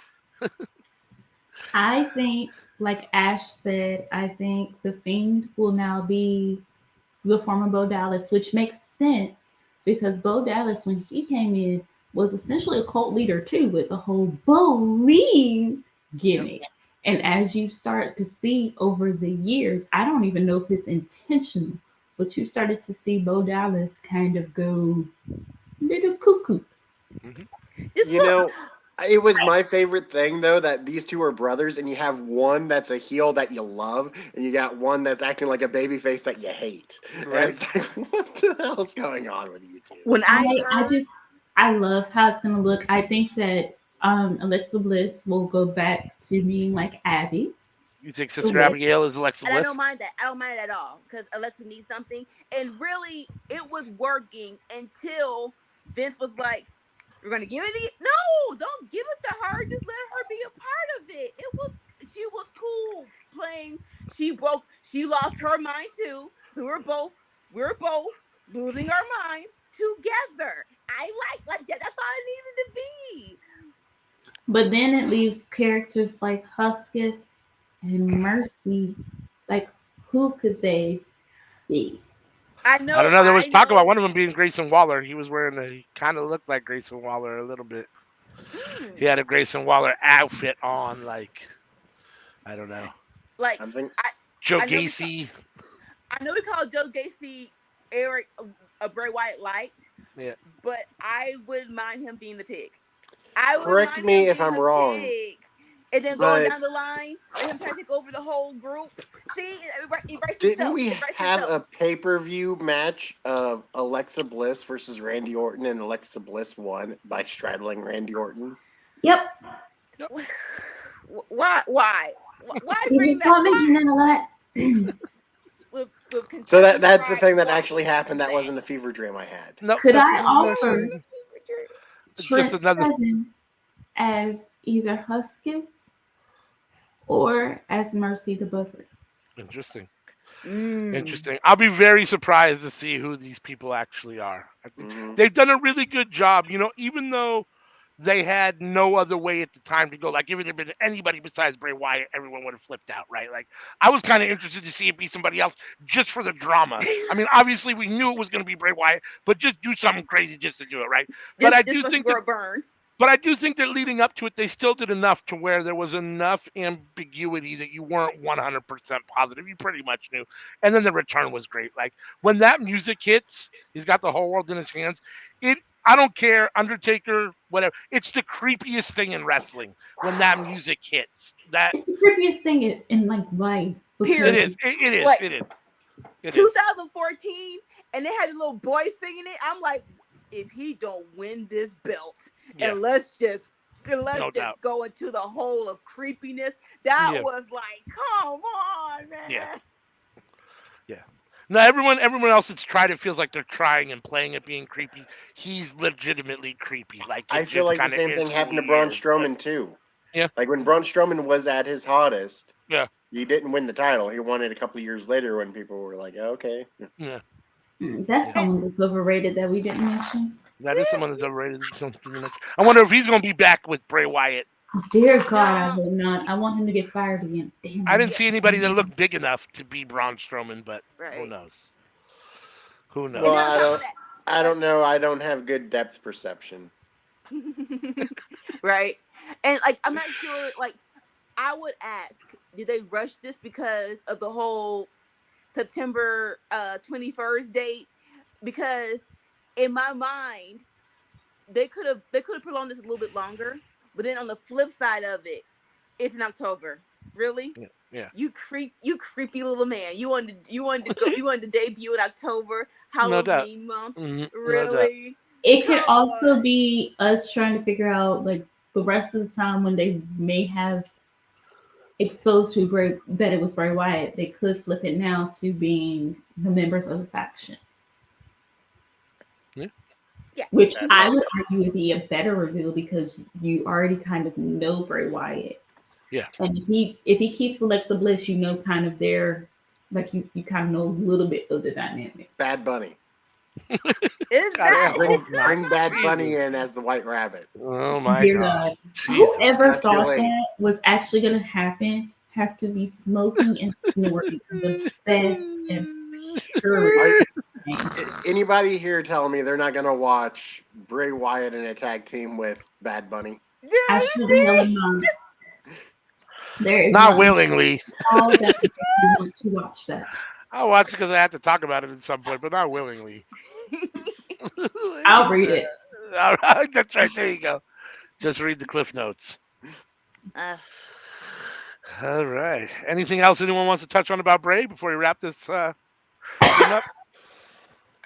S3: I think, like Ash said, I think the Fiend will now be the former Bo Dallas, which makes sense because Bo Dallas, when he came in, was essentially a cult leader too, with the whole believe gimmick. And as you start to see over the years, I don't even know if it's intentional, but you started to see Bo Dallas kind of go little cuckoo.
S2: You know, it was my favorite thing though that these two are brothers, and you have one that's a heel that you love, and you got one that's acting like a baby face that you hate. Right. And it's like, what the hell's going on with you two?
S1: When
S3: I love how it's gonna look. I think that Alexa Bliss will go back to being like Abby.
S4: You think Sister Abigail is Alexa Bliss?
S1: And I don't mind that. I don't mind it at all because Alexa needs something. And really, it was working until Vince was like, "We're gonna give it to you." No, don't give it to her. Just let her be a part of it. She was cool playing. She lost her mind too. So we're both losing our minds together. I like that. That's all it needed to be.
S3: But then it leaves characters like Huskus and Mercy. Like, who could they be?
S1: I know.
S4: I don't know. There was talk about one of them being Grayson Waller. He was he kind of looked like Grayson Waller a little bit. He had a Grayson Waller outfit on, like, I don't know.
S1: Like
S4: Joe Gacy.
S1: I know we call Joe Gacy Eric a Bray Wyatt light. Yeah. But I wouldn't mind him being the pig.
S2: Correct me if I'm wrong.
S1: Pig. And then going down the line, let him try to take over the whole group. See,
S2: didn't we have a pay-per-view match of Alexa Bliss versus Randy Orton, and Alexa Bliss won by straddling Randy Orton?
S3: Yep.
S1: Why? Why
S3: you just don't mention that a lot.
S2: So that's the thing that actually happened. That wasn't a fever dream I had.
S3: Nope, could I offer Trent Seven as either Huskus or as Mercy the Buzzard?
S4: Interesting. Interesting. I'll be very surprised to see who these people actually are. I think they've done a really good job. You know, even though they had no other way at the time to go. Like, if it had been anybody besides Bray Wyatt, everyone would have flipped out, right? Like, I was kind of interested to see it be somebody else just for the drama. I mean, obviously, we knew it was going to be Bray Wyatt, but just do something crazy just to do it, right? But I do think But I do think that leading up to it, they still did enough to where there was enough ambiguity that you weren't 100% positive. You pretty much knew. And then the return was great. Like when that music hits, he's got the whole world in his hands. I don't care, Undertaker, whatever. It's the creepiest thing in wrestling when that music hits.
S3: It's the creepiest thing in like life.
S1: Period.
S4: It is. It is.
S1: Like,
S4: it is. It is.
S1: 2014, and they had a little boy singing it. I'm like, if he don't win this belt, and let's just go into the hole of creepiness. That was like, come on, man.
S4: Yeah. Now everyone else that's tried it feels like they're trying and playing at being creepy. He's legitimately creepy. Like
S2: I feel like the same thing happened to Braun Strowman too.
S4: Yeah.
S2: Like when Braun Strowman was at his hottest.
S4: Yeah.
S2: He didn't win the title. He won it a couple of years later when people were like, oh, okay.
S4: Yeah.
S3: That's someone that's overrated that we didn't mention.
S4: That is someone that's overrated. I wonder if he's going to be back with Bray Wyatt.
S3: Dear God, I hope not. I want him to get fired again. Damn.
S4: I didn't see anybody that looked big enough to be Braun Strowman, but who knows? Who knows?
S2: Well, I don't know. I don't have good depth perception.
S1: Right. And like, I'm not sure, like, I would ask, did they rush this because of the whole September 21st date? Because in my mind, they could have prolonged this a little bit longer. But then on the flip side of it, it's in October. Really?
S4: Yeah.
S1: You creepy little man. You wanted to debut in October, Halloween month.
S4: Mm-hmm.
S1: Really?
S3: It could also be us trying to figure out like the rest of the time when they may have exposed to that it was Bray Wyatt. They could flip it now to being the members of the faction.
S1: Yeah.
S3: Which I would argue would be a better reveal because you already kind of know Bray Wyatt.
S4: Yeah.
S3: And if he keeps Alexa Bliss, you know kind of their like you kind of know a little bit of the dynamic.
S2: Bad Bunny.
S1: Bring
S2: Bad Bunny in as the White Rabbit.
S4: Oh my
S3: Dear
S4: God.
S3: Whoever thought that was actually going to happen has to be smoking and snorting the best and purest.
S2: Anybody here tell me they're not going to watch Bray Wyatt in a tag team with Bad Bunny?
S3: Absolutely not. There is
S4: not willingly.
S3: All that you want to watch that.
S4: I'll watch it because I have to talk about it at some point, but not willingly.
S3: I'll read it.
S4: All right, that's right. There you go. Just read the cliff notes. All right. Anything else anyone wants to touch on about Bray before we wrap this up?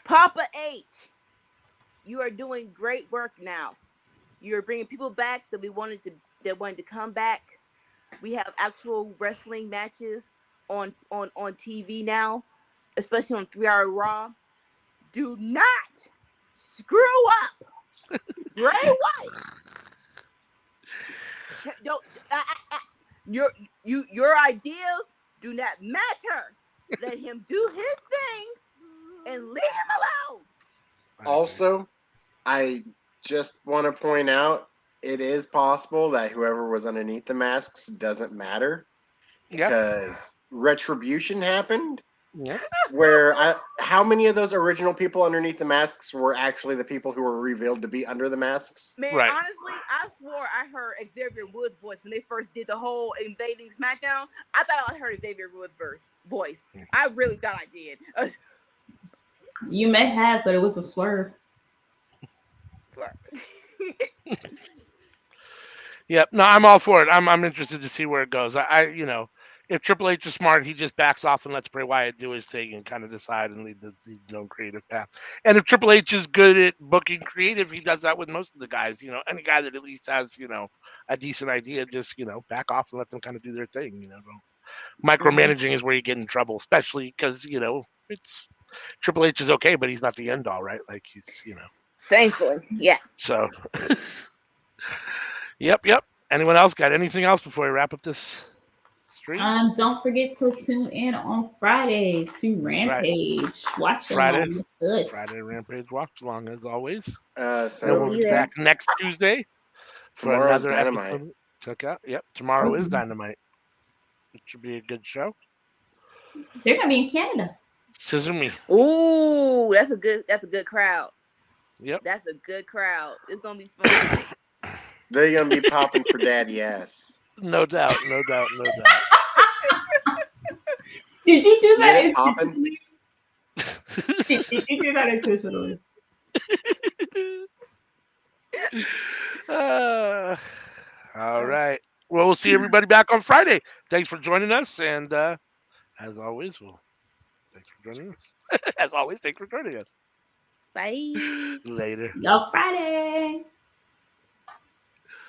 S1: Papa H, you are doing great work now. You're bringing people back that wanted to come back. We have actual wrestling matches on TV now, especially on 3-Hour Raw. Do not screw up Bray Wyatt. Don't your ideas do not matter. Let him do his thing and leave him alone.
S2: Also, I just want to point out it is possible that whoever was underneath the masks doesn't matter. Because Retribution happened.
S4: Yeah.
S2: Where how many of those original people underneath the masks were actually the people who were revealed to be under the masks?
S1: Man, honestly, I swore I heard Xavier Woods' voice when they first did the whole invading SmackDown. I thought I heard Xavier Woods' voice. I really thought I did.
S3: You may have, but it was a swerve.
S4: Yep. No, I'm all for it. I'm interested to see where it goes. If Triple H is smart, he just backs off and lets Bray Wyatt do his thing and kind of decide and lead his own creative path. And if Triple H is good at booking creative, he does that with most of the guys. Any guy that at least has, a decent idea, just, back off and let them kind of do their thing. Micromanaging is where you get in trouble, especially because, it's Triple H is okay, but he's not the end all, right? Like he's,
S1: Thankfully, yeah.
S4: So, yep. Anyone else got anything else before we wrap up this?
S3: Don't forget to tune in on Friday to Rampage. Watch along with us.
S4: Friday Rampage watch along as always.
S2: So
S4: we'll be back next Tuesday for another
S2: Dynamite.
S4: episode. Cookout. Yep, tomorrow is Dynamite. It should be a good show.
S3: They're gonna be in Canada.
S4: Scissor me.
S1: Ooh, that's a good crowd.
S4: Yep.
S1: That's a good crowd. It's gonna be fun.
S2: They're gonna be popping for daddy ass.
S4: No doubt. No doubt. No doubt.
S3: Did you do that
S2: Get it popping?
S3: intentionally? Did you do that intentionally?
S4: All right. Well, we'll see everybody back on Friday. Thanks for joining us. And as always, thanks for joining us. As always, thanks for joining us.
S1: Bye.
S4: Later.
S3: See y'all Friday.